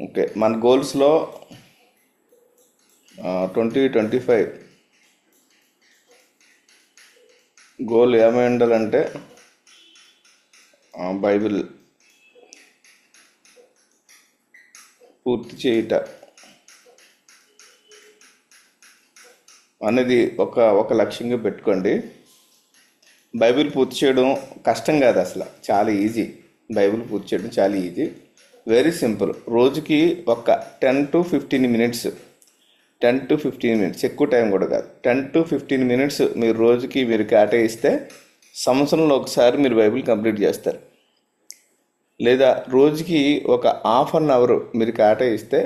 Okay, మన గోల్స్లో 2025 goal ఏమై ఉండాలంటే బైబిల్ పూర్తి చేయుట అనేది ఒక లక్ష్యంగా పెట్టుకోండి. బైబిల్ పూర్తి చేయడం కష్టం కాదు, అసలు చాలా ఈజీ. బైబిల్ పూర్తి చేయడం చాలా ఈజీ, వెరీ సింపుల్. రోజుకి ఒక 10 to 15 minutes, 10 to 15 minutes, ఎక్కువ టైం కూడా కాదు, 10 to 15 minutes మీరు రోజుకి మీరు కేటాయిస్తే సంవత్సరంలో ఒకసారి మీరు బైబిల్ కంప్లీట్ చేస్తారు. లేదా రోజుకి ఒక హాఫ్ అన్ అవర్ మీరు కేటాయిస్తే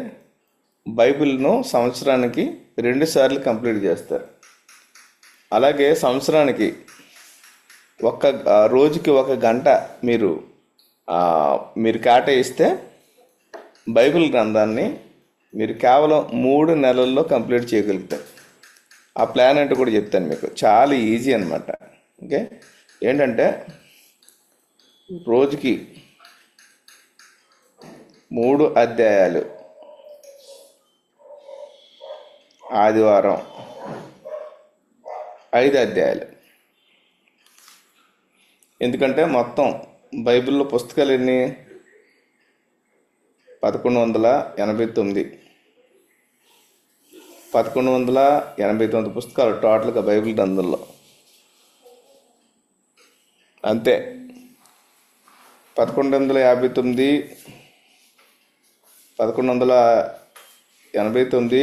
బైబిల్ను సంవత్సరానికి 2 సార్లు కంప్లీట్ చేస్తారు. అలాగే సంవత్సరానికి రోజుకి 1 గంట మీరు కేటాయిస్తే బైబిల్ గ్రంథాన్ని మీరు కేవలం 3 నెలల్లో కంప్లీట్ చేయగలుగుతారు. ఆ ప్లాన్ అంటే కూడా చెప్తాను మీకు, చాలా ఈజీ అనమాట. ఓకే, ఏంటంటే రోజుకి 3 అధ్యాయాలు, ఆదివారం 5 అధ్యాయాలు. ఎందుకంటే మొత్తం బైబిల్లో పుస్తకాలు ఎన్ని? 1189. 1189 పుస్తకాలు టోటల్గా బైబిల్ గ్రంథంలో. అంతే, 1159, 1189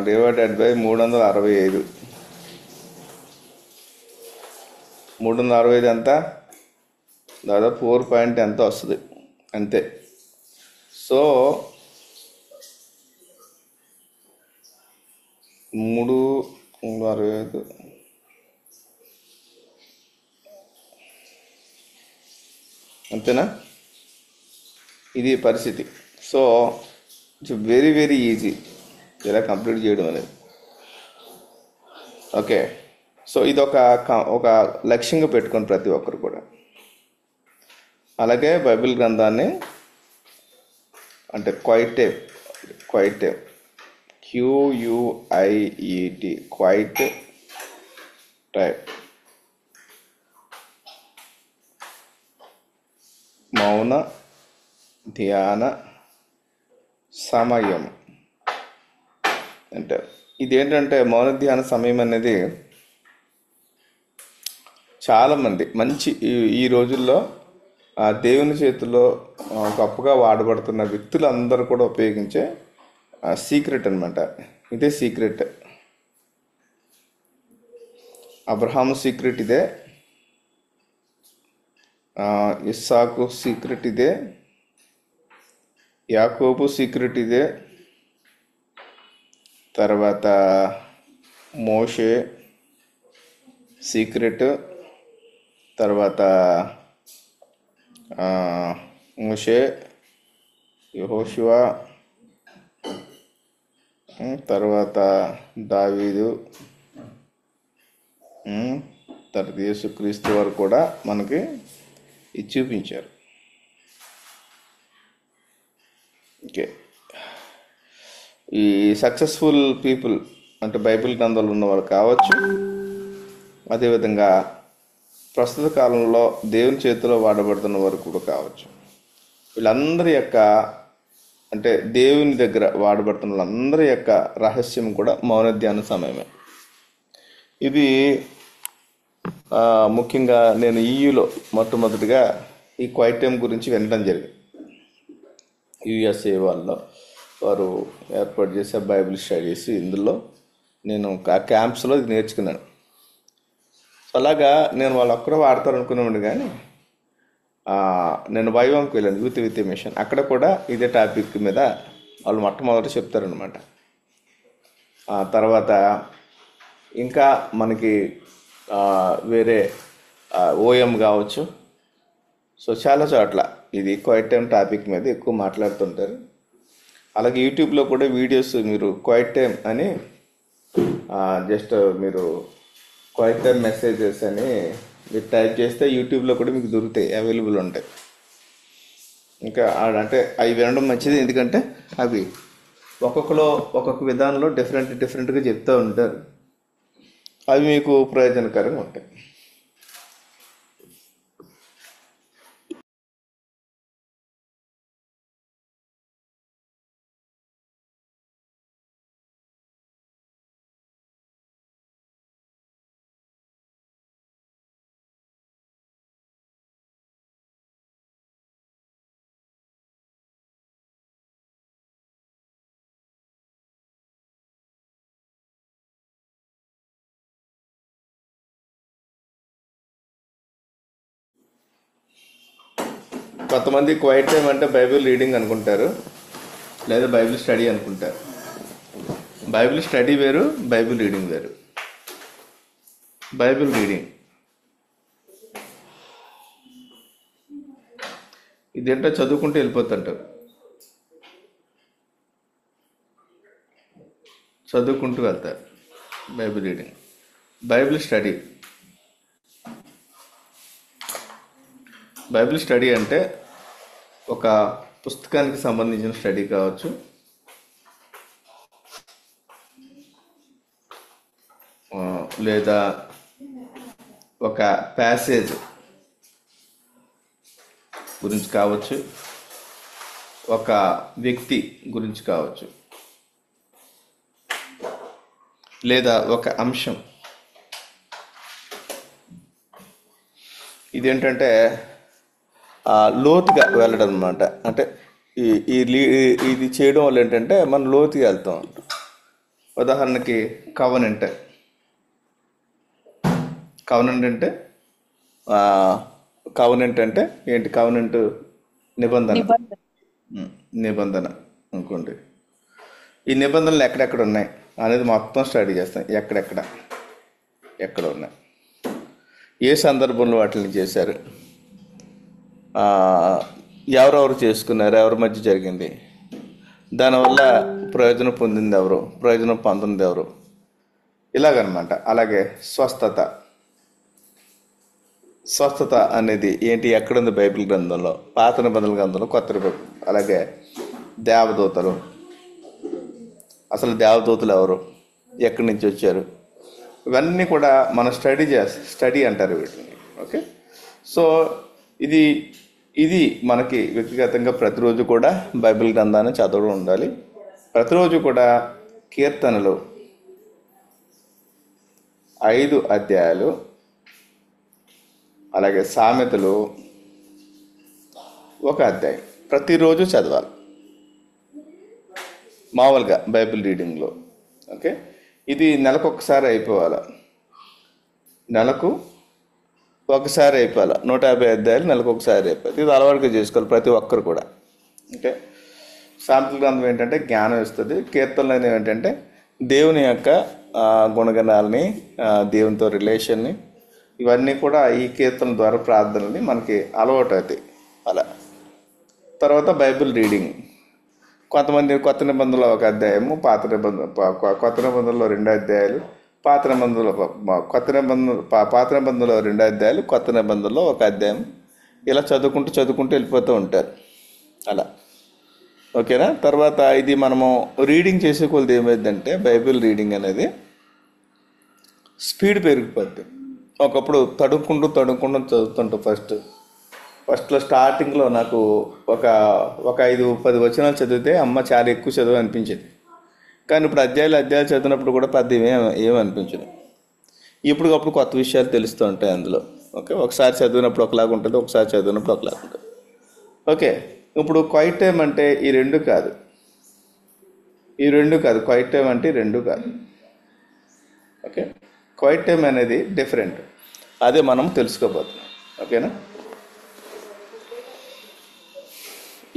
డివైడెడ్ బై 365. 365 ఎంత? దాదాపు 4 పాయింట్ ఎంత వస్తుంది, అంతే. సో 365 అంతేనా? ఇది పరిస్థితి. So it's very very easy ఇలా కంప్లీట్ చేయడం అనేది. ఓకే, సో ఇది ఒక లక్ష్యంగా పెట్టుకొని ప్రతి ఒక్కరు కూడా. అలాగే బైబిల్ గ్రంథాన్ని అంటే క్వైట్ QUIET క్వైట్ టైం, మౌన ధ్యాన సమయం అంటే. ఇదేంటంటే మౌన ధ్యాన సమయం అనేది చాలామంది మంచి ఈ రోజుల్లో దేవుని చేతుల్లో గొప్పగా వాడబడుతున్న వ్యక్తులందరూ కూడా ఉపయోగించే సీక్రెట్ అనమాట. ఇదే సీక్రెట్. అబ్రహాం సీక్రెట్ ఇదే, ఇస్సాకు సీక్రెట్ ఇదే, యాకోబు సీక్రెట్ ఇదే, తర్వాత మోషే సీక్రెట్, తర్వాత మోషే, యెహోషువ, తర్వాత దావీదు, తర్వాత యేసుక్రీస్తు వారు కూడా మనకి ఇది చూపించారు. ఓకే, ఈ సక్సెస్ఫుల్ పీపుల్ అంటే బైబిల్ గ్రంథాలు ఉన్నవారు కావచ్చు, అదేవిధంగా ప్రస్తుత కాలంలో దేవుని చేతిలో వాడబడుతున్న వారు కూడా కావచ్చు. వీళ్ళందరి యొక్క అంటే దేవుని దగ్గర వాడబడుతున్న వాళ్ళందరి యొక్క రహస్యం కూడా మౌన ధ్యాన సమయమే. ఇది ముఖ్యంగా నేను ఈయూలో మొట్టమొదటిగా ఈ క్వైట్ టైం గురించి వినడం జరిగింది. USA వారు ఏర్పాటు చేసే బైబిల్ స్టడీస్, ఇందులో నేను ఆ క్యాంప్స్లో ఇది నేర్చుకున్నాను. అలాగా నేను వాళ్ళు ఒక్కడే వాడతారు అనుకున్నాను, కానీ నేను వైవాంకి వెళ్ళాను, యూత్ విత్ మిషన్. అక్కడ కూడా ఇదే టాపిక్ మీద వాళ్ళు మొట్టమొదటి చెప్తారనమాట. తర్వాత ఇంకా మనకి వేరే OM కావచ్చు. సో చాలా చోట్ల ఇది క్వైట్ టైం టాపిక్ మీద ఎక్కువ మాట్లాడుతుంటారు. అలాగే యూట్యూబ్లో కూడా వీడియోస్ మీరు క్వైట్ టైం అని జస్ట్ మీరు క్వైట్ టైం మెసేజెస్ అని మీరు టైప్ చేస్తే యూట్యూబ్లో కూడా మీకు దొరుకుతాయి, అవైలబుల్ ఉంటాయి. ఇంకా అంటే అవి వినడం మంచిది, ఎందుకంటే అవి ఒక్కొక్కలో ఒక్కొక్క విధానంలో డిఫరెంట్గా చెప్తూ ఉంటారు. అవి మీకు ప్రయోజనకరంగా ఉంటాయి. కొంతమంది క్వైట్ టైం అంటే బైబిల్ రీడింగ్ అనుకుంటారు, లేదా బైబిల్ స్టడీ అనుకుంటారు. బైబిల్ స్టడీ వేరు, బైబిల్ రీడింగ్ వేరు. బైబిల్ రీడింగ్ ఇదేంటో చదువుకుంటూ వెళ్ళిపోతుంటారు, చదువుకుంటూ వెళ్తారు. Bible reading. Bible study Bible study అంటే ఒక పుస్తకానికి సంబంధించిన స్టడీ కావచ్చు, లేదా ఒక ప్యాసేజ్ గురించి కావచ్చు, ఒక వ్యక్తి గురించి కావచ్చు, లేదా ఒక అంశం. ఇదేంటంటే లోతుగా వెళ్ళడం అనమాట. అంటే ఇది చేయడం వల్ల ఏంటంటే మనం లోతుగా వెళ్తాం. ఉదాహరణకి కవనెంట్ అంటే కవనెంట్ అంటే ఏంటి? కవనెంట్ నిబంధన అనుకోండి. ఈ నిబంధనలు ఎక్కడెక్కడ ఉన్నాయి అనేది మొత్తం స్టడీ చేస్తాం. ఎక్కడ ఉన్నాయి, ఏ సందర్భంలో వాటిని చేశారు, ఎవరెవరు చేసుకున్నారు, ఎవరి మధ్య జరిగింది, దానివల్ల ప్రయోజనం పొందింది ఎవరు, ప్రయోజనం పొందింది ఎవరు, ఇలాగనమాట. అలాగే స్వస్థత అనేది ఏంటి, ఎక్కడుంది బైబిల్ గ్రంథంలో, పాత నిబంధనల గ్రంథంలో, కొత్త నిబంధన. అలాగే దేవదూతలు, అసలు దేవదూతలు ఎవరు, ఎక్కడి నుంచి వచ్చారు, ఇవన్నీ కూడా మనం స్టడీ అంటారు వీటిని. ఓకే, సో ఇది మనకి వ్యక్తిగతంగా ప్రతిరోజు కూడా బైబిల్ గ్రంథాన్ని చదవడం ఉండాలి. ప్రతిరోజు కూడా కీర్తనలు 5 అధ్యాయాలు, అలాగే సామెతలు 1 అధ్యాయం ప్రతిరోజు చదవాలి మామూలుగా బైబిల్ రీడింగ్లో. ఓకే, ఇది నెలకు ఒకసారి అయిపోవాలి. నెలకు ఒకసారి అయిపోవాలి. 150 అధ్యాయాలు నెలకు ఒకసారి అయిపోతుంది. ఇది అలవాటుగా చేసుకోవాలి ప్రతి ఒక్కరు కూడా. అంటే సామెతల గ్రంథం ఏంటంటే జ్ఞానం ఇస్తుంది. కీర్తనలు అనేవి ఏంటంటే దేవుని యొక్క గుణగణాలని, దేవునితో రిలేషన్ని, ఇవన్నీ కూడా ఈ కీర్తన ద్వారా ప్రార్థనని మనకి అలవాటు అవుతాయి. అలా తర్వాత బైబిల్ రీడింగ్. కొంతమంది కొత్త నిబంధనలో 1 అధ్యాయము, కొత్త నిబంధనలో 2 అధ్యాయాలు, పాత నిబంధనలో 2 అధ్యాయాలు, కొత్త నిబంధనలో 1 అధ్యాయం, ఇలా చదువుకుంటూ వెళ్ళిపోతూ ఉంటారు అలా. ఓకేనా? తర్వాత ఇది మనము రీడింగ్ చేసే కొలది ఏమైందంటే బైబిల్ రీడింగ్ అనేది స్పీడ్ పెరిగిపోద్ది. ఒకప్పుడు తడుక్కుంటూ చదువుతుంటాం. ఫస్ట్లో స్టార్టింగ్లో నాకు ఒక 5-10 వచనాలు చదివితే అమ్మ చాలా ఎక్కువ చదువు అనిపించేది. కానీ ఇప్పుడు అధ్యాయాలు చదివినప్పుడు కూడా పెద్ద ఏమనిపించదు. ఇప్పటికప్పుడు కొత్త విషయాలు తెలుస్తూ ఉంటాయి అందులో. ఓకే, ఒకసారి చదివినప్పుడు ఒకలాగా ఉంటుంది, ఒకసారి చదివినప్పుడు ఒకలాగా ఉంటుంది. ఓకే, ఇప్పుడు క్వైట్ టైం అంటే ఈ రెండు కాదు. క్వైట్ టైం అంటే ఈ రెండు కాదు. ఓకే, క్వైట్ టైం అనేది డిఫరెంట్. అదే మనం తెలుసుకోబోతున్నాం. ఓకేనా?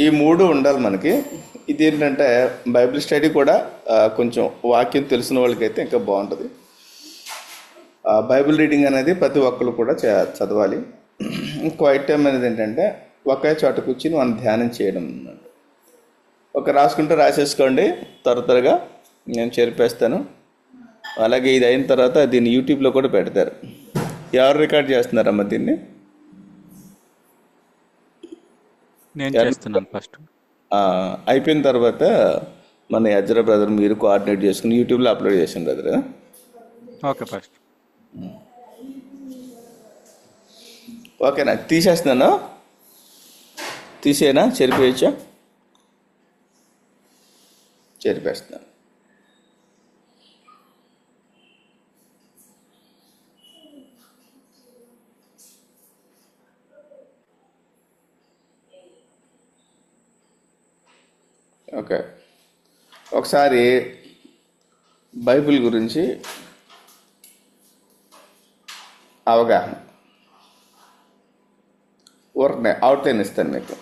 ఈ 3 ఉండాలి మనకి. ఇది ఏంటంటే బైబిల్ స్టడీ కూడా కొంచెం వాక్యం తెలిసిన వాళ్ళకైతే ఇంకా బాగుంటుంది. బైబిల్ రీడింగ్ అనేది ప్రతి ఒక్కరు కూడా చదవాలి. క్వైట్ టైం అనేది ఏంటంటే ఒకే చోట కూర్చుని మనం ధ్యానం చేయడం అన్నమాట. రాసుకుంటే రాసేసుకోండి, త్వరగా నేను చేర్పేస్తాను. అలాగే ఇది అయిన తర్వాత దీన్ని యూట్యూబ్లో కూడా పెడతారు. ఎవరు రికార్డ్ చేస్తున్నారమ్మా దీన్ని? నేను ఎవరైనా చేస్తున్నాను ఫస్ట్. అయిపోయిన తర్వాత మన అజ్రా బ్రదర్ మీరు కోఆర్డినేట్ చేసుకుని యూట్యూబ్లో అప్లోడ్ చేసాను బ్రదర్. Okay first. ఓకేనా, తీసేస్తున్నాను. తీసేనా, చెరిపేయచ్చా? చెరిపేస్తున్నాను. ఓకే, ఒకసారి బైబిల్ గురించి అవగాహన ఊరకనే అవుట్లైన్ ఇస్తాను మీకు.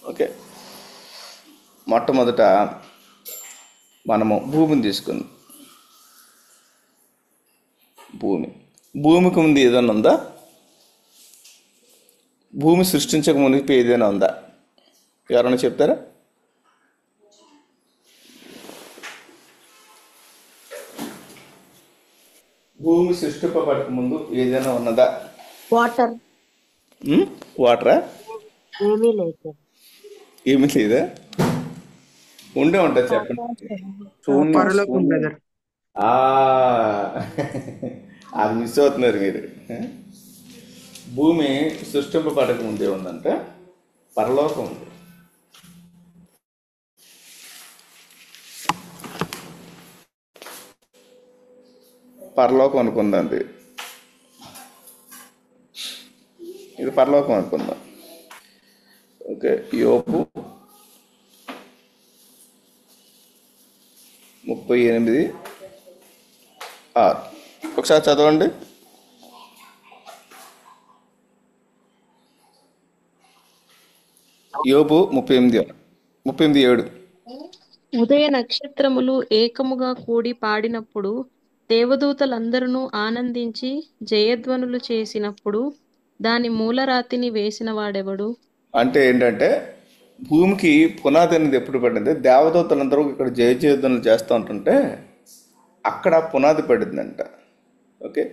ఓకే, మొట్టమొదట మనము భూమిని తీసుకుందాం. భూమికి ముందు ఏదైనా ఉందా? భూమి సృష్టించక మునిపి ఏదైనా ఉందా? ఎవరైనా చెప్తారా? భూమి సృష్టింపబడక ముందు ఏదైనా ఉన్నదా? వాటర్ వాటరా? ఏమీ లేదు. ఏమీ లేదా? ఉండే ఉంటుంది, చెప్పండి. శూన్యం, పరలోకం శూన్యం. బ్రదర్. ఆ, అది మిస్ అవుతున్నారు మీరు. భూమి సృష్టింపబడక ముందే ఉందంటే పరలోకం ఉంది. పరలోకం అనుకుందండి, ఇది పరలోకం అనుకుందాం. ఓకే, యోబు 38:6 ఒకసారి చదవండి. యోబు 38:7. ఉదయ నక్షత్రములు ఏకముగా కూడి పాడినప్పుడు, దేవదూతలందరూ ఆనందించి జయధ్వనులు చేసినప్పుడు, దాని మూలరాతిని వేసిన వాడెవడు? అంటే ఏంటంటే భూమికి పునాది అనేది ఎప్పుడు పడింది? దేవదూతలందరూ ఇక్కడ జయజయధ్వనులు చేస్తూ ఉంటుంటే అక్కడ పునాది పడిందంట. ఓకే,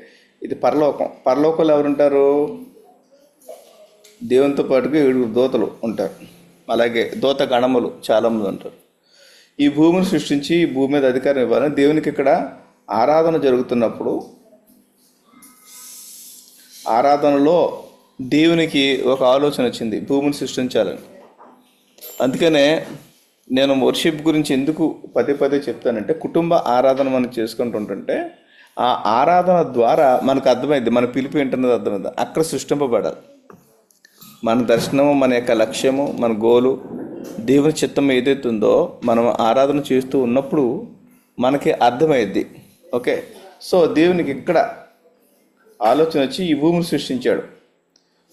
ఇది పరలోకం. పరలోకంలో ఎవరుంటారు? దేవునితో పాటుగా 7 దూతలు ఉంటారు, అలాగే దూత గణములు చాలామంది ఉంటారు. ఈ భూమిని సృష్టించి ఈ భూమి మీద అధికారం ఇవ్వాలని దేవునికి ఇక్కడ ఆరాధన జరుగుతున్నప్పుడు, ఆరాధనలో దేవునికి ఒక ఆలోచన వచ్చింది భూమిని సృష్టించాలని. అందుకనే నేను వర్షిప్ గురించి ఎందుకు పదే పదే చెప్తానంటే, కుటుంబ ఆరాధన మనం చేసుకుంటుంటే ఆ ఆరాధన ద్వారా మనకు అర్థమైంది మన పిలుపు ఏంటన్నది అర్థమైంది. అక్కడ సృష్టింపబడాలి మన దర్శనము, మన యొక్క లక్ష్యము, మన గోలు, దేవుని చిత్తం ఏదైతే ఉందో మనం ఆరాధన చేస్తూ ఉన్నప్పుడు మనకి అర్థమైద్ది. ఓకే, సో దేవునికి ఇక్కడ ఆలోచన వచ్చి ఈ భూమిని సృష్టించాడు.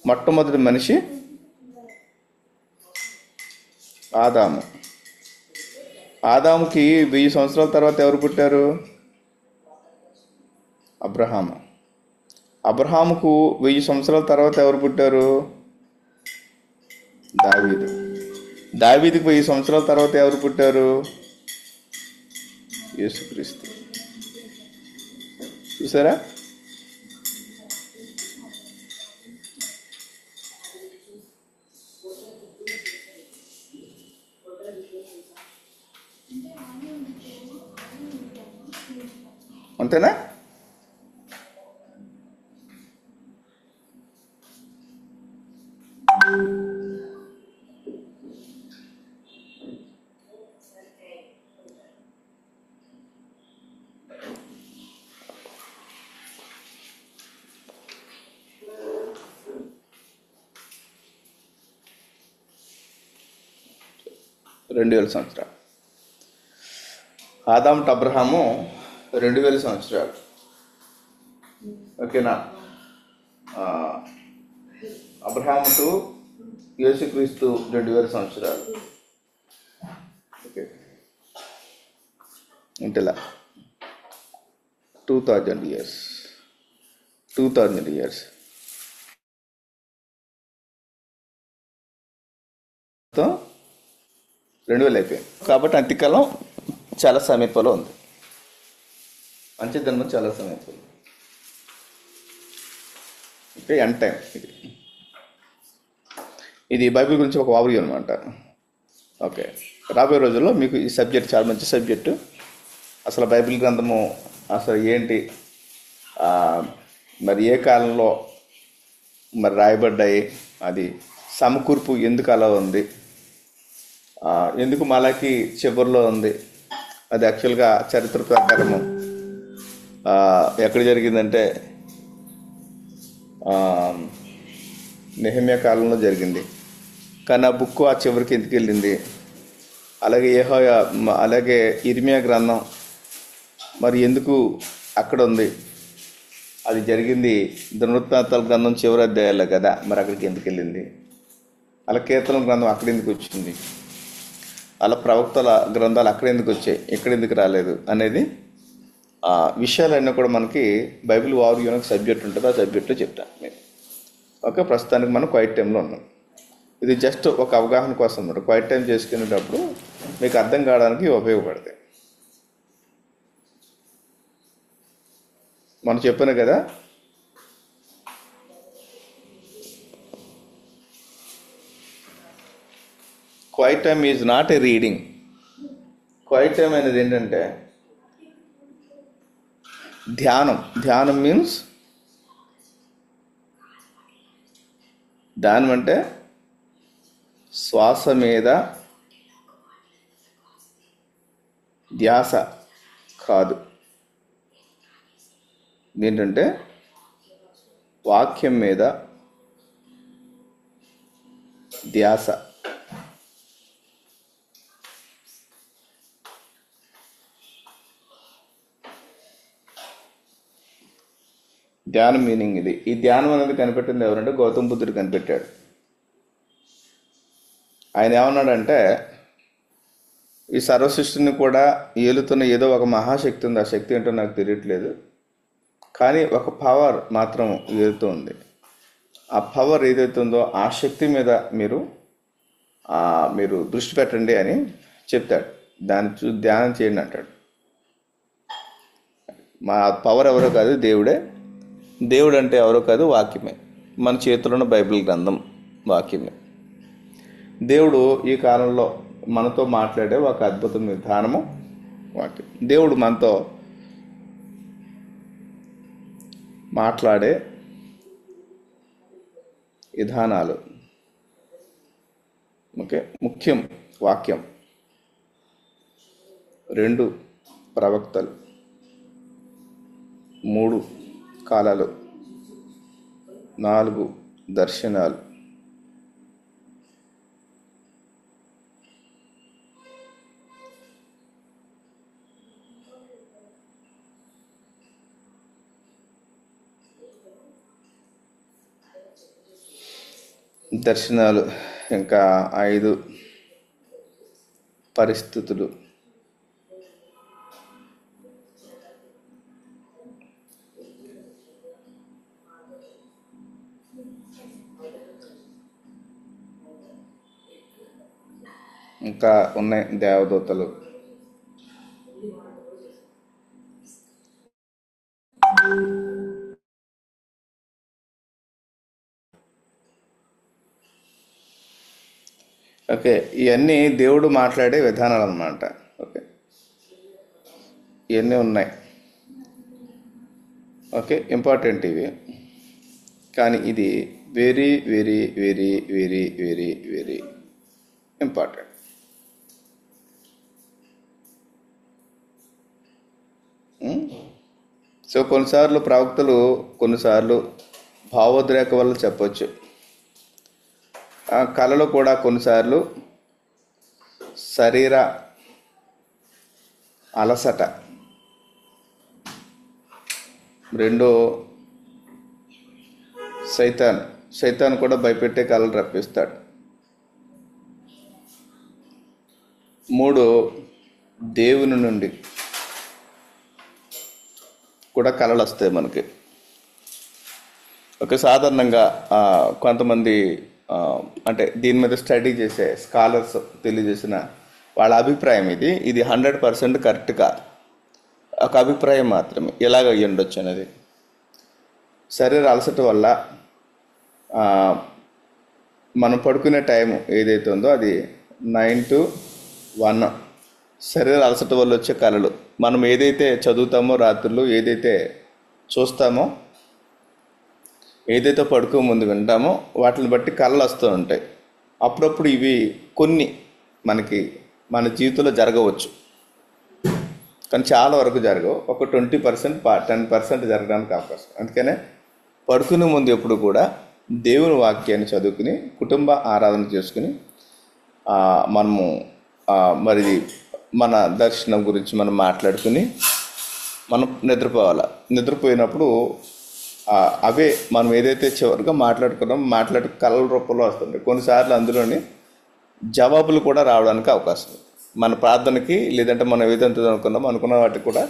మొట్టమొదటి మనిషి ఆదాము. ఆదాముకి 1000 సంవత్సరాల తర్వాత ఎవరు పుట్టారు? అబ్రహాము. అబ్రహాముకు 1000 సంవత్సరాల తర్వాత ఎవరు పుట్టారు? దావీదు. దావీదుకి 1000 సంవత్సరాల తర్వాత ఎవరు పుట్టారు? యేసుక్రీస్తు. చూసారా? అంతేనా? రెండు 2000 సంవత్సరాలు. ఆదాము టు అబ్రహాము 2000 సంవత్సరాలు. ఓకేనా? అబ్రహాము టు యేసుక్రీస్తు 2000 సంవత్సరాలు. ఓకే, ఇంతలా 2000 ఇయర్స్. 2000 ఇయర్స్ 2000 అయిపోయింది. కాబట్టి అంత్యకాలం చాలా సమీపంలో ఉంది. అంత్యధర్మం చాలా సమీపంలో. ఓకే, ఎండ్ టైం ఇది. ఇది బైబిల్ గురించి ఒక ఓవర్వ్యూ అనమాట. ఓకే, రాబోయే రోజుల్లో మీకు ఈ సబ్జెక్ట్ చాలా మంచి సబ్జెక్టు. అసలు బైబిల్ గ్రంథము అసలు ఏంటి, ఆ, మరి ఏ కాలంలో మరి రాయబడ్డాయి, అది సమకూర్పు ఎందుకు అలా ఉంది, ఎందుకు మలాకి చివరిలో ఉంది, అది యాక్చువల్గా చరిత్ర ప్రకారము ఎక్కడ జరిగిందంటే నెహెమ్యా కాలంలో జరిగింది. కానీ ఆ బుక్ ఆ చివరికి ఎందుకు వెళ్ళింది, అలాగే అలాగే ఇర్మియా గ్రంథం మరి ఎందుకు అక్కడ ఉంది, అది జరిగింది ధనుర్వృత్తాంతాల గ్రంథం చివరి అధ్యాయాల్లో కదా, మరి అక్కడికి ఎందుకు వెళ్ళింది, అలా కీర్తన గ్రంథం అక్కడ ఎందుకు వచ్చింది, అలా ప్రవక్తల గ్రంథాలు అక్కడ ఎందుకు వచ్చాయి, ఇక్కడ ఎందుకు రాలేదు అనేది విషయాలన్నీ కూడా మనకి బైబిల్ ఓవర్వ్యూ అనే సబ్జెక్ట్ ఉంటుంది. ఆ సబ్జెక్ట్లో చెప్తాను నేను. ఓకే, ప్రస్తుతానికి మనం క్వైట్ టైంలో ఉన్నాం. ఇది జస్ట్ ఒక అవగాహన కోసం అన్నమాట. క్వైట్ టైం చేసుకునేటప్పుడు మీకు అర్థం కావడానికి ఉపయోగపడతాయి. మనం చెప్పాను కదా, quiet time is not a reading. Quiet time అనేది ఏంటంటే ధ్యానం మీన్స్ ధ్యానం అంటే శ్వాస మీద ధ్యాస కాదు. ఏంటంటే వాక్యం మీద ధ్యాస. ధ్యానం మీనింగ్ ఇది. ఈ ధ్యానం అనేది కనిపెట్టింది ఎవరంటే గౌతమ బుద్ధుడు కనిపెట్టాడు. ఆయన ఏమన్నాడంటే, ఈ సర్వసృష్టిని కూడా ఏలుతున్న ఏదో ఒక మహాశక్తి ఉంది, ఆ శక్తి ఏంటో నాకు తెలియట్లేదు, కానీ ఒక పవర్ మాత్రం ఏలుతూ ఉంది. ఆ పవర్ ఏదైతే ఉందో ఆ శక్తి మీద మీరు దృష్టి పెట్టండి అని చెప్తాడు. దాన్ని ధ్యానం చేయండి అంటాడు. మా పవర్ ఎవరో కాదు, దేవుడే. దేవుడు అంటే ఎవరో కాదు, వాక్యమే. మన చేతిలో ఉన్న బైబిల్ గ్రంథం వాక్యమే. దేవుడు ఈ కాలంలో మనతో మాట్లాడే ఒక అద్భుత విధానము వాక్యం. దేవుడు మనతో మాట్లాడే విధానాలు ఓకే, ముఖ్యం వాక్యం, 2 ప్రవక్తలు, 3 కాలాలు, 4 దర్శనాలు, ఇంకా 5 పరిస్థితులు, ఇంకా ఉన్నాయి దేవదూతలు. ఓకే, ఇవన్నీ దేవుడు మాట్లాడే విధానాలు అన్నమాట. ఓకే, ఇవన్నీ ఉన్నాయి. ఓకే, ఇంపార్టెంట్ ఇవి. కానీ ఇది very very very very very very important. So కొన్నిసార్లు ప్రవక్తలు కొన్నిసార్లు భావోద్రేక వల్ల చెప్పొచ్చు. కళలో కూడా కొన్నిసార్లు శరీర అలసట, 2 సైతాన్ కూడా భయపెట్టే కళలు రప్పిస్తాడు. 3 దేవుని నుండి కూడా కళలు వస్తాయి మనకి. ఓకే, సాధారణంగా కొంతమంది అంటే దీని మీద స్టడీ చేసే స్కాలర్స్ తెలియజేసిన వాళ్ళ అభిప్రాయం ఇది 100% కరెక్ట్ కాదు, ఒక అభిప్రాయం మాత్రమే. ఎలాగ అయ్యి ఉండొచ్చు అనేది, శరీర అలసట వల్ల మనం పడుకునే టైం ఏదైతే ఉందో అది 9 to 1. శరీర అలసట వల్ల వచ్చే కళలు, మనం ఏదైతే చదువుతామో రాత్రులు, ఏదైతే చూస్తామో, ఏదైతే పడుకో ముందు వింటామో వాటిని బట్టి కళలు వస్తూ ఉంటాయి. అప్పుడప్పుడు ఇవి కొన్ని మనకి మన జీవితంలో జరగవచ్చు, కానీ చాలా వరకు జరగవు. ఒక 20%, 10% జరగడానికి అవకాశం. అందుకనే పడుకునే ముందు ఎప్పుడు కూడా దేవుని వాక్యాన్ని చదువుకుని కుటుంబ ఆరాధన చేసుకుని మనము మరి మన దర్శనం గురించి మనం మాట్లాడుకుని మనం నిద్రపోవాలి. నిద్రపోయినప్పుడు అవే మనం ఏదైతే చివరిగా మాట్లాడుకున్నామో కళల రూపంలో వస్తుంటాయి. కొన్నిసార్లు అందులోని జవాబులు కూడా రావడానికి అవకాశం ఉంది. మన ప్రార్థనకి లేదంటే మనం ఏదైతే అనుకున్న వాటికి కూడా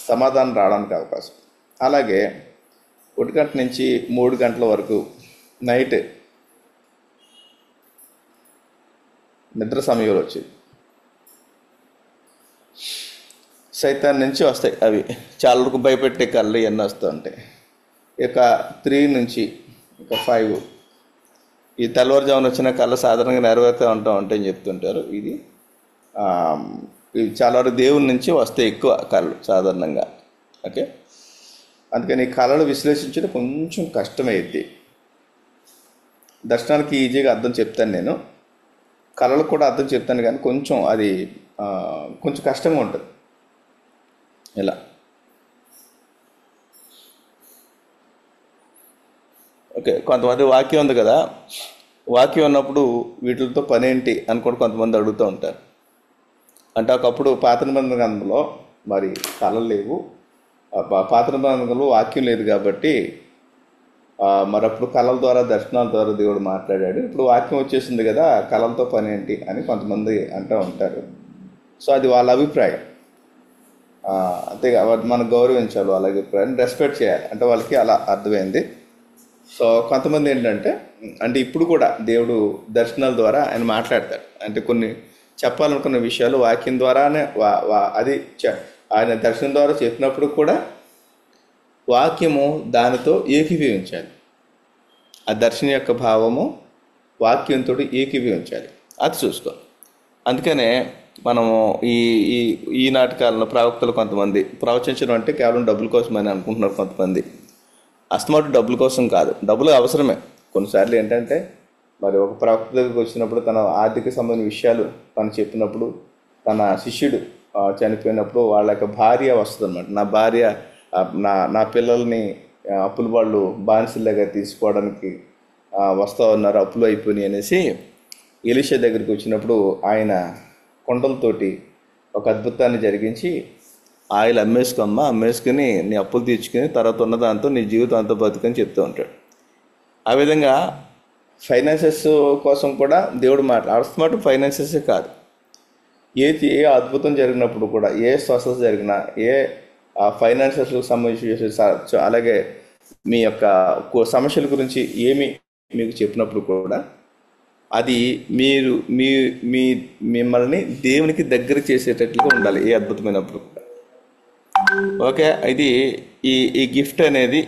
సమాధానం రావడానికి అవకాశం. అలాగే 1 గంట నుంచి 3 గంటల వరకు నైట్ నిద్ర సమయంలో వచ్చేది సైతాన్ నుంచి వస్తాయి. అవి చాలా వరకు భయపెట్టే కళ్ళు ఇవన్నీ వస్తూ ఉంటాయి. ఇక 3 నుంచి 5 ఈ తెల్లవారుజామున వచ్చిన కళ్ళు సాధారణంగా నెరవేరుతూ ఉంటాయని చెప్తుంటారు. ఇది చాలా వరకు దేవుని నుంచి వస్తాయి ఎక్కువ కళ్ళు సాధారణంగా. ఓకే, అందుకని ఈ కళలు విశ్లేషించడం కొంచెం కష్టమైద్ది. దర్శనానికి ఈజీగా అర్థం చెప్తాను నేను, కళలకు కూడా అర్థం చెప్తాను, కానీ కొంచెం అది కొంచెం కష్టంగా ఉంటుంది. ఇలా ఓకే, కొంతమంది వాక్యం ఉంది కదా, వాక్యం ఉన్నప్పుడు వీటితో పని ఏంటి అని కూడా కొంతమంది అడుగుతూ ఉంటారు. అంటే ఒకప్పుడు పాత నిబంధన గ్రంథంలో మరి కళలు లేవు, పాత నిబంధనలో వాక్యం లేదు కాబట్టి మరి అప్పుడు కళల ద్వారా దర్శనాల ద్వారా దేవుడు మాట్లాడాడు. ఇప్పుడు వాక్యం వచ్చేసింది కదా, కళలతో పని ఏంటి అని కొంతమంది అంటూ ఉంటారు. సో అది వాళ్ళ అభిప్రాయం, అంతేగా మనం గౌరవించాలి, వాళ్ళ అభిప్రాయాన్ని రెస్పెక్ట్ చేయాలి. అంటే వాళ్ళకి అలా అర్థమైంది. సో కొంతమంది ఏంటంటే ఇప్పుడు కూడా దేవుడు దర్శనాల ద్వారా ఆయన మాట్లాడతాడు. అంటే కొన్ని చెప్పాలనుకున్న విషయాలు వాక్యం ద్వారానే అది ఆయన దర్శనం ద్వారా చెప్పినప్పుడు కూడా వాక్యము దానితో ఏకీభవించాలి. ఆ దర్శనం యొక్క భావము వాక్యంతో ఏకీభవించాలి, అది చూసుకోవాలి. అందుకనే మనము ఈ నాటకాలను ప్రవక్తలు కొంతమంది ప్రవచించడం అంటే కేవలం డబ్బుల కోసమని అనుకుంటున్నారు. కొంతమంది అస్తమాటు డబ్బుల కోసం కాదు, డబ్బులు అవసరమే. కొన్నిసార్లు ఏంటంటే మరి ఒక ప్రవక్త దగ్గరికి వచ్చినప్పుడు తన ఆర్థిక సంబంధించిన విషయాలు తను చెప్పినప్పుడు, తన శిష్యుడు చనిపోయినప్పుడు వాళ్ళ యొక్క భార్య వస్తుంది అనమాట. నా భార్య నా పిల్లల్ని అప్పుల వాళ్ళు బానిసలుగా తీసుకోవడానికి వస్తూ ఉన్నారు, అప్పులు అయిపోయినాయి అనేసి ఎలీషా దగ్గరికి వచ్చినప్పుడు ఆయన కొండలతోటి ఒక అద్భుతాన్ని జరిగించి ఆయిల్ అమ్మేసుకుని నీ అప్పులు తీర్చుకుని తర్వాత ఉన్న దాంతో నీ జీవితం అంతా బతుకని చెప్తూ ఉంటాడు. ఆ విధంగా ఫైనాన్సెస్ కోసం కూడా దేవుడు అస్తమాట ఫైనాన్సెసే కాదు, ఏ అద్భుతం జరిగినప్పుడు కూడా, ఏ స్వస్థత జరిగినా, ఏ ఫైనాన్సెస్కి సంబంధించి అలాగే మీ యొక్క సమస్యల గురించి ఏమి మీకు చెప్పినప్పుడు కూడా అది మిమ్మల్ని దేవునికి దగ్గర చేసేటట్లుగా ఉండాలి ఏ అద్భుతమైనప్పుడు కూడా. ఓకే, ఇది ఈ గిఫ్ట్ అనేది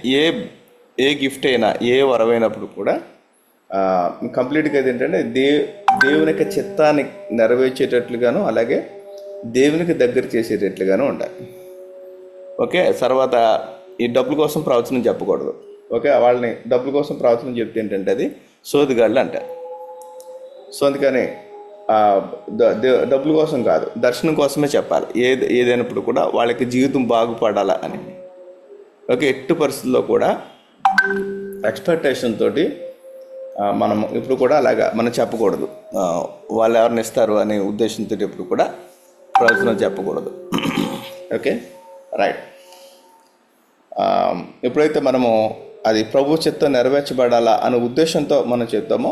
ఏ గిఫ్ట్ అయినా, ఏ వరమైనప్పుడు కూడా కంప్లీట్గా ఏంటంటే దేవుని యొక్క చిత్తాన్ని నెరవేర్చేటట్లుగాను అలాగే దేవునికి దగ్గర చేసేటట్లుగాను ఉండాలి. ఓకే, తర్వాత ఈ డబ్బుల కోసం ప్రవచనం చెప్పకూడదు. ఓకే, వాళ్ళని డబ్బుల కోసం ప్రవచనం చెప్తే ఏంటంటే అది సోదిగాళ్ళు అంటారు. సో అందుకని డబ్బుల కోసం కాదు, దర్శనం కోసమే చెప్పాలి. ఏదైనప్పుడు కూడా వాళ్ళకి జీవితం బాగుపడాలా అని. ఓకే, ఎట్టి పరిస్థితుల్లో కూడా ఎక్స్పెక్టేషన్ తోటి మనము ఇప్పుడు కూడా అలాగా మనం చెప్పకూడదు. వాళ్ళు ఎవరిని ఇస్తారు అనే ఉద్దేశంతో ఎప్పుడు కూడా ప్రవచనం చెప్పకూడదు. Okay, right. ఎప్పుడైతే మనము అది ప్రభు చిత్తం నెరవేర్చబడాలా అనే ఉద్దేశంతో మనం చెప్తామో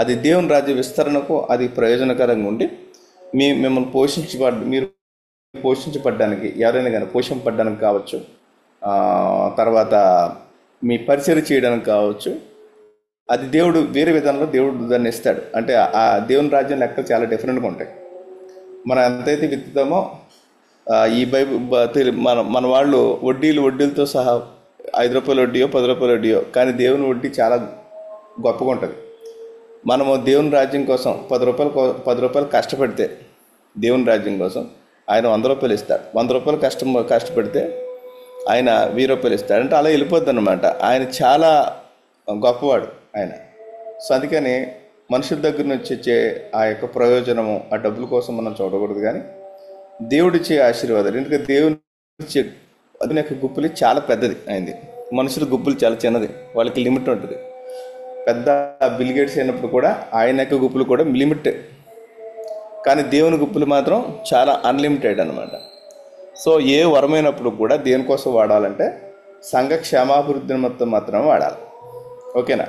అది దేవుని రాజ్య విస్తరణకు అది ప్రయోజనకరంగా ఉండి మిమ్మల్ని మీరు పోషించబడ్డానికి, ఎవరైనా కానీ పోషింపబడ్డానికి కావచ్చు, తర్వాత మీ పరిచయం చేయడానికి కావచ్చు, అది దేవుడు వేరే విధానంలో దేవుడు దాన్ని ఇస్తాడు. అంటే ఆ దేవుని రాజ్యం లెక్కలు చాలా డిఫరెంట్గా ఉంటాయి. మనం ఎంతైతే విత్తుతామో ఈ మన వాళ్ళు వడ్డీలతో సహా 5 రూపాయల వడ్డీయో 10 రూపాయల వడ్డీయో, కానీ దేవుని వడ్డీ చాలా గొప్పగా ఉంటుంది. మనము దేవుని రాజ్యం కోసం 10 రూపాయలు కష్టపడితే దేవుని రాజ్యం కోసం ఆయన 100 రూపాయలు ఇస్తాడు. 100 రూపాయలు కష్టపడితే ఆయన 1000 రూపాయలు ఇస్తాడు. అంటే అలా వెళ్ళిపోద్ది అనమాట. ఆయన చాలా గొప్పవాడు ఆయన. సో అందుకని మనుషుల దగ్గర నుంచి వచ్చే ఆ యొక్క ప్రయోజనము, ఆ డబ్బుల కోసం మనం చూడకూడదు, కానీ దేవుడిచ్చే ఆశీర్వాదాలు. ఎందుకంటే దేవుని ఇచ్చే అది యొక్క గుప్పులు చాలా పెద్దది అయింది. మనుషుల గుప్పులు చాలా చిన్నది, వాళ్ళకి లిమిట్ ఉంటుంది. పెద్ద బిల్ గేట్స్ అయినప్పుడు కూడా ఆయన యొక్క గుప్పులు కూడా లిమిట్, కానీ దేవుని గుప్పులు మాత్రం చాలా అన్లిమిటెడ్ అనమాట. సో ఏ వరమైనప్పుడు కూడా దేనికోసం వాడాలంటే సంఘ క్షేమాభివృద్ధి మొత్తం మాత్రమే వాడాలి. ఓకేనా?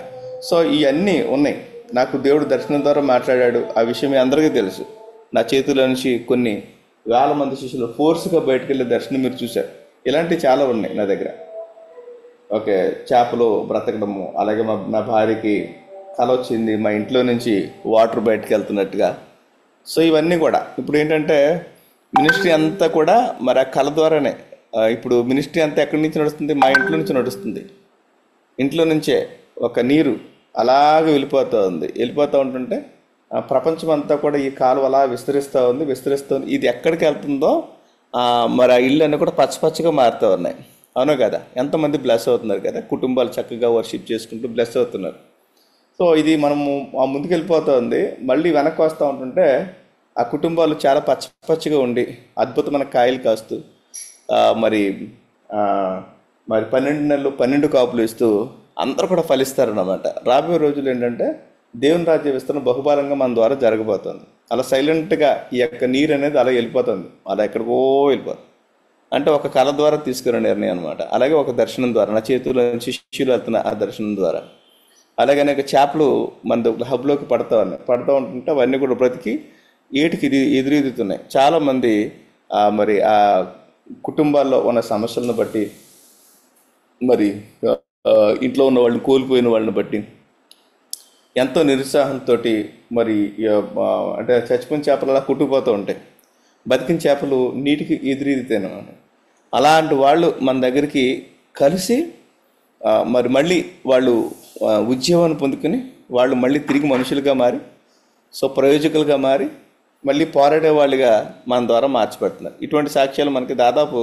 సో ఇవన్నీ ఉన్నాయి. నాకు దేవుడు దర్శనం ద్వారా మాట్లాడాడు, ఆ విషయం మీ అందరికీ తెలుసు. నా చేతిలో నుంచి కొన్ని వేల మంది శిష్యులు ఫోర్స్గా బయటకు వెళ్ళే దర్శనం మీరు చూశారు. ఇలాంటివి చాలా ఉన్నాయి నా దగ్గర. ఓకే, చేపలు బ్రతకడము, అలాగే నా భార్యకి కల వచ్చింది, మా ఇంట్లో నుంచి వాటర్ బయటకు వెళ్తున్నట్టుగా. సో ఇవన్నీ కూడా ఇప్పుడు ఏంటంటే మినిస్ట్రీ అంతా కూడా మరి ఆ కళ ద్వారానే. ఇప్పుడు మినిస్ట్రీ అంతా ఎక్కడి నుంచి నడుస్తుంది? మా ఇంట్లో నుంచి నడుస్తుంది. ఇంట్లో నుంచే ఒక నీరు అలాగే వెళ్ళిపోతూ ఉంటుంటే ప్రపంచం అంతా కూడా ఈ కాలువ అలా విస్తరిస్తూ ఉంది. ఇది ఎక్కడికి వెళ్తుందో మరి ఆ ఇల్లు అన్నీ కూడా పచ్చపచ్చగా మారుతూ ఉన్నాయి. అవును కదా? ఎంతమంది బ్లెస్ అవుతున్నారు కదా, కుటుంబాలు చక్కగా వర్షిప్ చేసుకుంటూ బ్లెస్ అవుతున్నారు. సో ఇది మనము ముందుకు వెళ్ళిపోతూ ఉంది. మళ్ళీ వెనక్కి వస్తూ ఉంటుంటే ఆ కుటుంబాలు చాలా పచ్చగా ఉండి అద్భుతమైన కాయలు కాస్తూ మరి 12 నెలలు 12 కాపులు ఇస్తూ అందరూ కూడా ఫలిస్తారన్నమాట. రాబోయే రోజులు ఏంటంటే దేవుని రాజ్య విస్తరణ బహుబలంగా మన ద్వారా జరగబోతుంది. అలా సైలెంట్గా ఈ యొక్క నీరు అనేది అలా వెళ్ళిపోతుంది, అలా ఎక్కడికో వెళ్ళిపోతుంది. అంటే ఒక కళ ద్వారా తీసుకునే నిర్ణయం అనమాట. అలాగే ఒక దర్శనం ద్వారా, నా చేతిలో శిష్యులు వెళ్తున్న ఆ దర్శనం ద్వారా, అలాగే అనేక చేపలు మన హబ్లోకి పడుతూ ఉంటుంటే అవన్నీ కూడా బ్రతికి ఏటికి ఎదురెదుతున్నాయి. చాలామంది మరి ఆ కుటుంబాల్లో ఉన్న సమస్యలను బట్టి, మరి ఇంట్లో ఉన్న వాళ్ళని కోల్పోయిన వాళ్ళని బట్టి ఎంతో నిరుత్సాహంతో మరి అంటే చచ్చిపోయిన చేపలు అలా కుట్టుకుపోతూ ఉంటాయి, బతికిన చేపలు నీటికి ఎదురెదుతాయన్నమాట. అలాంటి వాళ్ళు మన దగ్గరికి కలిసి మరి మళ్ళీ వాళ్ళు ఉద్యోగాన్ని పొందుకుని వాళ్ళు మళ్ళీ తిరిగి మనుషులుగా మారి, సో ప్రయోజకులుగా మారి మళ్ళీ పోరాడే వాళ్ళుగా మన ద్వారా మార్చిపెడుతున్నారు. ఇటువంటి సాక్ష్యాలు మనకి దాదాపు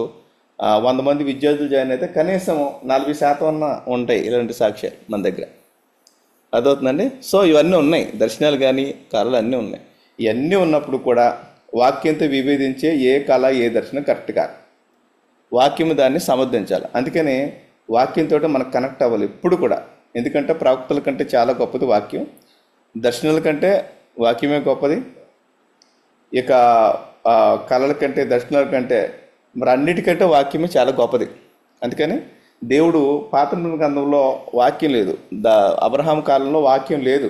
100 మంది విద్యార్థులు జాయిన్ అయితే కనీసం 40% అన్న ఉంటాయి ఇలాంటి సాక్ష్యాలు మన దగ్గర. అదవుతుందండి. సో ఇవన్నీ ఉన్నాయి, దర్శనాలు కానీ కళలు అన్నీ ఉన్నాయి. ఇవన్నీ ఉన్నప్పుడు కూడా వాక్యంతో విభేదించే ఏ కళ ఏ దర్శనం కరెక్ట్ కాదు. వాక్యం దాన్ని సమర్థించాలి. అందుకని వాక్యంతో మనకు కనెక్ట్ అవ్వాలి ఎప్పుడు కూడా. ఎందుకంటే ప్రవక్తల కంటే చాలా గొప్పది వాక్యం, దర్శనాల కంటే వాక్యమే గొప్పది. ఇక కళల కంటే దర్శనాల కంటే మరి అన్నిటికంటే వాక్యమే చాలా గొప్పది. అందుకని దేవుడు పాత నిబంధన గ్రంథంలో వాక్యం లేదు, అబ్రహాం కాలంలో వాక్యం లేదు.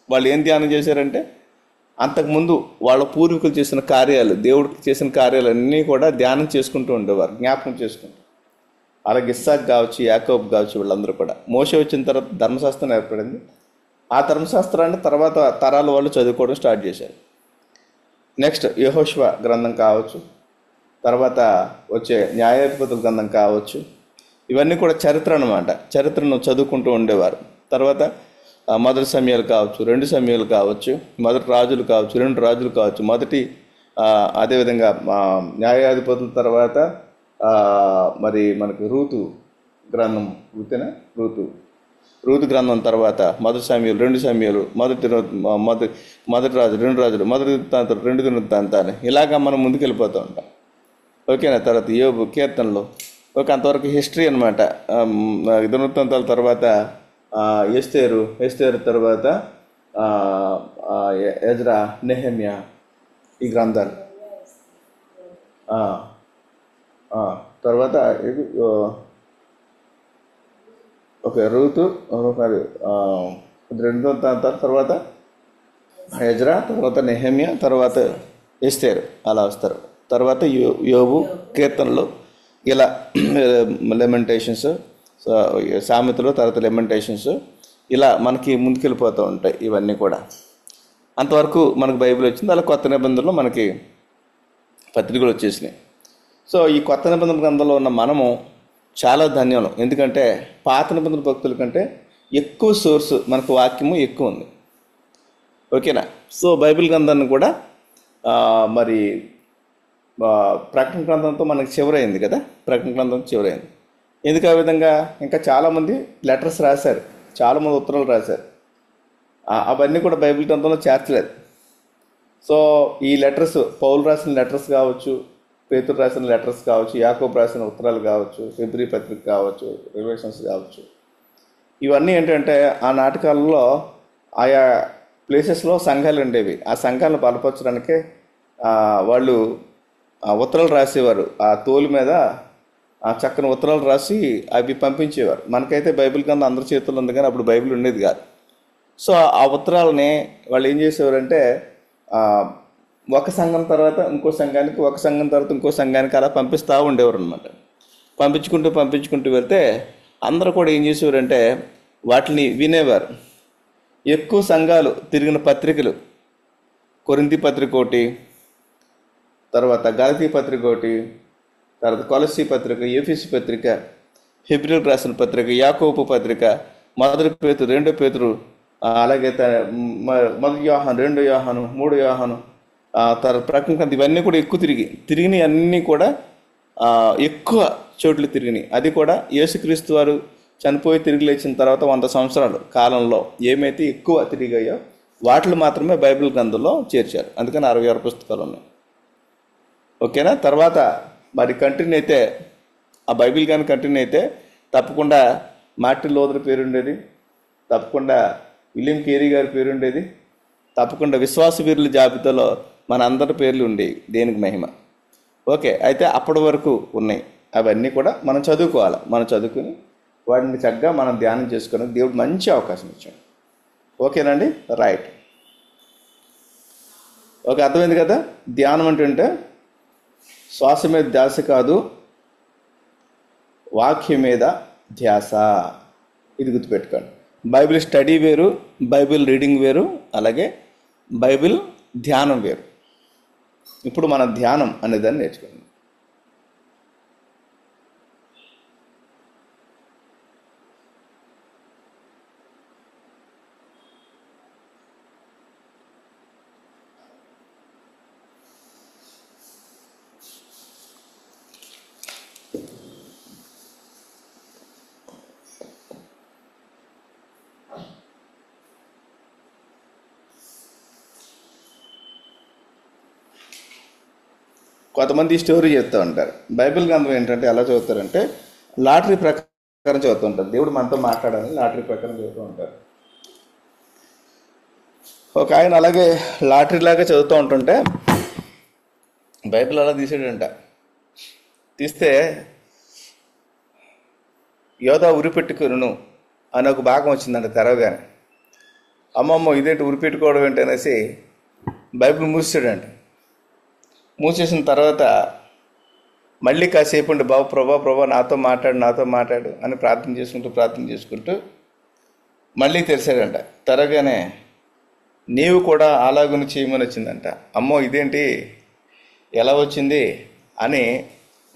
వాళ్ళు ఏం ధ్యానం చేశారంటే అంతకుముందు వాళ్ళ పూర్వీకులు చేసిన కార్యాలు, దేవుడికి చేసిన కార్యాలు అన్నీ కూడా ధ్యానం చేసుకుంటూ ఉండేవారు, జ్ఞాపకం చేసుకుంటూ. అలాగే ఇస్సాకు కావచ్చు, యాకోబు కావచ్చు, వీళ్ళందరూ కూడా. మోషే వచ్చిన తర్వాత ధర్మశాస్త్రం ఏర్పడింది. ఆ ధర్మశాస్త్రాన్ని తర్వాత తరాల వాళ్ళు చదువుకోవడం స్టార్ట్ చేశారు. నెక్స్ట్ యెహోషువ గ్రంథం కావచ్చు, తర్వాత వచ్చే న్యాయాధిపతుల గ్రంథం కావచ్చు, ఇవన్నీ కూడా చరిత్ర అన్నమాట. చరిత్రను చదువుకుంటూ ఉండేవారు. తర్వాత మొదటి సమయాలు కావచ్చు, 2 సమయాలు కావచ్చు, మొదటి రాజులు కావచ్చు, 2 రాజులు కావచ్చు, అదేవిధంగా న్యాయాధిపతుల తర్వాత మరి మనకి రూతు గ్రంథం, రూతు గ్రంథం తర్వాత మొదటి సమయాలు, 2 సమయాలు, మొదటి రాజు, 2 రాజులు, మొదటి వృత్తాంతాలు, 2 వృత్తాంతాలు, ఇలాగా మనం ముందుకు వెళ్ళిపోతూ ఉంటాం. ఓకేనా? తర్వాత యోబు, కీర్తనలు, ఓకే, అంతవరకు హిస్టరీ అనమాట. దినవృత్తాంతాల తర్వాత ఎస్తేరు తర్వాత ఎజ్రా, నెహెమ్యా, ఈ గ్రంథాలు. తర్వాత ఓకే రూతు, 2 వృత్తాంతాల తర్వాత ఎజ్రా, తర్వాత నెహెమ్యా, తర్వాత ఎస్తేరు, అలా వస్తారు. తర్వాత యోబు, కీర్తనలు, ఇలా లెమెంటేషన్స్, సామెతలు, తర్వాత లెమెంటేషన్స్, ఇలా మనకి ముందుకెళ్ళిపోతూ ఉంటాయి ఇవన్నీ కూడా. అంతవరకు మనకు బైబిల్ వచ్చింది. అలా కొత్త నిబంధనలో మనకి పత్రికలు వచ్చేసినాయి. సో ఈ కొత్త నిబంధన గ్రంథంలో ఉన్న మనము చాలా ధన్యులం. ఎందుకంటే పాత నిబంధన భక్తుల కంటే ఎక్కువ సోర్సు మనకు వాక్యము ఎక్కువ ఉంది. ఓకేనా? సో బైబిల్ గ్రంథాన్ని కూడా మరి ప్రకటన గ్రంథంతో మనకి చివరైంది కదా, ప్రకటన గ్రంథం చివరైంది. ఎందుకు ఆ విధంగా? ఇంకా చాలామంది లెటర్స్ రాశారు, చాలామంది ఉత్తరాలు రాశారు, అవన్నీ కూడా బైబిల్ గ్రంథంలో చేర్చలేదు. సో ఈ లెటర్స్, పౌలు రాసిన లెటర్స్ కావచ్చు, పేతురు రాసిన లెటర్స్ కావచ్చు, యాకోబు రాసిన ఉత్తరాలు కావచ్చు, ఫిబ్రవరి పత్రిక కావచ్చు, రివలేషన్స్ కావచ్చు, ఇవన్నీ ఏంటంటే ఆ నాటకాలలో ఆయా ప్లేసెస్లో సంఘాలు ఉండేవి. ఆ సంఘాలను బలపరచడానికే వాళ్ళు ఉత్తరాలు రాసేవారు. ఆ తోలు మీద చక్కని ఉత్తరాలు రాసి అవి పంపించేవారు. మనకైతే బైబిల్ గ్రంథం అందరి చేతుల్లో ఉంది, కానీ అప్పుడు బైబిల్ ఉండేది కాదు. సో ఆ ఉత్తరాలని వాళ్ళు ఏం చేసేవారంటే ఒక సంఘం తర్వాత ఇంకో సంఘానికి, ఒక సంఘం తర్వాత ఇంకో సంఘానికి అలా పంపిస్తూ ఉండేవారు అనమాట. పంపించుకుంటూ వెళ్తే అందరూ కూడా ఏం చేసేవారంటే వాటిని వినేవారు. ఎక్కువ సంఘాలు తిరిగిన పత్రికలు కొరింథీ పత్రిక ఒకటి, తర్వాత గలతీ పత్రిక ఒకటి, తర్వాత కొలస్సీ పత్రిక, ఎఫెసీ పత్రిక, హెబ్రీయులకు రాసిన పత్రిక, యాకోబు పత్రిక, మొదటి పేతురు, రెండో పేతురు, అలాగే మొదటి యోహాను, రెండో యోహాను, మూడో యోహాను, తర్వాత ప్రకటన, ఇవన్నీ కూడా ఎక్కువ తిరిగినాయి. అన్నీ కూడా ఎక్కువ చోట్ల తిరిగినాయి. అది కూడా యేసుక్రీస్తు వారు చనిపోయి తిరిగి లేచిన తర్వాత 100 సంవత్సరాల కాలంలో ఏమైతే ఎక్కువ తిరిగాయో వాటిని మాత్రమే బైబిల్ గ్రంథంలో చేర్చారు. అందుకని 66 పుస్తకాలు ఉన్నాయి. ఓకేనా? తర్వాత మరి కంటిన్యూ అయితే, ఆ బైబిల్ కానీ కంటిన్యూ అయితే తప్పకుండా మార్టిన్ లూథర్ పేరు ఉండేది, తప్పకుండా విలియం కేరీ గారి పేరు ఉండేది, తప్పకుండా విశ్వాస వీరుల జాబితాలో మన అందరి పేర్లు ఉండేవి. దేనికి మహిమ. ఓకే, అయితే అప్పటి వరకు ఉన్నాయి. అవన్నీ కూడా మనం చదువుకోవాలి. మనం చదువుకుని వాటిని చక్కగా మనం ధ్యానం చేసుకోవడానికి దేవుడు మంచి అవకాశం ఇచ్చాడు. ఓకేనండి? రైట్. ఓకే, అర్థమైంది కదా? ధ్యానం అంటే శ్వాస మీద ధ్యాస కాదు, వాక్యం మీద ధ్యాస. ఇది గుర్తుపెట్టుకోండి. బైబిల్ స్టడీ వేరు, బైబిల్ రీడింగ్ వేరు, అలాగే బైబిల్ ధ్యానం వేరు. ఇప్పుడు మనం ధ్యానం అనేదాన్ని నేర్చుకుందాం. కొంతమంది స్టోరీ చెప్తూ ఉంటారు. బైబిల్ గ్రంథం ఏంటంటే ఎలా చదువుతారంటే లాటరీ ప్రకారం చదువుతూ ఉంటారు. దేవుడు మనతో మాట్లాడాలని లాటరీ ప్రకారం చదువుతూ ఉంటారు. ఒక ఆయన అలాగే లాటరీ లాగా చదువుతూ ఉంటుంటే బైబిల్ అలా తీసాడంట. తీస్తే యోధా ఉరిపెట్టుకును అని ఒక భాగం వచ్చిందంట తెరవగానే. అమ్మమ్మ ఇదేంటి ఉరిపెట్టుకోవడం ఏంటి అనేసి బైబిల్ మూసాడంట. మూసేసిన తర్వాత మళ్ళీ కాసేపు ఉండి ప్రభా నాతో మాట్లాడు అని ప్రార్థన చేసుకుంటూ మళ్ళీ తెరిచాడంట. తెరగానే నీవు కూడా అలాగుని చేయమని వచ్చిందంట. అమ్మో ఇదేంటి ఎలా వచ్చింది అని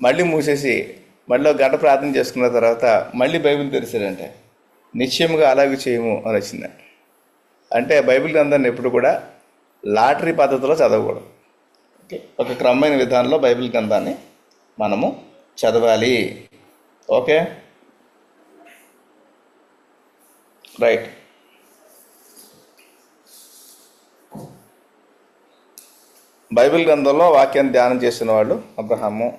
మళ్ళీ మూసేసి మళ్ళీ ఒక గంట ప్రార్థన చేసుకున్న తర్వాత మళ్ళీ బైబిల్ తెరిచాడంట. నిశ్చయముగా అలాగే చేయము అని వచ్చిందంట. అంటే బైబిల్ గ్రంథాన్ని ఎప్పుడు కూడా లాటరీ పద్ధతిలో చదవకూడదు. ఒక క్రమమైన విధానంలో బైబిల్ గ్రంథాన్ని మనము చదవాలి. Okay, right. బైబిల్ గ్రంథంలో వాక్యాన్ని ధ్యానం చేసిన వాళ్ళు అబ్రహాము,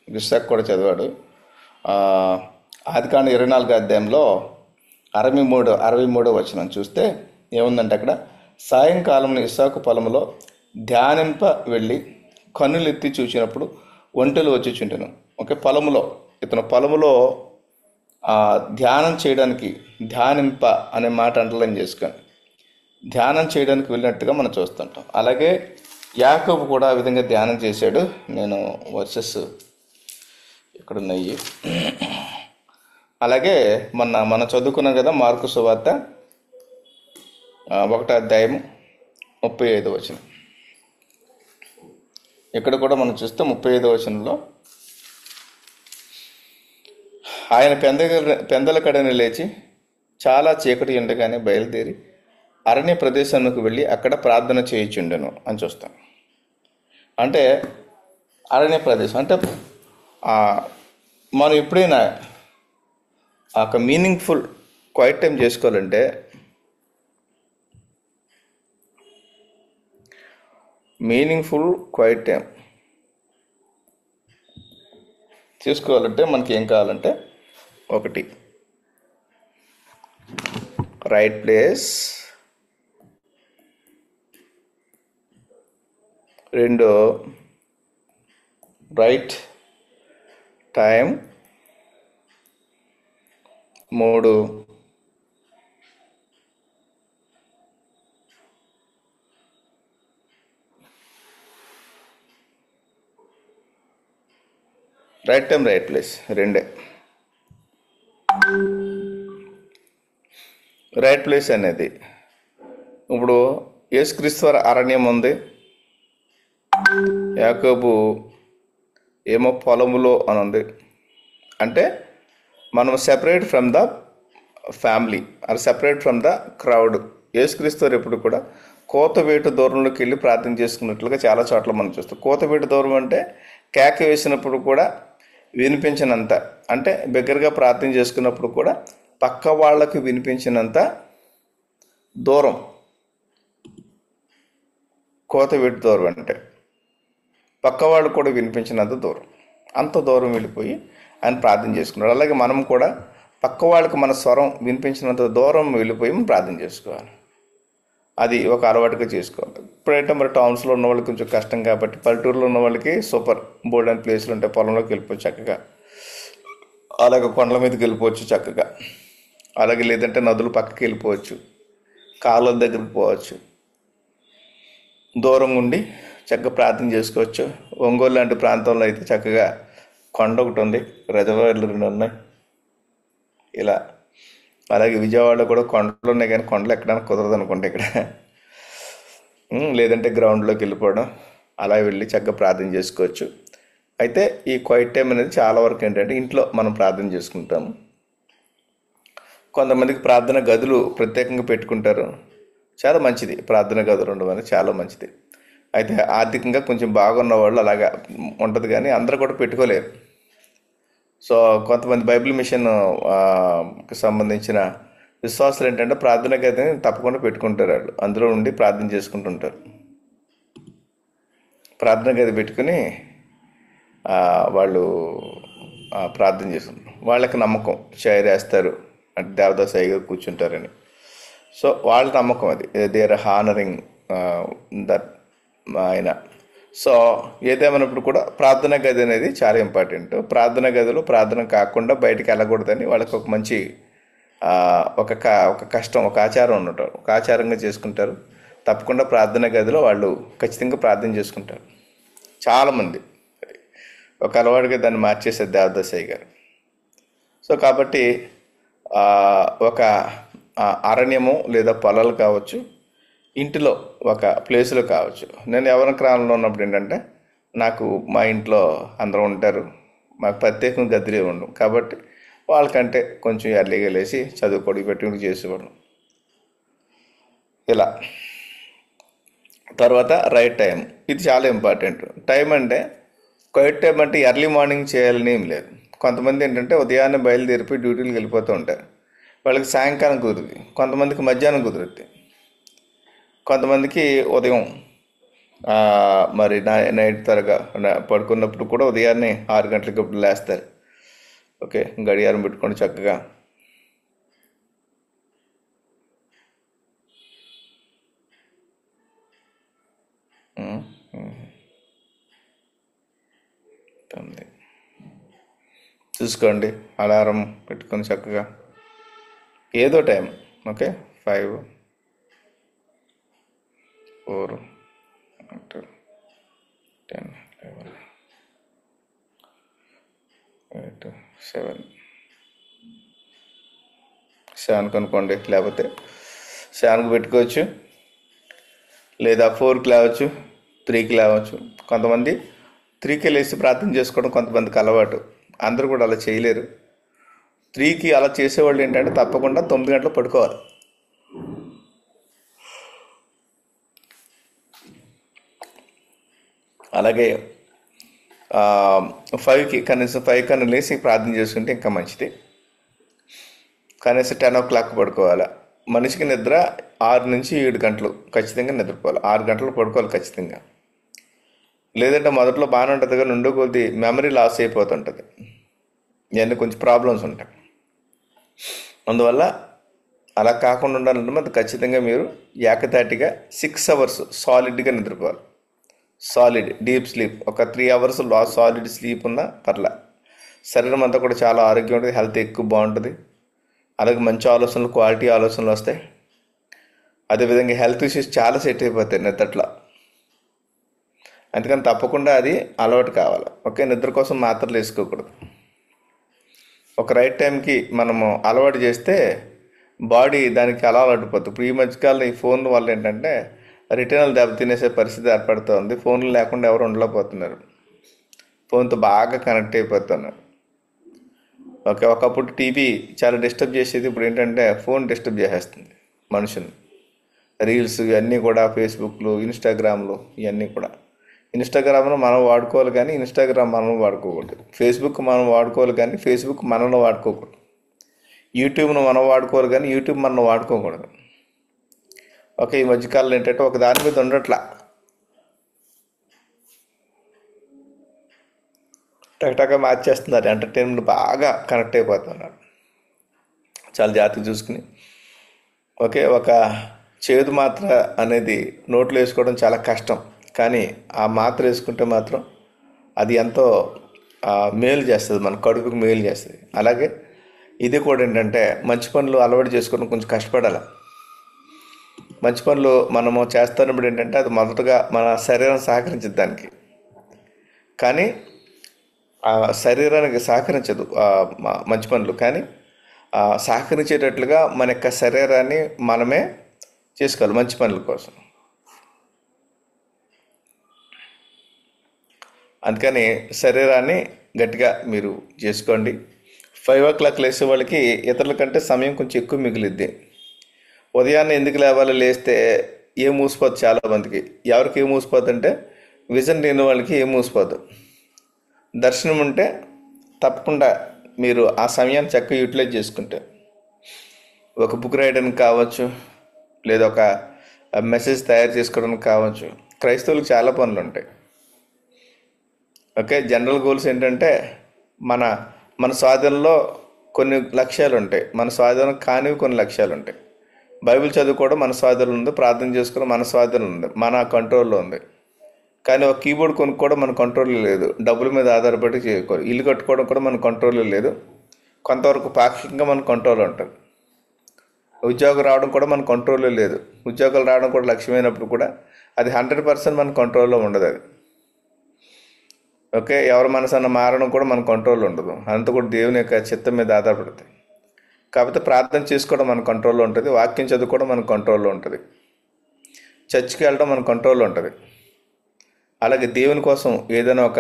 ఇస్సాకు కూడా చదివాడు. ఆదికాండం 24వ అధ్యాయంలో అరవై మూడో వచనం చూస్తే ఏముందంటే అక్కడ, సాయంకాలం ఇస్సాకు పొలంలో ధ్యానింప వెళ్ళి కన్నులెత్తి చూసినప్పుడు ఒంటెలు వచ్చి చుంటెను. ఓకే, ఇతను పొలములో ధ్యానం చేయడానికి, ధ్యానింప అనే మాట అండర్లైన్ చేసుకోండి, ధ్యానం చేయడానికి వెళ్ళినట్టుగా మనం చూస్తుంటాం. అలాగే యాకోబు కూడా ఆ విధంగా ధ్యానం చేశాడు. నేను వర్సెస్ ఇక్కడున్నాయి. అలాగే మనం చదువుకున్నాం కదా, మార్కు సువార్త 1వ అధ్యాయం 35వ వచనం. ఇక్కడ కూడా మనం చూస్తే 35వ వచనంలో, ఆయన పెందల కడని లేచి చాలా చీకటి ఉండగానే బయలుదేరి అరణ్య ప్రదేశానికి వెళ్ళి అక్కడ ప్రార్థన చేయుచుండెను అని చూస్తాం. అంటే అరణ్య ప్రదేశం అంటే మనం ఎప్పుడైనా ఒక మీనింగ్ఫుల్ క్వైట్ టైం చేసుకోవాలంటే, మనకి ఏం కావాలంటే, ఒకటి right place, 2 right time, 3 right time right place. రెండే రైట్ ప్లేస్ అనేది, ఇప్పుడు యేసుక్రీస్తు వారి అరణ్యం ఉంది, యాకోబు ఏమో పొలములో అని ఉంది. అంటే మనం separate from the family or separate from the crowd. యేసుక్రీస్తు వారు ఎప్పుడు కూడా కోతవేటు దూరంలోకి వెళ్ళి ప్రార్థన చేసుకున్నట్లుగా చాలా చోట్ల మనం చూస్తాం. కోతవేటు దూరం అంటే కేక వేసినప్పుడు కూడా వినిపించినంత, అంటే బిగ్గరగా ప్రార్థన చేసుకున్నప్పుడు కూడా పక్క వాళ్ళకి వినిపించినంత దూరం కోతవేటు దూరం అంటే, పక్క వాళ్ళు కూడా వినిపించినంత దూరం, అంత దూరం వెళ్ళిపోయి ఆయన ప్రార్థన చేసుకున్నాడు. అలాగే మనం కూడా పక్క వాళ్ళకి మన స్వరం వినిపించినంత దూరం వెళ్ళిపోయి మనం ప్రార్థన చేసుకోవాలి. అది ఒక అలవాటుగా చేసుకోవాలి. ఇప్పుడైతే మరి టౌన్స్లో ఉన్న వాళ్ళకి కొంచెం కష్టం కాబట్టి, పల్లెటూరులో ఉన్న వాళ్ళకి సూపర్ బోర్డ్ అండ్ ప్లేస్లు ఉంటాయి, పొలంలోకి వెళ్ళిపోవచ్చు చక్కగా, అలాగే కొండల మీదకి వెళ్ళిపోవచ్చు చక్కగా, అలాగే లేదంటే నదులు పక్కకి వెళ్ళిపోవచ్చు, కాలువల దగ్గరికి పోవచ్చు, దూరం ఉండి చక్కగా ప్రార్థన చేసుకోవచ్చు. ఒంగోలు లాంటి ప్రాంతంలో అయితే చక్కగా కొండ ఒకటి ఉంది, రిజర్వాయర్లు 2 ఉన్నాయి ఇలా. అలాగే విజయవాడలో కూడా కొండలు ఉన్నాయి, కానీ కొండలు ఎక్కడానికి కుదరదు అనుకుంటే ఇక్కడ, లేదంటే గ్రౌండ్లోకి వెళ్ళిపోవడం, అలా వెళ్ళి చక్కగా ప్రార్థన చేసుకోవచ్చు. అయితే ఈ క్వైట్ టైం అనేది చాలా వరకు ఏంటంటే ఇంట్లో మనం ప్రార్థన చేసుకుంటాము. కొంతమందికి ప్రార్థన గదులు ప్రత్యేకంగా పెట్టుకుంటారు, చాలా మంచిది. ప్రార్థన గదులు ఉండడం అనేది చాలా మంచిది. అయితే ఆర్థికంగా కొంచెం బాగున్న వాళ్ళు అలాగా ఉంటుంది, కానీ అందరూ కూడా పెట్టుకోలేరు. సో కొంతమంది బైబిల్ మిషన్కి సంబంధించిన విశ్వాసులు ఏంటంటే ప్రార్థన గదిని తప్పకుండా పెట్టుకుంటారు. వాళ్ళు అందులో ఉండి ప్రార్థన చేసుకుంటుంటారు. ప్రార్థన గది పెట్టుకుని వాళ్ళు ప్రార్థన చేస్తుంటారు. వాళ్ళకి నమ్మకం, చైర్ వేస్తారు అంటే దేవదాస్ అయ్యగారు కూర్చుంటారని. సో వాళ్ళ నమ్మకం అది, దే ఆర్ హానరింగ్ దట్ ఆయన. సో ఏదేమైనప్పుడు కూడా ప్రార్థన గది అనేది చాలా ఇంపార్టెంట్. ప్రార్థన గదిలో ప్రార్థన కాకుండా బయటికి వెళ్ళకూడదని వాళ్ళకి ఒక మంచి ఒక కష్టం, ఒక ఆచారం ఉండటం, ఒక ఆచారంగా చేసుకుంటారు. తప్పకుండా ప్రార్థన గదిలో వాళ్ళు ఖచ్చితంగా ప్రార్థన చేసుకుంటారు చాలామంది. ఒక అలవాటుగా దాన్ని మార్చేశారు దేవదాసయ్య గారు. సో కాబట్టి ఒక అరణ్యము లేదా పొలాలు కావచ్చు, ఇంటిలో ఒక ప్లేస్లో కావచ్చు. నేను యవ్వన కాలంలో ఉన్నప్పుడు ఏంటంటే నాకు మా ఇంట్లో అందరూ ఉంటారు, మాకు ప్రత్యేకంగా గదిలే ఉండవు కాబట్టి వాళ్ళకంటే కొంచెం ఎర్లీగా లేచి చదువుకోవడం పెట్టుకుని చేసేవాడు ఇలా. తర్వాత రైట్ టైం, ఇది చాలా ఇంపార్టెంట్. టైం అంటే క్వైట్ టైం అంటే ఎర్లీ మార్నింగ్ చేయాలని ఏం లేదు. కొంతమంది ఏంటంటే ఉదయాన్నే బయలుదేరిపోయి డ్యూటీలకు వెళ్ళిపోతూ ఉంటారు, వాళ్ళకి సాయంకాలం కుదురుద్ది, కొంతమందికి మధ్యాహ్నం కుదురుద్ది, కొంతమందికి ఉదయం మరి నైట్ త్వరగా పడుకున్నప్పుడు కూడా ఉదయాన్నే 6 గంటలకు ఇప్పుడు లేస్తారు. ఓకే, గడియారం పెట్టుకొని చక్కగా 9 చూసుకోండి. అలారం పెట్టుకొని చక్కగా ఏదో టైం. ఓకే, 5, 4, 10, 11, 8, 7 కనుక్కోండి. లేకపోతే 7కి పెట్టుకోవచ్చు, లేదా 4కి లేవచ్చు, 3కి లేవచ్చు. కొంతమంది 3కి లేచి ప్రార్థన చేసుకోవడం కొంతమందికి అలవాటు. అందరూ కూడా అలా చేయలేరు. 3కి అలా చేసేవాళ్ళు ఏంటంటే తప్పకుండా 9 గంటలు పడుకోవాలి. అలాగే 5కి కనీసం 5 కన్నా లేచి ప్రార్థన చేసుకుంటే ఇంకా మంచిది. కనీసం 10 o'clock పడుకోవాలి. మనిషికి నిద్ర 6 నుంచి 7 గంటలు ఖచ్చితంగా నిద్రపోవాలి. 6 గంటలు పడుకోవాలి ఖచ్చితంగా. లేదంటే మొదట్లో బాగానే ఉంటుంది కానీ రెండో కొద్ది మెమరీ లాస్ అయిపోతుంటుంది. ఇవన్నీ కొంచెం ప్రాబ్లమ్స్ ఉంటాయి. అందువల్ల అలా కాకుండా ఉండాలంటే మాత్రం ఖచ్చితంగా మీరు ఏకతాటిగా 6 hours సాలిడ్గా నిద్రపోవాలి. సాలిడ్ డీప్ స్లీప్, ఒక 3 hours సాలిడ్ స్లీప్ ఉన్నా పర్లే. శరీరం అంతా కూడా చాలా ఆరోగ్యం ఉంటుంది, హెల్త్ ఎక్కువ బాగుంటుంది. అలాగే మంచి ఆలోచనలు, క్వాలిటీ ఆలోచనలు వస్తాయి. అదేవిధంగా హెల్త్ ఇష్యూస్ చాలా సెట్ అయిపోతాయి నిద్రలో. అందుకని తప్పకుండా అది అలవాటు కావాలి. ఓకే, నిద్ర కోసం మాత్రలు వేసుకోకూడదు. ఒక రైట్ టైంకి మనము అలవాటు చేస్తే బాడీ దానికి అలా అలవాటుపోతుంది. ఇప్పుడు ఈ మధ్యకాలంలో ఈ ఫోన్ వల్ల ఏంటంటే రిటర్నల్ దెబ్బతినేసే పరిస్థితి ఏర్పడుతుంది. ఫోన్లు లేకుండా ఎవరు ఉండలేకపోతున్నారు. ఫోన్తో బాగా కనెక్ట్ అయిపోతున్నారు. ఓకే, ఒకప్పుడు టీవీ చాలా డిస్టర్బ్ చేసేది, ఇప్పుడు ఏంటంటే ఫోన్ డిస్టర్బ్ చేసేస్తుంది మనుషుని. రీల్స్ ఇవన్నీ కూడా, ఫేస్బుక్లు, ఇన్స్టాగ్రామ్లు ఇవన్నీ కూడా. ఇన్స్టాగ్రామ్ను మనం వాడుకోవాలి కానీ ఇన్స్టాగ్రామ్ మనం వాడుకోకూడదు. ఫేస్బుక్ మనం వాడుకోవాలి కానీ ఫేస్బుక్ మనల్ని వాడుకోకూడదు. యూట్యూబ్ను మనం వాడుకోవాలి కానీ యూట్యూబ్ మనం వాడుకోకూడదు. ఓకే, ఈ మధ్యకాలంలో ఏంటంటే ఒక దాని మీద ఉండట్లా, టక్టగా మార్చేస్తున్నారు. ఎంటర్టైన్మెంట్ బాగా కనెక్ట్ అయిపోతున్నారు. చాలా జాగ్రత్తగా చూసుకుని. ఓకే, ఒక చేదు మాత్ర అనేది నోట్లో వేసుకోవడం చాలా కష్టం, కానీ ఆ మాత్ర వేసుకుంటే మాత్రం అది ఎంతో మేలు చేస్తుంది, మన కడుపుకి మేలు చేస్తుంది. అలాగే ఇది కూడా ఏంటంటే మంచి పనులు అలవాటు చేసుకోవడం కొంచెం కష్టపడాలి. మంచి పనులు మనము చేస్తున్నప్పుడు ఏంటంటే అది మొదటగా మన శరీరం సహకరించదు దానికి, కానీ ఆ శరీరానికి సహకరించదు మంచి పనులు. కానీ సహకరించేటట్లుగా మన యొక్క శరీరాన్ని మనమే చేసుకోవాలి మంచి పనుల కోసం. అందుకని శరీరాన్ని గట్టిగా మీరు చేసుకోండి. 5 o'clock లేసే వాళ్ళకి ఇతరుల కంటే సమయం కొంచెం ఎక్కువ మిగిలిద్ది. ఉదయాన్నే ఎందుకు లేవాలి, లేస్తే ఏం మూసిపోద్ది చాలా మందికి. ఎవరికి ఏం మూసిపోద్ది అంటే విజన్ లేని వాళ్ళకి ఏం మూసిపోద్దు. దర్శనం ఉంటే తప్పకుండా మీరు ఆ సమయాన్ని చక్కగా యూటిలైజ్ చేసుకుంటే, ఒక బుక్ రాయడానికి కావచ్చు, లేదా ఒక మెసేజ్ తయారు చేసుకోవడానికి కావచ్చు. క్రైస్తవులకు చాలా పనులు ఉంటాయి. ఓకే, జనరల్ గోల్స్ ఏంటంటే మన మన స్వాధీనంలో కొన్ని లక్ష్యాలు ఉంటాయి, మన స్వాధీనం కానివి కొన్ని లక్ష్యాలు ఉంటాయి. బైబిల్ చదువుకోవడం మన స్వాధీనం ఉంది, ప్రార్థన చేసుకోవడం మన స్వాధీనం ఉంది, మన కంట్రోల్లో ఉంది. కానీ ఒక కీబోర్డ్ కొనుక్కోవడం మన కంట్రోల్లో లేదు, డబ్బుల మీద ఆధారపడి చేసుకోవాలి. ఇల్లు కట్టుకోవడం కూడా మన కంట్రోల్లో లేదు, కొంతవరకు పాక్షికంగా మన కంట్రోల్లో ఉంటుంది. ఉద్యోగం రావడం కూడా మన కంట్రోల్లో లేదు, ఉద్యోగాలు రావడం కూడా లక్ష్యమైనప్పుడు కూడా అది 100% మన కంట్రోల్లో ఉండదు. అది ఓకే, ఎవరి మనసన్న మారడం కూడా మన కంట్రోల్లో ఉండదు, అంత కూడా దేవుని యొక్క చిత్తం మీద ఆధారపడుతుంది. కాకపోతే ప్రార్థన చేసుకోవడం మన కంట్రోల్లో ఉంటుంది, వాక్యం చదువుకోవడం మన కంట్రోల్లో ఉంటుంది, చర్చికి వెళ్ళడం మన కంట్రోల్లో ఉంటుంది. అలాగే దేవుని కోసం ఏదైనా ఒక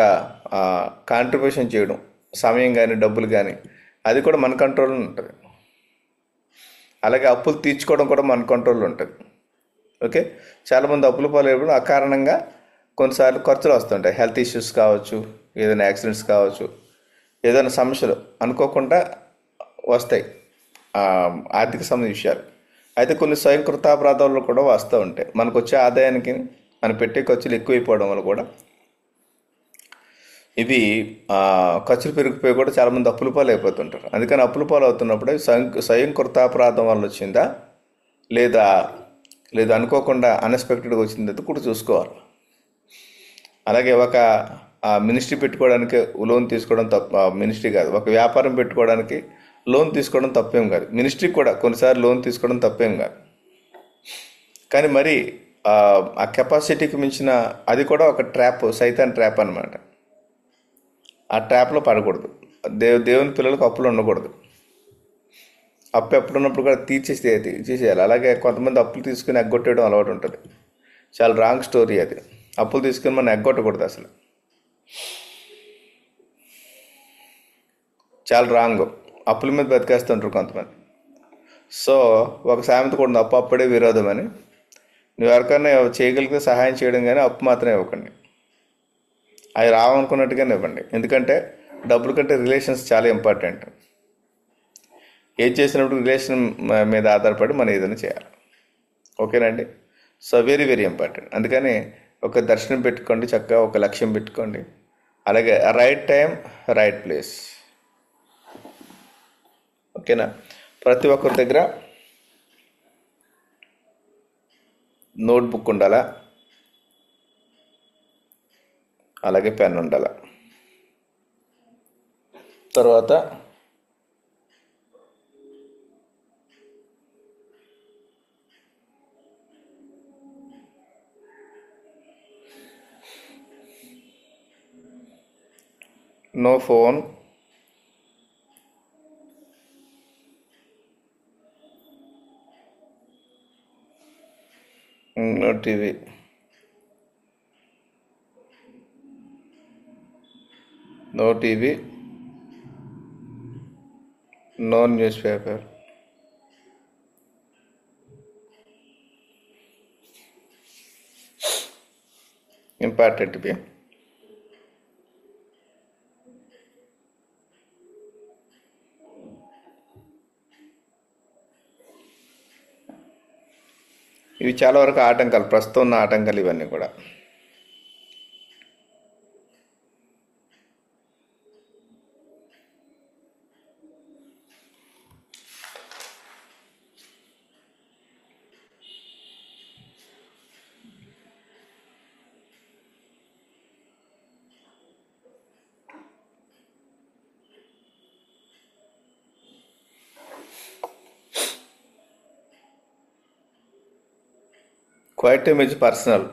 కాంట్రిబ్యూషన్ చేయడం, సమయం కానీ డబ్బులు కానీ, అది కూడా మన కంట్రోల్లో ఉంటుంది. అలాగే అప్పులు తీర్చుకోవడం కూడా మన కంట్రోల్లో ఉంటుంది. ఓకే, చాలామంది అప్పుల పాలైనప్పుడు అకారణంగా కొన్నిసార్లు ఖర్చులు వస్తుంటాయి. హెల్త్ ఇష్యూస్ కావచ్చు, ఏదైనా యాక్సిడెంట్స్ కావచ్చు, ఏదైనా సమస్యలు అనుకోకుండా వస్తాయి, ఆర్థిక సంబంధించిన విషయాలు. అయితే కొన్ని స్వయం కృతాపరాధాలు కూడా వస్తూ ఉంటాయి. మనకు వచ్చే ఆదాయానికి మనం పెట్టే ఖర్చులు ఎక్కువైపోవడం వల్ల కూడా ఇవి ఖర్చులు పెరిగిపోయి కూడా చాలామంది అప్పుల పాలు అయిపోతుంటారు. అందుకని అప్పుల పాలు అవుతున్నప్పుడు స్వయం కృతాపరాధం వల్ల వచ్చిందా లేదా అనుకోకుండా అన్ఎక్స్పెక్టెడ్గా వచ్చిందా కూడా చూసుకోవాలి. అలాగే ఒక ఆ మినిస్ట్రీ పెట్టుకోవడానికి లోన్ తీసుకోవడం తప్ప, మినిస్ట్రీ కాదు, ఒక వ్యాపారం పెట్టుకోవడానికి లోన్ తీసుకోవడం తప్పేం కాదు. మినిస్ట్రీ కూడా కొన్నిసార్లు లోన్ తీసుకోవడం తప్పేం కాదు. కానీ మరి ఆ కెపాసిటీకి మించిన అది కూడా ఒక ట్రాప్, సైతాన్ ట్రాప్ అన్నమాట. ఆ ట్రాప్లో పడకూడదు. దేవుని పిల్లలకు అప్పులు ఉండకూడదు. అప్పు ఎప్పుడున్నప్పుడు కూడా తీసేయాలి. అలాగే కొంతమంది అప్పులు తీసుకుని ఎగ్గొట్టేయడం అలవాటు ఉంటుంది. చాలా రాంగ్ స్టోరీ అది. అప్పులు తీసుకుని మనం ఎగ్గొట్టకూడదు, అసలు చాలా రాంగ్. అప్పుల మీద బతికేస్తుంటారు కొంతమంది. సో ఒక సామెత కూడా ఉంది, అప్పు అప్పుడే విరోధం అని. నువ్వు ఎవరికైనా చేయగలిగితే సహాయం చేయడం, కానీ అప్పు మాత్రం ఇవ్వకండి. అవి రావనుకున్నట్టుగానే ఇవ్వండి. ఎందుకంటే డబ్బుల కంటే రిలేషన్స్ చాలా ఇంపార్టెంట్. ఏం చేసినప్పుడు రిలేషన్ మీద ఆధారపడి మనం ఏదైనా చేయాలి. ఓకేనండి. So very very important. అందుకని ఒక దర్శనం పెట్టుకోండి, చక్కగా ఒక లక్ష్యం పెట్టుకోండి. అలాగే రైట్ టైం, రైట్ ప్లేస్. ఓకేనా. ప్రతి ఒక్కరి దగ్గర నోట్బుక్ ఉండాలా, అలాగే పెన్ ఉండాలా. తర్వాత no phone, no TV, no TV, no newspaper. Important ఇవి. ఇవి చాలా వరకు ఆటంకాలు, ప్రస్తుతం ఉన్న ఆటంకాలు ఇవన్నీ కూడా. Quiet time is personal.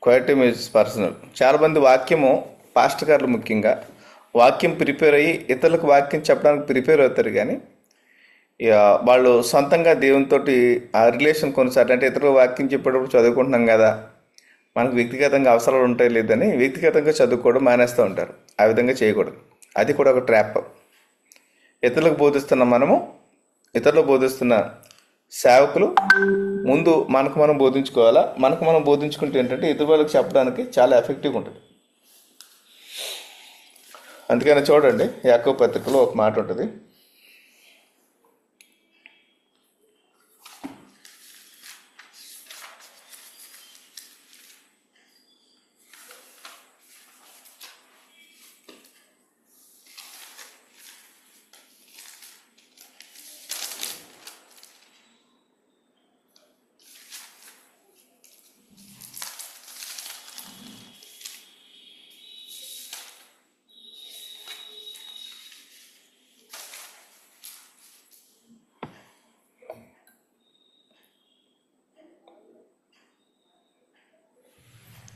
Quiet time is personal. చాలామంది వాక్యము, పాస్టర్ గారు ముఖ్యంగా వాక్యం ప్రిపేర్ అయ్యి ఇతరులకు వాక్యం చెప్పడానికి ప్రిపేర్ అవుతారు, కానీ వాళ్ళు సొంతంగా దేవునితో ఆ రిలేషన్ కొన్నిసార్లు, అంటే ఇతరులకు వాక్యం చెప్పేటప్పుడు చదువుకుంటున్నాం కదా, మనకు వ్యక్తిగతంగా అవసరాలు ఉంటాయి లేదని వ్యక్తిగతంగా చదువుకోవడం మానేస్తూ ఉంటారు. ఆ విధంగా చేయకూడదు. అది కూడా ఒక ట్రాప్. ఇతరులకు బోధిస్తున్న మనము, ఇతరులకు బోధిస్తున్న సేవకులు ముందు మనకు మనం బోధించుకోవాలా. మనకు మనం బోధించుకుంటే ఏంటంటే ఇతర వాళ్ళకి చెప్పడానికి చాలా ఎఫెక్టివ్గా ఉంటుంది. అందుకని చూడండి, యాకోబు పత్రికలో ఒక మాట ఉంటుంది,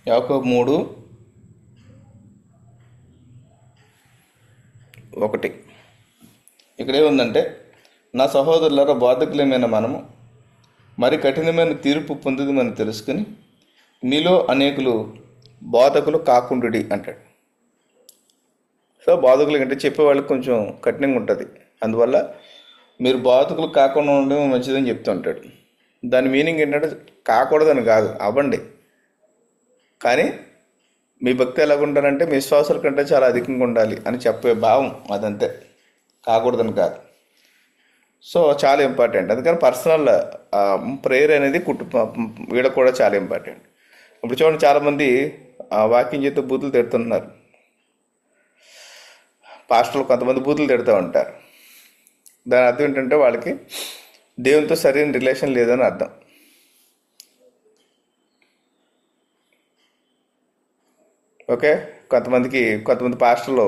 యాకోబు 3:1. ఇక్కడేముందంటే, నా సహోదరులారా, బోధకులమైన మనము మరి కఠినమైన తీర్పు పొందుదమని తెలుసుకుని మీలో అనేకులు బోధకులు కాకుండుడి అంటాడు. సో బోధకులు అంటే చెప్పేవాళ్ళకి కొంచెం కఠినంగా ఉంటుంది. అందువల్ల మీరు బోధకులు కాకుండా ఉండడం మంచిదని చెప్తూ ఉంటాడు. దాని మీనింగ్ ఏంటంటే కాకూడదని కాదు, అవ్వండి, కానీ మీ భక్తి ఎలాగుండాలంటే మీ విశ్వాసాల కంటే చాలా అధికంగా ఉండాలి అని చెప్పే భావం అదంతే, కాకూడదని కాదు. సో చాలా ఇంపార్టెంట్. అందుకని పర్సనల్ ప్రేయర్ అనేది వీళ్ళకి కూడా చాలా ఇంపార్టెంట్. ఇప్పుడు చూడండి, చాలామంది వాకింగ్ చేస్తే బూతులు తిడుతున్నారు. పాస్టర్లు కొంతమంది బూతులు తిడుతూ ఉంటారు. దాని అర్థం ఏంటంటే వాళ్ళకి దేవునితో సరైన రిలేషన్ లేదని అర్థం. ఓకే, కొంతమంది పాస్టర్లు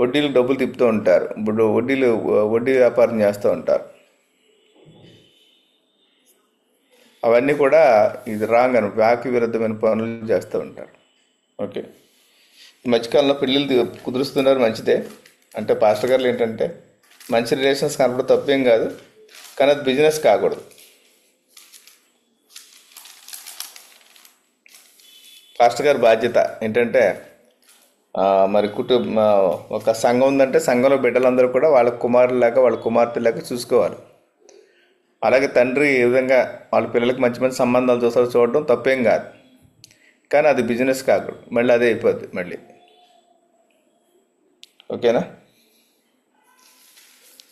వడ్డీలు డబ్బులు తిప్పుతూ ఉంటారు. ఇప్పుడు వడ్డీ వ్యాపారం చేస్తూ ఉంటారు. అవన్నీ కూడా ఇది రాంగ్ అని వాక్య విరుద్ధమైన పనులు చేస్తూ ఉంటారు. ఓకే, ఈ మధ్యకాలంలో పెళ్ళిళ్ళు కుదురుస్తున్నారు, మంచిదే. అంటే పాస్టర్ గారు ఏంటంటే మంచి రిలేషన్స్ కనపడం తప్పేం కాదు, కానీ అది బిజినెస్ కాకూడదు. పాస్టర్ గారి బాధ్యత ఏంటంటే మరి ఒక సంఘం ఉందంటే సంఘంలో బిడ్డలందరూ కూడా వాళ్ళ కుమారులు లేక వాళ్ళ కుమార్తె లేక చూసుకోవాలి. అలాగే తండ్రి ఏ విధంగా వాళ్ళ పిల్లలకి మంచి మంచి సంబంధాలు చూడడం తప్పేం కాదు, కానీ అది బిజినెస్ కాకూడదు. మళ్ళీ అదే అయిపోద్ది మళ్ళీ. ఓకేనా,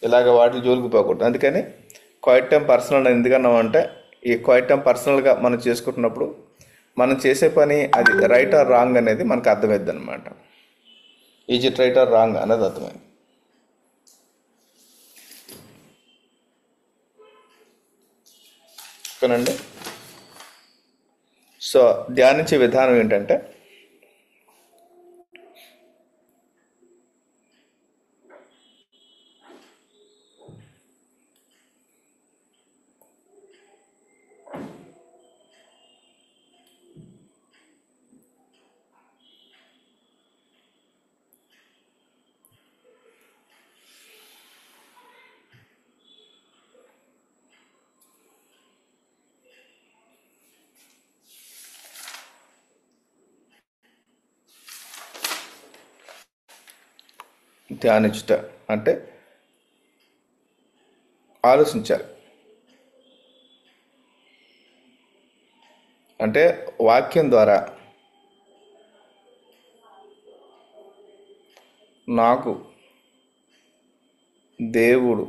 ఇలాగ వాటి జోలికి పోకూడదు. అందుకని క్వైట్ టైం పర్సనల్ ఎందుకన్నామంటే, ఈ క్వైట్ టైం పర్సనల్గా మనం చేసుకుంటున్నప్పుడు మనం చేసే పని అది రైట్ ఆర్ రాంగ్ అనేది మనకు అర్థమైద్ది అనమాట. Is it right are wrong అనేది అర్థమైంది. ఓకేనండి. సో ధ్యానించే విధానం ఏంటంటే, ధ్యానించుట అంటే ఆలోచించాలి. అంటే వాక్యం ద్వారా నాకు దేవుడు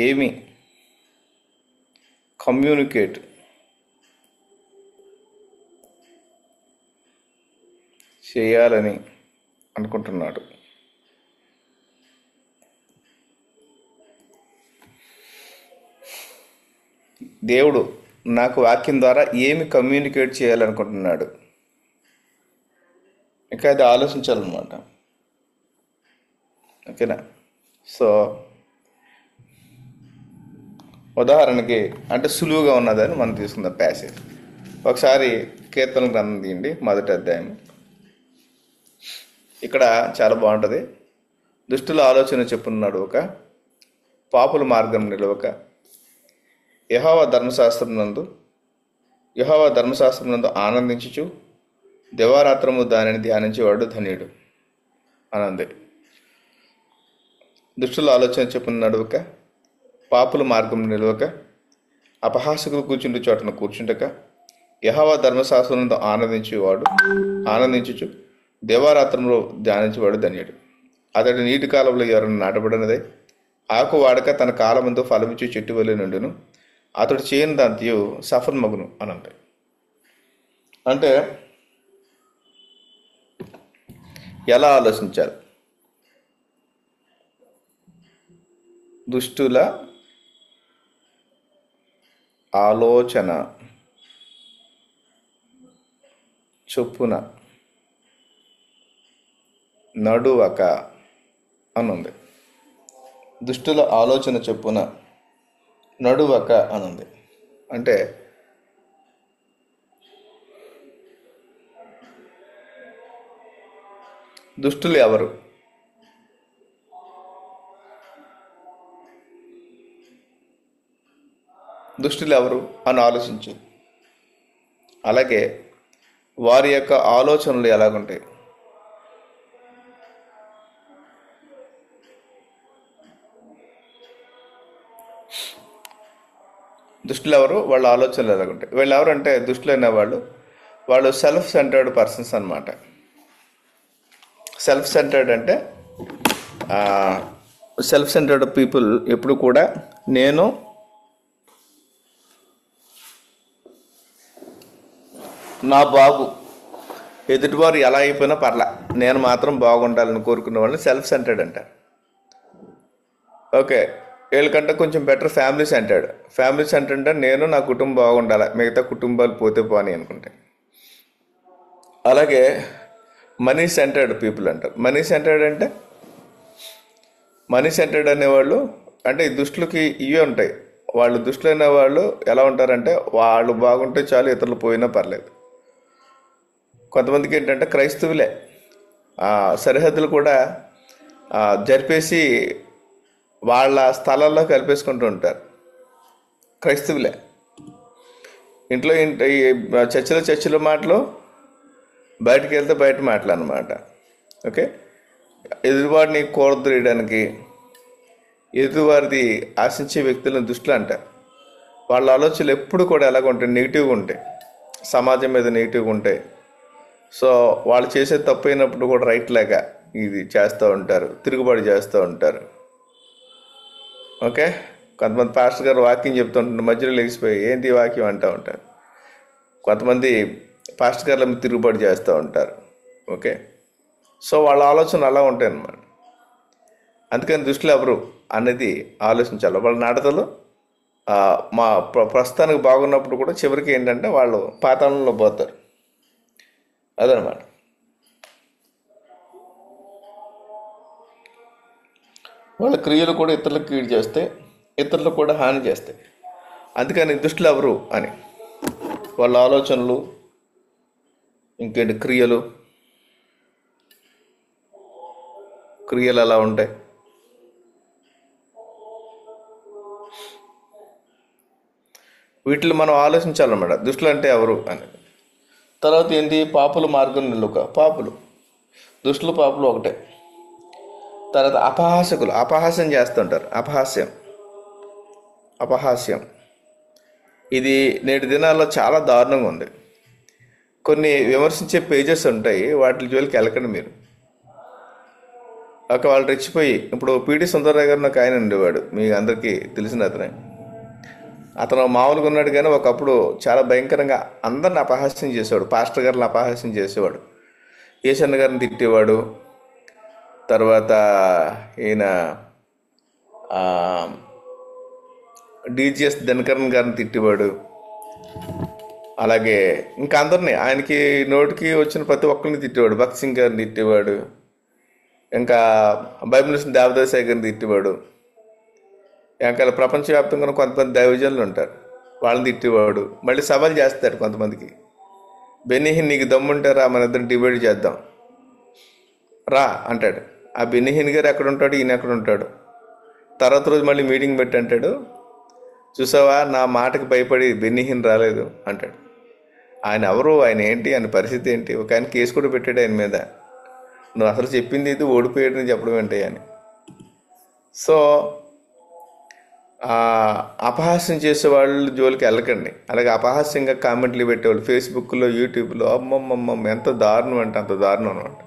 ఏమి కమ్యూనికేట్ చేయాలని అనుకుంటున్నాడు. దేవుడు నాకు వాక్యం ద్వారా ఏమి కమ్యూనికేట్ చేయాలనుకుంటున్నాడు, ఇంకా అది ఆలోచించాలన్నమాట. ఓకేనా. సో ఉదాహరణకి అంటే సులువుగా ఉన్నదని మనం తీసుకుందాం ప్యాసేజ్. ఒకసారి కీర్తన గ్రంథం తీయండి, 1వ అధ్యాయం. ఇక్కడ చాలా బాగుంటుంది. దుష్టుల ఆలోచన చెప్పున్నాడు ఒక పాపుల మార్గం నిలవక, యెహోవా ధర్మశాస్త్రం నందు ఆనందించుచు దివారాత్రము దానిని ధ్యానించేవాడు ధన్యుడు అనంది. దుష్టుల ఆలోచన చెప్పున నడువక, పాపుల మార్గం నిలవక, అపహాసకులు కూర్చుంటే చోటను కూర్చుంటక, యెహోవా ధర్మశాస్త్రం నందు ఆనందించుచు దేవారాత్రంలో ధ్యానించేవాడు ధన్యుడు. అతడి నీటి కాలంలో ఎవరైనా నాటబడినదే, ఆకు వాడక తన కాలమందు ఫలమిచ్చు చెట్టు వలె నుండును, అతడు చేయని దాంతో సఫలమగును అని అంటాయి. అంటే ఎలా ఆలోచించాలి? దుష్టుల ఆలోచన చొప్పున నడువక అనుంది. దుష్టుల ఆలోచన చొప్పున నడువక అనుంది. అంటే దుష్టులు ఎవరు? దుష్టులు ఎవరు అని ఆలోచించు. అలాగే వారి యొక్క ఆలోచనలు ఎలాగుంటాయి? దుష్టులు ఎవరు, వాళ్ళ ఆలోచనలు ఎలాగుంటాయి? వీళ్ళు ఎవరంటే దుష్టులు అనేవాళ్ళు వాళ్ళు సెల్ఫ్ సెంటర్డ్ పర్సన్స్ అన్నమాట. సెల్ఫ్ సెంటర్డ్ అంటే సెల్ఫ్ సెంటర్డ్ పీపుల్ ఎప్పుడు కూడా నేను నా బాగు, ఎదుటివారు ఎలా అయిపోయినా పర్లా, నేను మాత్రం బాగుండాలని కోరుకునే వాళ్ళని సెల్ఫ్ సెంటర్డ్ అంటారు. ఓకే, వీళ్ళకంటే కొంచెం better family centred. Family centred అంటే నేను నా కుటుంబం బాగుండాలి, మిగతా కుటుంబాలు పోతే పోని అనుకుంటే. అలాగే మనీ సెంటర్డ్ పీపుల్ అంటారు. మనీ సెంటర్డ్ అనేవాళ్ళు అంటే ఈ దుష్టులకి ఇవే ఉంటాయి. వాళ్ళు దుష్టులు అనేవాళ్ళు ఎలా ఉంటారంటే వాళ్ళు బాగుంటే చాలు, ఇతరులు పోయినా పర్లేదు. కొంతమందికి ఏంటంటే క్రైస్తవులే సరిహద్దులు కూడా జరిపేసి వాళ్ళ స్థలాల్లో కలిపేసుకుంటూ ఉంటారు. క్రైస్తవులే ఇంట్లో ఈ చర్చిలో మాటలు, బయటికి వెళ్తే బయట మాటలు అన్నమాట. ఓకే, ఎదుటివాడిని కోరద్రేయడానికి, ఎదుటివారిది ఆశించే వ్యక్తులను దృష్టిలో అంటారు. వాళ్ళ ఆలోచనలు ఎప్పుడు కూడా ఎలాగ ఉంటాయి, నెగిటివ్గా ఉంటాయి, సమాజం మీద నెగిటివ్గా ఉంటాయి. సో వాళ్ళు చేసే తప్పు అయినప్పుడు కూడా రైట్ లాగా ఇది చేస్తూ ఉంటారు, తిరుగుబాటు చేస్తూ ఉంటారు. ఓకే, కొంతమంది పాస్టర్ గారు వాక్యం చెప్తుంటారు, మధ్యలో లేచిపోయి ఏంటి వాక్యం అంటూ ఉంటారు. కొంతమంది పాస్టర్ గారుల మీద తిరుగుబాటు చేస్తూ ఉంటారు. ఓకే, సో వాళ్ళ ఆలోచనలు అలా ఉంటాయి అన్నమాట. అందుకని దృష్టిలో ఎవరు అనేది ఆలోచించాలి. వాళ్ళ నడతలు మా ప్రస్తుతానికి బాగున్నప్పుడు కూడా చివరికి ఏంటంటే వాళ్ళు పాతాళంలో పోతారు. అదనమాట. వాళ్ళ క్రియలు కూడా ఇతరులకు కీడు చేస్తాయి, ఇతరులకు కూడా హాని చేస్తాయి. అందుకని దుష్టులు ఎవరు అని వాళ్ళ ఆలోచనలు, ఇంకేంటి క్రియలు ఎలా ఉంటాయి. వీటిని మనం ఆలోచించాలన్నమాట, దుష్టులు అంటే ఎవరు అని. తర్వాత ఏంటి, పాపుల మార్గం నిలుక. దుష్టులు పాపులు ఒకటే. తర్వాత అపహాసకులు, అపహాస్యం చేస్తుంటారు. అపహాస్యం ఇది నేటి దినాల్లో చాలా దారుణంగా ఉంది. కొన్ని విమర్శించే పేజెస్ ఉంటాయి, వాటి జోలికి వెళ్ళకండి మీరు. వాళ్ళు రెచ్చిపోయి, ఇప్పుడు పీడి సుందరరావు గారు నాకు ఆయన ఉండేవాడు, మీకు అందరికీ తెలిసిన అతనే. అతను మామూలుగా ఉన్నాడు కానీ ఒకప్పుడు చాలా భయంకరంగా అందరిని అపహాస్యం చేసేవాడు. పాస్టర్ గారిని అపహాస్యం చేసేవాడు, ఏసన్న గారిని తిట్టేవాడు. తర్వాత ఈయన డిజిఎస్ దినకరన్ గారిని తిట్టేవాడు. అలాగే ఇంకా అందరినీ, ఆయనకి నోటికి వచ్చిన ప్రతి ఒక్కరిని తిట్టేవాడు. భక్త్ సింగ్ గారిని తిట్టేవాడు, ఇంకా బైబిల్ దేవదాసాయి గారిని తిట్టేవాడు. ఇంకా ప్రపంచవ్యాప్తంగా కొంతమంది దైవజనులు ఉంటారు, వాళ్ళని తిట్టేవాడు. మళ్ళీ సవాల్ చేస్తాడు కొంతమందికి, బెనిహిన్ నీకు దమ్ముంటే రా, మన ఇద్దరు డిబేట్ చేద్దాం రా అంటాడు. ఆ బెనిహిన్ గారు ఎక్కడ ఉంటాడు, ఈయన ఎక్కడ ఉంటాడు. తర్వాత రోజు మళ్ళీ మీటింగ్ పెట్టి అంటాడు, చూసావా నా మాటకి భయపడి బెనిహిన్ రాలేదు అంటాడు. ఆయన ఎవరు, ఆయన ఏంటి, ఆయన పరిస్థితి ఏంటి. ఒక ఆయన కేసు కూడా పెట్టాడు ఆయన మీద, నువ్వు అసలు చెప్పింది ఇది ఓడిపోయాడని చెప్పడం ఏంటి అని. సో అపహాస్యం చేసేవాళ్ళు జోలికి వెళ్ళకండి. అలాగే అపహాస్యంగా కామెంట్లు పెట్టేవాళ్ళు ఫేస్బుక్లో, యూట్యూబ్లో, అమ్మమ్మమ్మ ఎంత దారుణం అంటే అంత దారుణం అనమాట.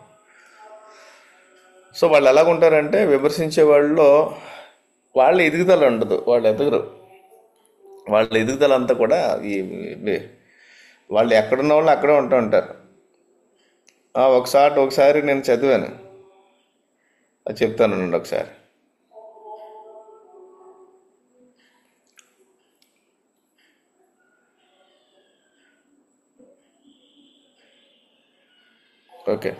సో వాళ్ళు ఎలాగుంటారంటే విమర్శించే వాళ్ళలో వాళ్ళ ఎదుగుదల ఉండదు, వాళ్ళు ఎదగరు. వాళ్ళ ఎదుగుదల అంతా కూడా వాళ్ళు ఎక్కడున్న వాళ్ళు అక్కడే ఉంటూ ఉంటారు. ఒకసారి నేను చదివాను, అది చెప్తానండి ఒకసారి. ఓకే,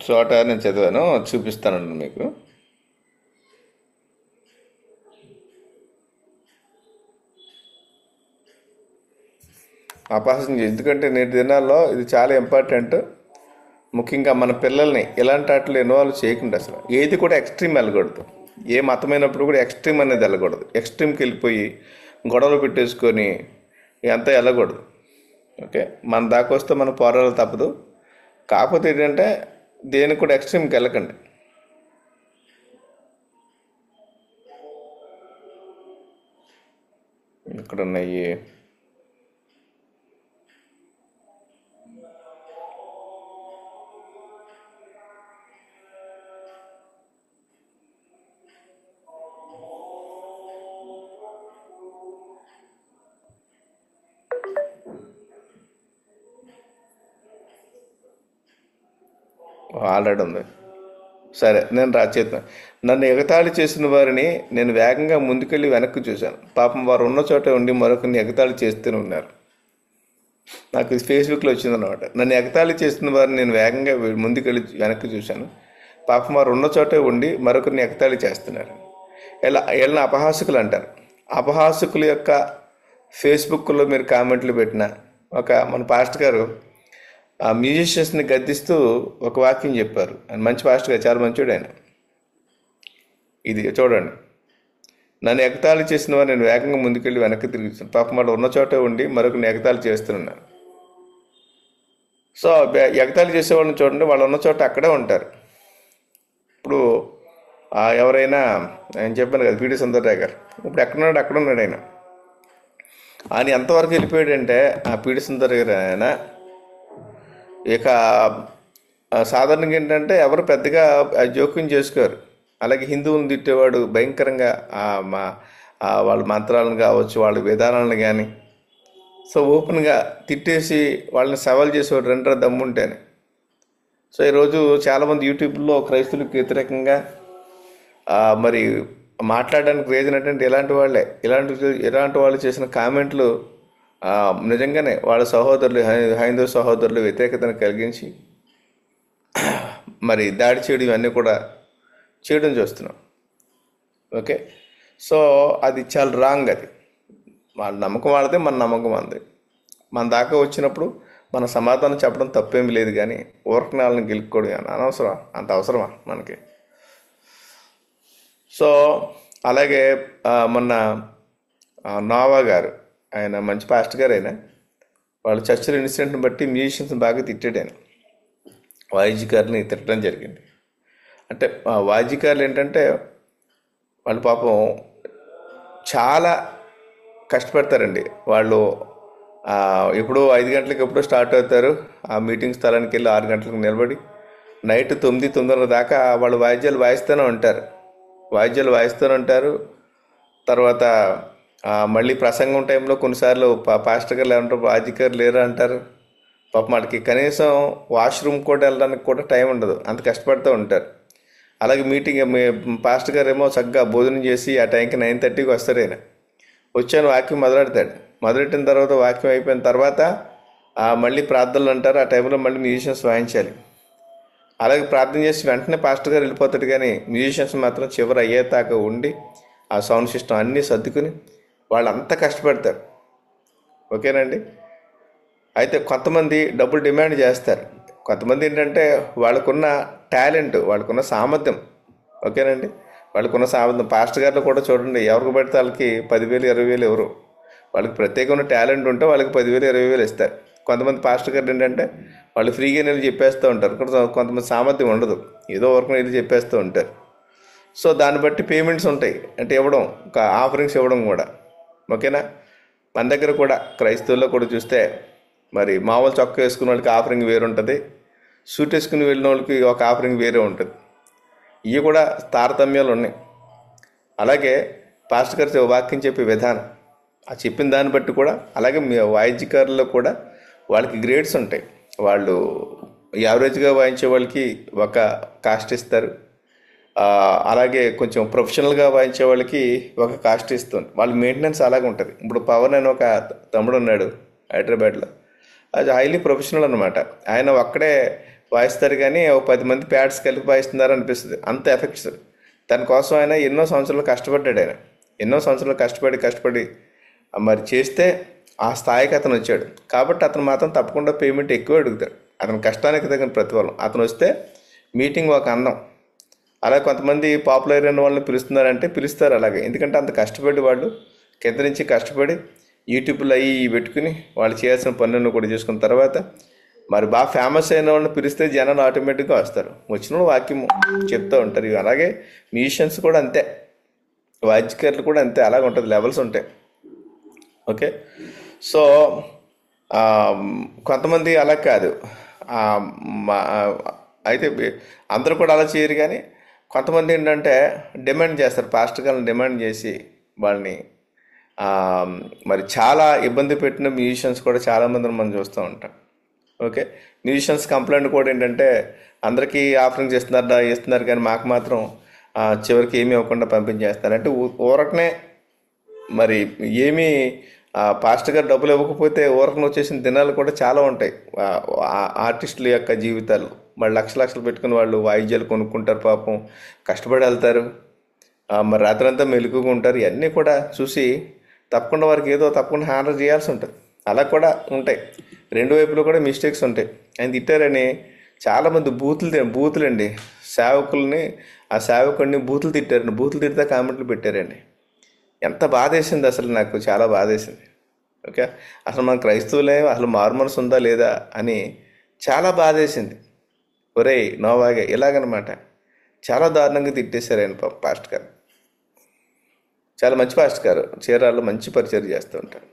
చోట నేను చదివాను, చూపిస్తానండి మీకు. అపహాస్యం, ఎందుకంటే నేటి దినాల్లో ఇది చాలా ఇంపార్టెంట్. ముఖ్యంగా మన పిల్లల్ని ఇలాంటి వాటిలో ఇన్వాల్వ్ చేయకుండా, అసలు ఏది కూడా ఎక్స్ట్రీమ్ వెళ్ళకూడదు. ఏ మతమైనప్పుడు కూడా ఎక్స్ట్రీమ్ అనేది వెళ్ళకూడదు. ఎక్స్ట్రీమ్కి వెళ్ళిపోయి గొడవలు పెట్టేసుకొని అంతా వెళ్ళకూడదు. ఓకే, మన దాకా వస్తే మన పోరాలు తప్పదు. కాకపోతే ఏంటంటే దేనికి కూడా ఎక్స్ట్రీమ్కి వెళ్ళకండి. ఇక్కడ ఉన్నాయి, ఆల్రెడీ ఉంది. సరే, నేను చేస్తాను. నన్ను ఎగతాళి చేసిన వారిని నేను వేగంగా ముందుకెళ్ళి వెనక్కి చూశాను. పాపం వారు ఉన్న చోట ఉండి మరొకరిని ఎగతాళి చేస్తూనే ఉన్నారు. నాకు ఇది ఫేస్బుక్లో వచ్చిందనమాట. నన్ను ఎగతాళి చేసిన వారిని నేను వేగంగా ముందుకెళ్ళి వెనక్కి చూశాను. పాపం వారు ఉన్న చోటే ఉండి మరొకరిని ఎగతాళి చేస్తున్నారు. వీళ్ళని అపహాసకులు అంటారు. అపహాసకుల యొక్క ఫేస్బుక్లో మీరు కామెంట్లు పెట్టిన మన పాస్టర్ గారు ఆ మ్యూజిషియన్స్ని గద్దిస్తూ ఒక వాక్యం చెప్పారు. ఆయన మంచి పాస్టర్ గారు, చాలా మంచోడు ఆయన. ఇది చూడండి, నన్ను ఎగతాళి చేసిన వారు నేను వేగంగా ముందుకెళ్ళి వెనక్కి తిరుగుతాను. పాపం వాడు ఉన్న చోటే ఉండి మరొకరిని ఎగతాళి చేస్తున్నాను. సో ఎగతాళి చేసేవాళ్ళని చూడండి, వాళ్ళు ఉన్న చోట అక్కడే ఉంటారు. ఇప్పుడు ఎవరైనా ఆయన చెప్పాను కదా, పీడి సుందరరావు గారు, ఇప్పుడు ఎక్కడున్నాడు, అక్కడ ఉన్నాడు ఆయన. ఆయన ఎంతవరకు వెళ్ళిపోయాడంటే, ఆ పీడి సుందరరావు గారు ఆయన ఇక సాధారణంగా ఏంటంటే ఎవరు పెద్దగా జోక్యం చేసుకోరు. అలాగే హిందువులను తిట్టేవాడు భయంకరంగా వాళ్ళ మంత్రాలను కావచ్చు, వాళ్ళ విధానాలను కానీ సో ఓపెన్గా తిట్టేసి వాళ్ళని సవాల్ చేసేవాడు, రెండర దమ్ముంటేనే. సో ఈరోజు చాలామంది యూట్యూబ్లో క్రైస్తవులకు వ్యతిరేకంగా మరి మాట్లాడడానికి రీజన్ ఏంటంటే ఇలాంటి వాళ్ళు చేసిన కామెంట్లు నిజంగానే వాళ్ళ సహోదరులు, హైందవ సహోదరులు వ్యతిరేకతను కలిగించి మరి దాడి చేయడం ఇవన్నీ కూడా చేయడం చూస్తున్నాం. ఓకే, సో అది చాలా రాంగ్. అది వాళ్ళ నమ్మకం వాళ్ళదే, మన నమ్మకం అంది. మన దాకా వచ్చినప్పుడు మన సమాధానం చెప్పడం తప్పేమీ లేదు, కానీ ఊరకనే వాళ్ళని గెలుక్కోవడం అనవసరం, అంత అవసరమా మనకి? సో అలాగే మొన్న నోవా గారు, ఆయన మంచి పాస్టర్ గారు. ఆయన వాళ్ళ చర్చల ఇన్సిడెంట్ని బట్టి మ్యూజిషియన్స్ బాగా తిట్టాడు. ఆయన వాయిద్యకారుని తిట్టడం జరిగింది. అంటే వాయిద్యకారులు ఏంటంటే వాళ్ళు పాపం చాలా కష్టపడతారండి. వాళ్ళు ఎప్పుడో 5 గంటలకు ఎప్పుడో స్టార్ట్ అవుతారు. ఆ మీటింగ్ స్థలానికి వెళ్ళి 6 గంటలకు నిలబడి నైట్ 9-9:30 దాకా వాళ్ళు వాయిద్యాలు వాయిస్తూనే ఉంటారు. తర్వాత మళ్ళీ ప్రసంగం టైంలో కొన్నిసార్లు పాస్టర్ గారు లేదంటారు, వాయిద్యకారులు లేరు అంటారు. పాపం వాళ్ళకి కనీసం వాష్రూమ్ కూడా వెళ్ళడానికి కూడా టైం ఉండదు, అంత కష్టపడుతూ ఉంటారు. అలాగే మీటింగ్ పాస్టర్ గారు ఏమో చక్కగా భోజనం చేసి ఆ టైంకి 9:30కి వస్తారు. ఆయన వచ్చాను వాక్యం మొదలెట్టిన తర్వాత వాక్యం అయిపోయిన తర్వాత మళ్ళీ ప్రార్థనలు అంటారు. ఆ టైంలో మళ్ళీ మ్యూజిషియన్స్ వాయించాలి. అలాగే ప్రార్థన చేసి వెంటనే పాస్టర్ గారు వెళ్ళిపోతాడు, కానీ మ్యూజిషియన్స్ మాత్రం చివరి అయ్యేదాకా ఉండి ఆ సౌండ్ సిస్టమ్ అన్నీ సర్దుకుని వాళ్ళంతా కష్టపడతారు. ఓకేనండి. అయితే కొంతమంది డబ్బులు డిమాండ్ చేస్తారు. కొంతమంది ఏంటంటే వాళ్ళకున్న టాలెంట్, వాళ్ళకున్న సామర్థ్యం. ఓకేనండి, వాళ్ళకున్న సామర్థ్యం. పాస్టర్ గారిలో కూడా చూడండి, ఎవరికి పడితే వాళ్ళకి 10,000, 20,000 ఎవరు. వాళ్ళకి ప్రత్యేకమైన టాలెంట్ ఉంటే వాళ్ళకి 10,000, 20,000 ఇస్తారు. కొంతమంది పాస్టర్ గారు ఏంటంటే వాళ్ళు ఫ్రీగా వెళ్ళి చెప్పేస్తూ ఉంటారు. కొంతమంది సామర్థ్యం ఉండదు, ఏదో వరకు వెళ్ళి చెప్పేస్తూ ఉంటారు. సో దాన్ని బట్టి పేమెంట్స్ ఉంటాయి, అంటే ఇవ్వడం, ఆఫరింగ్స్ ఇవ్వడం కూడా. ఓకేనా. మన దగ్గర కూడా క్రైస్తవుల్లో కూడా చూస్తే మరి మామూలు చొక్కా వేసుకున్న వాళ్ళకి ఆఫరింగ్ వేరు ఉంటుంది, సూట్ వేసుకుని వెళ్ళిన వాళ్ళకి ఒక ఆఫరింగ్ వేరే ఉంటుంది. ఇవి కూడా తారతమ్యాలు ఉన్నాయి. అలాగే పాస్టర్ గారు వాక్యం చెప్పే విధానం, ఆ చెప్పిన దాన్ని బట్టి కూడా, అలాగే మీ వాయిద్యకారుల్లో కూడా వాళ్ళకి గ్రేడ్స్ ఉంటాయి. వాళ్ళు యావరేజ్గా వాయించే వాళ్ళకి ఒక కాస్ట్ ఇస్తారు. అలాగే కొంచెం ప్రొఫెషనల్గా వాయించే వాళ్ళకి ఒక కాస్ట్ ఇస్తుంది. వాళ్ళ మెయింటెనెన్స్ అలాగే ఉంటుంది. ఇప్పుడు పవన్ అని ఒక తమ్ముడు ఉన్నాడు హైదరాబాద్లో, అది హైలీ ప్రొఫెషనల్ అనమాట. ఆయన ఒక్కడే వాయిస్తారు, కానీ ఒక 10 మంది ప్యాడ్స్ కలిపి వాయిస్తున్నారు అనిపిస్తుంది, అంత ఎఫెక్ట్స్. దానికోసం ఆయన ఎన్నో సంవత్సరాలు కష్టపడ్డాడు. ఆయన ఎన్నో సంవత్సరాలు కష్టపడి మరి చేస్తే ఆ స్థాయికి అతను వచ్చాడు. కాబట్టి అతను మాత్రం తప్పకుండా పేమెంట్ ఎక్కువ అడుగుతాడు, అతని కష్టానికి తగిన ప్రతిఫలం. అతను వస్తే మీటింగ్ ఒక అందం. అలాగే కొంతమంది పాపులర్ అయిన వాళ్ళని పిలుస్తారు అలాగే, ఎందుకంటే అంత కష్టపడి వాళ్ళు కింద నుంచి కష్టపడి యూట్యూబ్లో అవి పెట్టుకుని వాళ్ళు చేయాల్సిన పనులను కూడా చేసుకున్న తర్వాత మరి బాగా ఫేమస్ అయిన వాళ్ళని పిలిస్తే జనాలు ఆటోమేటిక్గా వస్తారు, వచ్చిన వాళ్ళు వాక్యం చెప్తూ ఉంటారు. అలాగే మ్యూజిషియన్స్ కూడా అంతే, వాయిద్యకారులు కూడా అంతే, అలాగే ఉంటుంది, లెవెల్స్ ఉంటాయి. ఓకే. సో కొంతమంది అలా కాదు, అయితే అందరూ కూడా అలా చేయరు, కానీ కొంతమంది ఏంటంటే డిమాండ్ చేస్తారు, పాస్టర్ గారిని డిమాండ్ చేసి వాళ్ళని మరి చాలా ఇబ్బంది పెట్టిన మ్యూజిషియన్స్ కూడా చాలామందిని మనం చూస్తూ ఉంటాం. ఓకే. మ్యూజిషియన్స్ కంప్లైంట్ కూడా ఏంటంటే అందరికీ ఆఫరింగ్ ఇస్తున్నారు కానీ మాకు మాత్రం చివరికి ఏమీ ఇవ్వకుండా పంపించేస్తారు. అంటే ఊరకనే మరి ఏమీ పాస్టర్ గారు డబ్బులు ఇవ్వకపోతే ఊరకనే వచ్చేసిన దినాలు కూడా చాలా ఉంటాయి. ఆర్టిస్టుల యొక్క జీవితాలు మరి లక్షలు పెట్టుకుని వాళ్ళు వాయిద్యాలు కొనుక్కుంటారు, పాపం కష్టపడి వెళ్తారు, మరి రాత్రంతా మెలుగుగా ఉంటారు. ఇవన్నీ కూడా చూసి తప్పకుండా వారికి ఏదో తప్పకుండా హ్యాండిల్ చేయాల్సి ఉంటుంది. అలా కూడా ఉంటాయి, రెండు వైపులో కూడా మిస్టేక్స్ ఉంటాయి. ఆయన తిట్టారని చాలామంది బూతులండి సేవకుల్ని, ఆ సేవకుడిని బూతులు తిడితే కామెంట్లు పెట్టారండి. ఎంత బాధేసింది అసలు, నాకు చాలా బాధేసింది. ఓకే, అసలు మన క్రైస్తవులే అసలు మారు మనసు ఉందా లేదా అని చాలా బాధేసింది. ఒరేయ్ నోవాగే ఇలాగనమాట, చాలా దారుణంగా తిట్టేశారు ఆయన పాస్టర్ గారు. చాలా మంచి పాస్టర్ గారు, చీరాల్లో మంచి పరిచయం చేస్తూ ఉంటారు.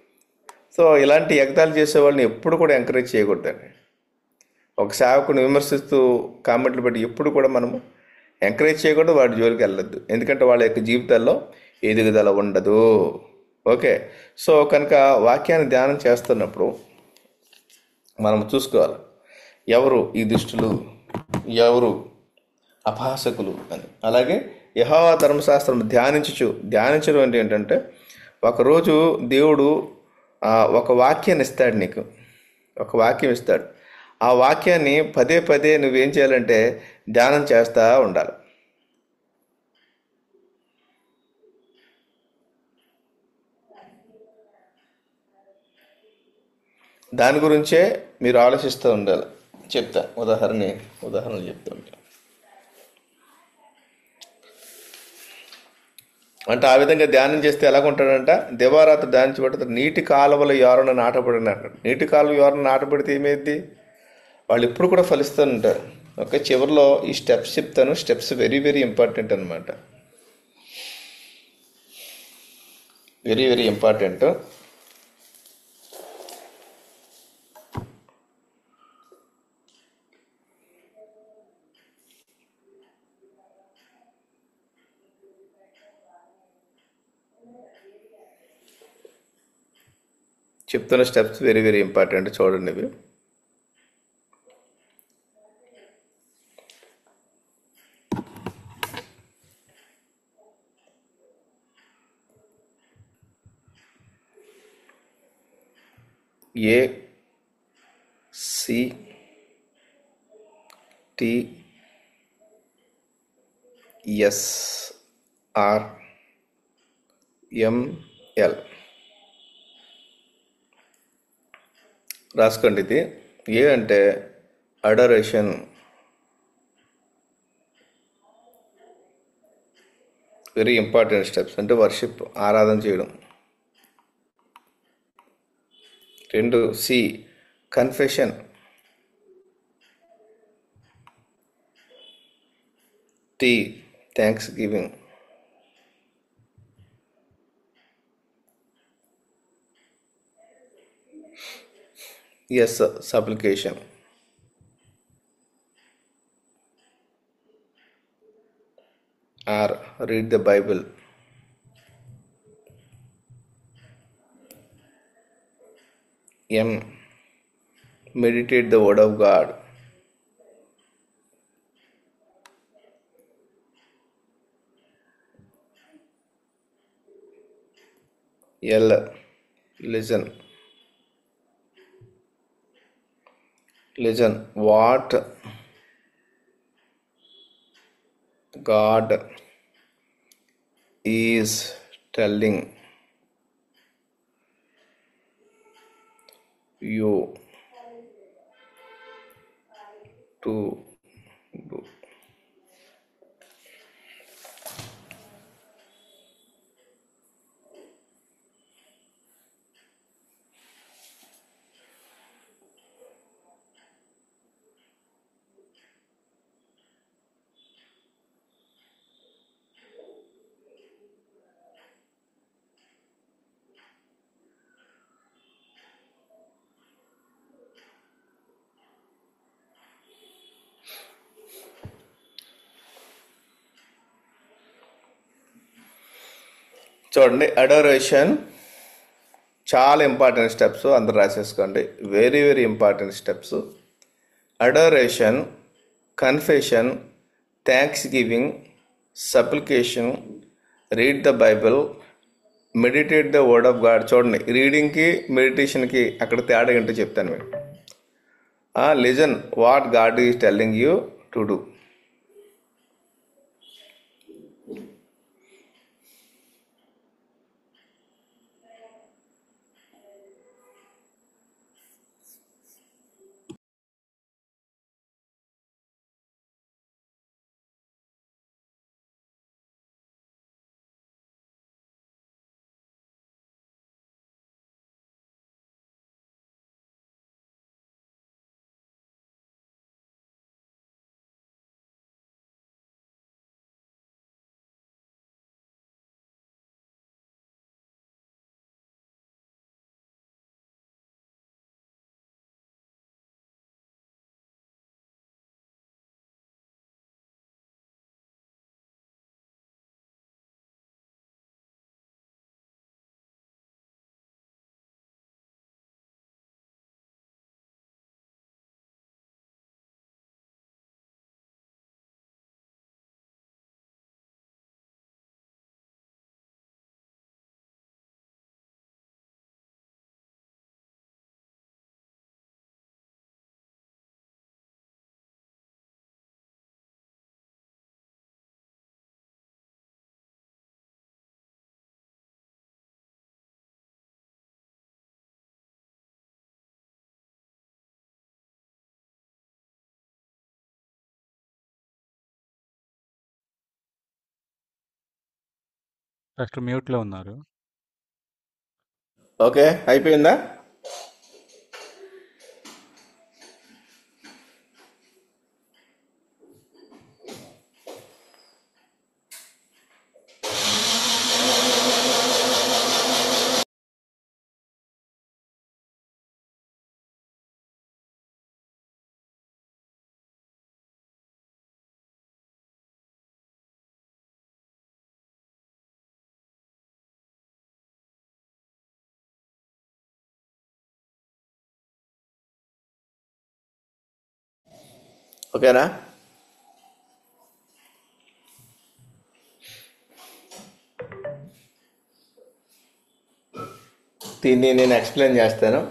సో ఇలాంటి ఎగతాళి చేసే వాళ్ళని ఎప్పుడు కూడా ఎంకరేజ్ చేయకూడదండి. ఒక సేవకుని విమర్శిస్తూ కామెంట్లు పెట్టి ఎప్పుడు కూడా మనము ఎంకరేజ్ చేయకూడదు, వాడి జోలికి వెళ్ళొద్దు. ఎందుకంటే వాళ్ళ యొక్క జీవితాల్లో ఎదుగుదల ఉండదు. ఓకే, సో కనుక వాక్యాన్ని ధ్యానం చేస్తున్నప్పుడు మనం చూసుకోవాలి, ఎవరు ఈ దుష్టులు, ఎవరు అపహాసకులు అని. అలాగే యెహోవా ధర్మశాస్త్రం ధ్యానించడం అంటే ఏంటంటే, ఒకరోజు దేవుడు ఒక వాక్యాన్ని ఇస్తాడు, నీకు ఒక వాక్యం ఇస్తాడు. ఆ వాక్యాన్ని పదే నువ్వేం చేయాలంటే ధ్యానం చేస్తూ ఉండాలి. దాని గురించే మీరు ఆలోచిస్తూ ఉండాలి. ఉదాహరణలు చెప్తూ ఉంటాను. అంటే ఆ విధంగా ధ్యానం చేస్తే ఎలాగుంటాడంట, దివారాత్రి ధ్యానించబడితే నీటి కాలువల యోరణ నాటబడిన అంటాడు. నీటి కాలువ యోరణ నాటబడితే ఏమైంది, వాళ్ళు ఎప్పుడు కూడా ఫలిస్తూ ఉంటారు. ఓకే, చివరిలో ఈ స్టెప్స్ చెప్తాను. స్టెప్స్ వెరీ ఇంపార్టెంట్ అనమాట, వెరీ ఇంపార్టెంట్. చెప్తున్న స్టెప్స్ వెరీ ఇంపార్టెంట్, చూడండి ఇవి. ACTSRML రాసుకోండి. ఇది ఏ అంటే అడరేషన్, వెరీ ఇంపార్టెంట్ స్టెప్స్. అంటే వర్షిప్, ఆరాధన చేయడం. 2 C confession. T thanks giving. S supplication. R read the Bible. M meditate the word of God. L listen what God is telling you to do. చూడండి, adoration చాలా important steps, అందరు రాసేసుకోండి. Very important steps. Adoration confession, thanksgiving, supplication, read the Bible, meditate the word of God. చూడండి, రీడింగ్కి మెడిటేషన్కి అక్కడ తేడా ఏంటో చెప్తాను మీకు. Listen what God is telling you to do. Pastor మ్యూట్లో ఉన్నారు. ఓకే, అయిపోయిందా? ఓకేనా? దీన్ని నేను ఎక్స్ప్లెయిన్ చేస్తాను.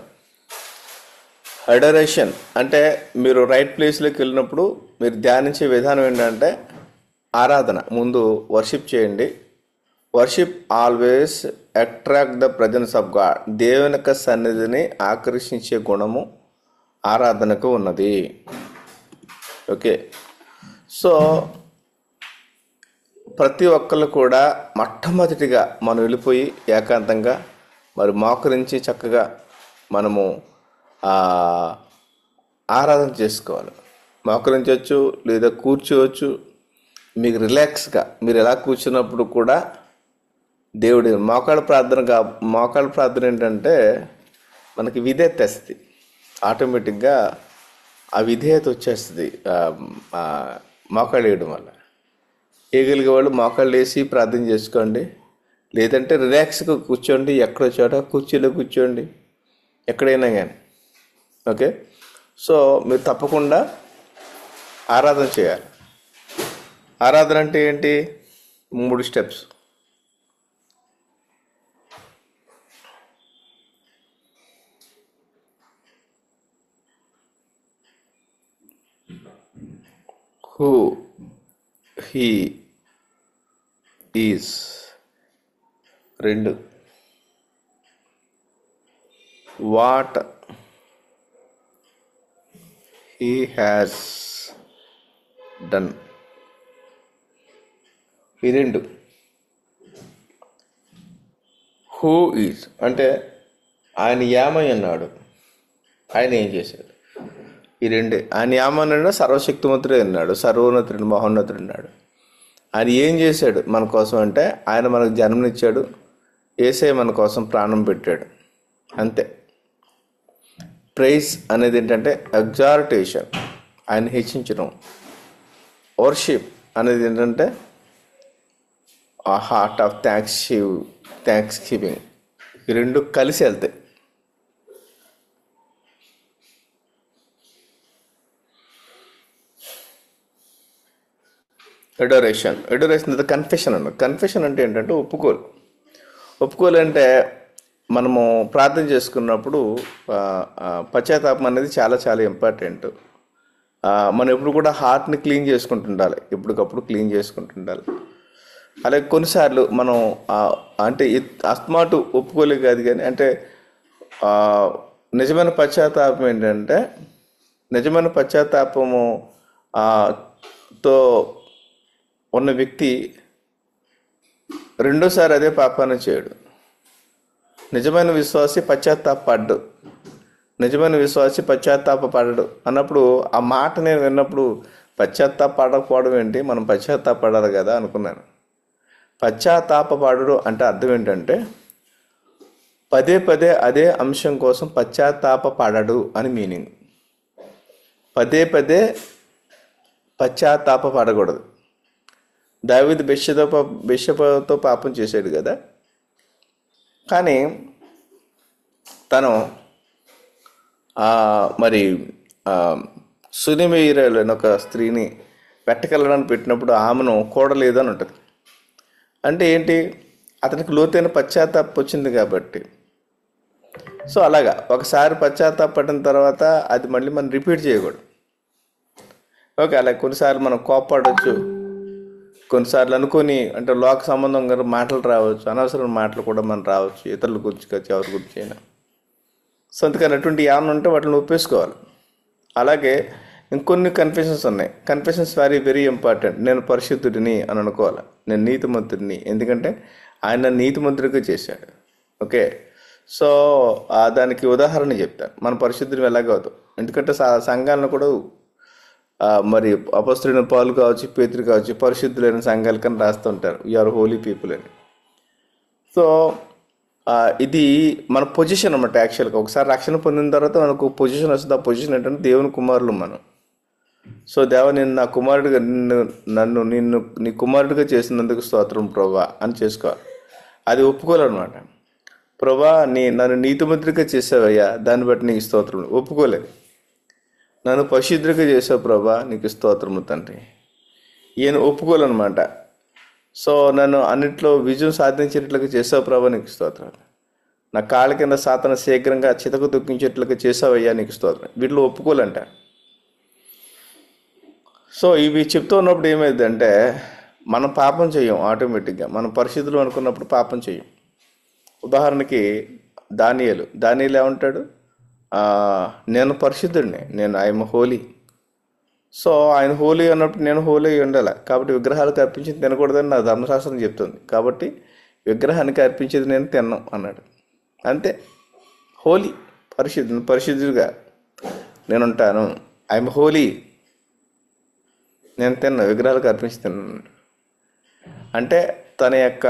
అడరేషన్ అంటే మీరు రైట్ ప్లేస్లోకి వెళ్ళినప్పుడు మీరు ధ్యానించే విధానం ఏంటంటే ఆరాధన. ముందు వర్షిప్ చేయండి. Worship always attract the presence of God. దేవుని యొక్క సన్నిధిని ఆకర్షించే గుణము ఆరాధనకు ఉన్నది. ఓకే, సో ప్రతి ఒక్కళ్ళు కూడా మొట్టమొదటిగా మనం వెళ్ళిపోయి ఏకాంతంగా మరి మోకరించి చక్కగా మనము ఆరాధన చేసుకోవాలి. మోకరించవచ్చు లేదా కూర్చోవచ్చు. మీకు రిలాక్స్గా మీరు ఎలా కూర్చున్నప్పుడు కూడా దేవుడి మోకాళ్ళ ప్రార్థన ఏంటంటే మనకి విధేయత తెస్తుంది. ఆటోమేటిక్గా ఆ విధేయత వచ్చేస్తుంది మోకాళ్ళు వేయడం వల్ల. వేయగలిగే వాళ్ళు మోకాళ్ళు వేసి ప్రార్థన చేసుకోండి. లేదంటే రిలాక్స్గా కూర్చోండి. ఎక్కడో చోట కుర్చీలో కూర్చోండి, ఎక్కడైనా కానీ. ఓకే, సో మీరు తప్పకుండా ఆరాధన చేయాలి. ఆరాధన అంటే ఏంటి? 3 steps. Who he is 2, what he has done. ఈ 2. హూ ఈజ్ అంటే ఆయన ఏమై ఉన్నాడు, ఆయన ఏం చేశాడు. ఈ 2. ఆయన ఏమన్నాడు? సర్వశక్తిమంతుడే అన్నాడు, సర్వోన్నతుడు, మహోన్నతుడు అన్నాడు. ఆయన ఏం చేశాడు మన కోసం అంటే ఆయన మనకు జన్మనిచ్చాడు, యేసయ్య మన కోసం ప్రాణం పెట్టాడు, అంతే. ప్రైజ్ అనేది ఏంటంటే ఎగ్జాల్టేషన్, ఆయన హెచ్చించడం. వర్షిప్ అనేది ఏంటంటే ఆ హార్ట్ ఆఫ్ థ్యాంక్స్ గివింగ్. ఈ 2 కలిసి వెళ్తాయి. ఎడోరేషన్ అంటే కన్ఫెషన్ అన్న. కన్ఫెషన్ అంటే ఏంటంటే ఒప్పుకోలు అంటే మనము ప్రార్థన చేసుకున్నప్పుడు పశ్చాత్తాపం అనేది చాలా చాలా ఇంపార్టెంట్. మనం ఎప్పుడు కూడా హార్ట్ని క్లీన్ చేసుకుంటుండాలి, ఎప్పటికప్పుడు క్లీన్ చేసుకుంటుండాలి. అలాగే కొన్నిసార్లు మనం అంటే అస్మాటు ఒప్పుకోలే కాదు, కానీ అంటే ఆ, నిజమైన పశ్చాత్తాపం ఏంటంటే, నిజమైన పశ్చాత్తాపము ఆ, తో ఉన్న వ్యక్తి రెండోసారి అదే పాపాన్ని చేయడు. నిజమైన విశ్వాసి పశ్చాత్తాపడ్డు, నిజమైన విశ్వాసి పశ్చాత్తాపడడు అన్నప్పుడు ఆ మాట నేను విన్నప్పుడు పశ్చాత్తాపడకపోవడం ఏంటి, మనం పశ్చాత్తాపడాలి కదా అనుకున్నాను. పశ్చాత్తాపడడు అంటే అర్థం ఏంటంటే పదే పదే అదే అంశం కోసం పశ్చాత్తాపడడు అని మీనింగ్. పదే పదే పశ్చాత్తాపడకూడదు. దావీదు బెత్షెబతో పాపం చేశాడు కదా, కానీ తను మరి సునిమీరని ఒక స్త్రీని పెట్టకెళ్ళడానికి పెట్టినప్పుడు ఆమెను కూడలేదు అని ఉంటుంది. అంటే ఏంటి, అతనికి లోతైన పశ్చాత్తాపం వచ్చింది కాబట్టి. సో అలాగా ఒకసారి పశ్చాత్తాపడిన తర్వాత అది మళ్ళీ మనం రిపీట్ చేయకూడదు. ఓకే, అలాగే కొన్నిసార్లు మనం కోప్పడవచ్చు, కొన్నిసార్లు అనుకొని అంటే లోక సంబంధంగా మాటలు రావచ్చు, అనవసరమైన మాటలు కూడా మనం రావచ్చు, ఇతరుల గురించి కావచ్చు, ఎవరి గురించి అయినా. సో అందుకని అటువంటి ఏమైనా ఉంటే వాటిని ఒప్పేసుకోవాలి. అలాగే ఇంకొన్ని కన్ఫెషన్స్ ఉన్నాయి. Confessions very very important. నేను పరిశుద్ధుడిని అని అనుకోవాలి, నేను నీతిమంతుడిని, ఎందుకంటే ఆయన నీతిమంతుడిగా చేశాడు. ఓకే, సో దానికి ఉదాహరణ చెప్తాను. మన పరిశుద్ధుని ఎలాగవుతాం, ఎందుకంటే సంఘాలను కూడా మరి అపొస్తలుడైన పౌలు కావచ్చు, పేతురు కావచ్చు, పరిశుద్ధులైన సంఘాల కన్నా రాస్తుంటారు, యూఆర్ హోలీ పీపుల్ అని. సో ఇది మన పొజిషన్ అన్నమాట. యాక్చువల్గా ఒకసారి రక్షణ పొందిన తర్వాత మనకు పొజిషన్ వస్తుంది. ఆ పొజిషన్ ఏంటంటే దేవుని కుమారులు మనం. సో దేవ, నేను నా కుమారుడిగా నిన్ను నీ కుమారుడిగా చేసినందుకు స్తోత్రం ప్రభా అని చేసుకోవాలి. అది ఒప్పుకోవాలన్నమాట. ప్రభా, నన్ను నీతిమంతుడిగా చేసావయ్యా, దాన్ని బట్టి నీకు స్తోత్రం. ఒప్పుకోలేదు. నన్ను పరిశుద్ధుడిగా చేసావు ప్రభా, నీకు స్తోత్రము తండ్రి, ఈయన ఒప్పుకోవాలన్నమాట. సో నన్ను అన్నింటిలో విజయం సాధించేట్లుగా చేసావు ప్రభా, నీకు స్తోత్రాలు. నా కాళ్ళ కింద సాతాను శీఘ్రంగా చితకు దుఃఖించేట్లుగా చేసావయ్యా, నీకు స్తోత్రం. వీటిలో ఒప్పుకోలంట. సో ఇవి చెప్తూ ఉన్నప్పుడు ఏమైందంటే, మనం పాపం చేయం ఆటోమేటిక్గా. మనం పరిశుద్ధులు అనుకున్నప్పుడు పాపం చేయం. ఉదాహరణకి దానియేలు ఏమంటాడు, నేను పరిశుద్ధుడిని, నేను ఐఎమ్ హోలీ. సో ఆయన హోలీ అన్నప్పుడు నేను హోలీ ఉండాలి, కాబట్టి విగ్రహాలకు అర్పించింది తినకూడదని నా ధర్మశాస్త్రం చెప్తుంది, కాబట్టి విగ్రహానికి అర్పించేది నేను తిన్నాను అన్నాడు. అంతే, హోలీ, పరిశుద్ధుడిగా నేను ఉంటాను, ఐఎమ్ హోలీ, నేను తిన్నా, విగ్రహాలకు అర్పించి తిన్నాను. అంటే తన యొక్క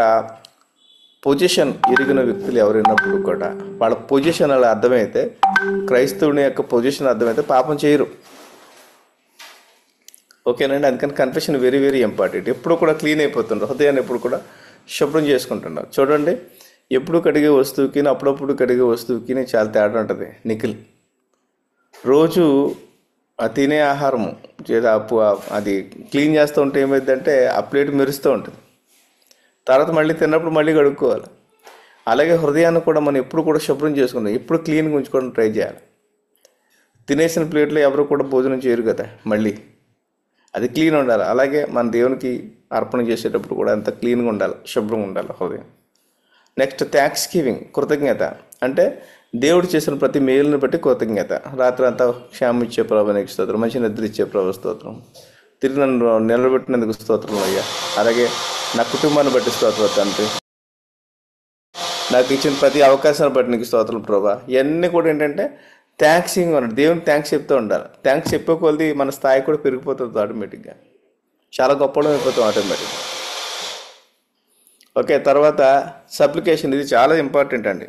పొజిషన్ ఎరిగిన వ్యక్తులు ఎవరైనప్పుడు కూడా వాళ్ళ పొజిషన్ అలా అర్థమైతే, క్రైస్తవుని యొక్క పొజిషన్ అర్థమైతే పాపం చేయరు. ఓకేనండి. అందుకని కన్ఫెషన్ వెరీ వెరీ ఇంపార్టెంట్. ఎప్పుడు కూడా క్లీన్ అయిపోతుండ్రు, హృదయాన్ని ఎప్పుడు కూడా శుభ్రం చేసుకుంటున్నారు. చూడండి, ఎప్పుడు కడిగే వస్తువుకి అప్పుడప్పుడు కడిగే వస్తువుకి చాలా తేడా ఉంటుంది. నిఖిల్ రోజు తినే ఆహారము అది క్లీన్ చేస్తూ ఉంటే ఏమైందంటే ఆ ప్లేట్ మెరుస్తూ ఉంటుంది, తర్వాత మళ్ళీ తిన్నప్పుడు మళ్ళీ కడుక్కోవాలి. అలాగే హృదయాన్ని కూడా మనం ఎప్పుడు కూడా శుభ్రం చేసుకుంటాం, ఎప్పుడు క్లీన్గా ఉంచుకోవడం ట్రై చేయాలి. తినేసిన ప్లేట్లో ఎవరు కూడా భోజనం చేయరు కదా, మళ్ళీ అది క్లీన్ ఉండాలి. అలాగే మన దేవునికి అర్పణ చేసేటప్పుడు కూడా అంత క్లీన్గా ఉండాలి, శుభ్రంగా ఉండాలి హృదయం. నెక్స్ట్ థ్యాంక్స్ గివింగ్, కృతజ్ఞత. అంటే దేవుడు చేసిన ప్రతి మేలుని బట్టి కృతజ్ఞత. రాత్రి అంతా క్షేమం ఇచ్చే ప్రభు నీకు స్తోత్రం, మంచి నిద్ర ఇచ్చే ప్రభు స్తోత్రం, తిరిగి నన్ను నిలబెట్టినందుకు స్తోత్రం అయ్యా. అలాగే నా కుటుంబాన్ని బట్టి స్తోత్రం తండ్రి, నాకు ఇచ్చిన ప్రతి అవకాశాన్ని బట్టి నీకు స్తోత్రం ప్రభా. ఇవన్నీ కూడా ఏంటంటే థ్యాంక్సింగ్ అన్నాడు. దేవునికి థ్యాంక్స్ చెప్తూ ఉండాలి. థ్యాంక్స్ చెప్పే కొలది మన స్థాయి కూడా పెరిగిపోతుంది ఆటోమేటిక్గా, చాలా గొప్పడం అయిపోతాం ఆటోమేటిక్గా. ఓకే, తర్వాత సప్లికేషన్. ఇది చాలా ఇంపార్టెంట్ అండి.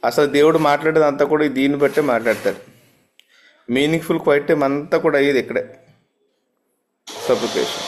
అసలు దేవుడు మాట్లాడేది అంతా కూడా దీన్ని బట్టే మాట్లాడతాడు. మీనింగ్ఫుల్ క్వైట్ టైం అంతా కూడా అయ్యేది ఇక్కడే, సప్లికేషన్.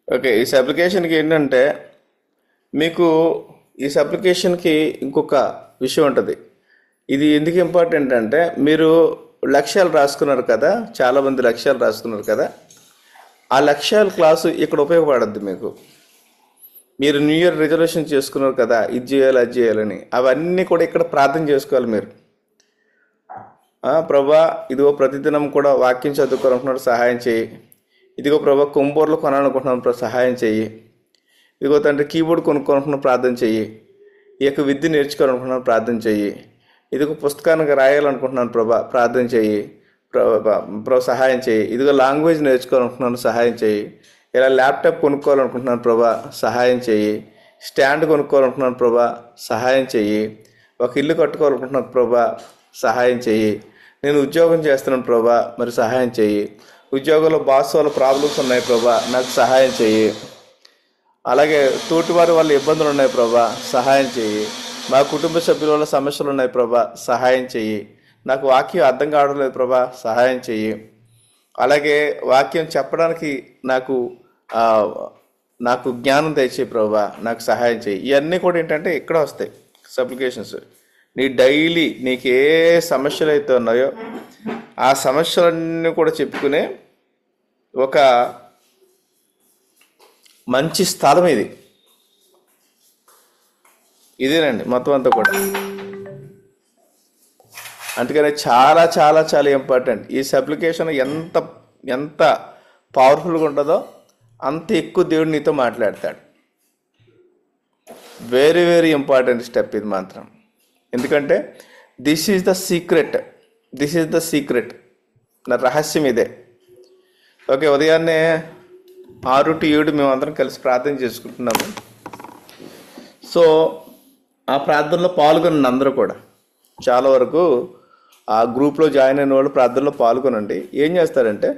ఓకే, ఈ అప్లికేషన్కి ఏంటంటే మీకు ఈ అప్లికేషన్కి ఇంకొక విషయం ఉంటుంది. ఇది ఎందుకు ఇంపార్టెంట్ అంటే మీరు లక్ష్యాలు రాసుకున్నారు కదా, చాలామంది లక్ష్యాలు రాసుకున్నారు కదా, ఆ లక్ష్యాల క్లాసు ఇక్కడ ఉపయోగపడద్దు మీకు. మీరు న్యూ ఇయర్ రిజల్యూషన్ చేసుకున్నారు కదా, ఇది చేయాలి అది చేయాలని, అవన్నీ కూడా ఇక్కడ ప్రార్థన చేసుకోవాలి మీరు. ప్రభా ఇదిగో ప్రతిదినం కూడా వాక్యం చదువుకోవాలనుకుంటున్నాడు, సహాయం చేయి. ఇదిగో ప్రభా కొంబోర్లు కొనాలనుకుంటున్నాను, సహాయం చెయ్యి. ఇదిగో తండ్రి కీబోర్డ్ కొనుక్కోనుకుంటున్నాను, ప్రార్థన చెయ్యి. ఈ యొక్క విద్య నేర్చుకోవాలనుకుంటున్నాను, ప్రార్థన చెయ్యి. ఇదిగో పుస్తకానికి రాయాలనుకుంటున్నాను ప్రభా, ప్రార్థన చెయ్యి. ప్రభా సహాయం చెయ్యి. ఇదిగో లాంగ్వేజ్ నేర్చుకోవాలనుకుంటున్నాను, సహాయం చెయ్యి. ఇలా ల్యాప్టాప్ కొనుక్కోవాలనుకుంటున్నాను ప్రభా, సహాయం చెయ్యి. స్టాండ్ కొనుక్కోవాలనుకుంటున్నాను ప్రభా, సహాయం చెయ్యి. ఒక ఇల్లు కట్టుకోవాలనుకుంటున్నాను ప్రభా, సహాయం చెయ్యి. నేను ఉద్యోగం చేస్తున్నాను ప్రభా, మరి సహాయం చెయ్యి. ఉద్యోగంలో బాస్ వాళ్ళ ప్రాబ్లమ్స్ ఉన్నాయి ప్రభా, నాకు సహాయం చెయ్యి. అలాగే తోటివారి వల్ల ఇబ్బందులు ఉన్నాయి ప్రభా, సహాయం చెయ్యి. మా కుటుంబ సభ్యుల వల్ల సమస్యలు ఉన్నాయి ప్రభా, సహాయం చెయ్యి. నాకు వాక్యం అర్థం కావడం లేదు ప్రభా, సహాయం చెయ్యి. అలాగే వాక్యం చెప్పడానికి నాకు జ్ఞానం తెచ్చే ప్రభా, నాకు సహాయం చెయ్యి. ఇవన్నీ కూడా ఏంటంటే ఇక్కడ వస్తాయి అప్లికేషన్స్. నీ డైలీ నీకు ఏ సమస్యలు అయితే ఉన్నాయో ఆ సమస్యలన్నీ కూడా చెప్పుకునే ఒక మంచి స్థలం ఇది. ఇదేనండి మొత్తం అంతా కూడా. అందుకని చాలా చాలా చాలా ఇంపార్టెంట్. ఈ అప్లికేషన్ ఎంత ఎంత పవర్ఫుల్గా ఉంటుందో అంత ఎక్కువ దేవుడు నీతో మాట్లాడతాడు. వెరీ వెరీ ఇంపార్టెంట్ స్టెప్ ఇది మాత్రం. ఎందుకంటే దిస్ ఈజ్ ద సీక్రెట్, నా రహస్యం ఇదే. ఓకే, ఉదయాన్నే 6 to 7 మేమందరం కలిసి ప్రార్థన చేసుకుంటున్నాము. సో ఆ ప్రార్థనలో పాల్గొనండి అందరూ కూడా. చాలా వరకు ఆ గ్రూప్లో జాయిన్ అయిన వాళ్ళు ప్రార్థనలో పాల్గొనండి. ఏం చేస్తారంటే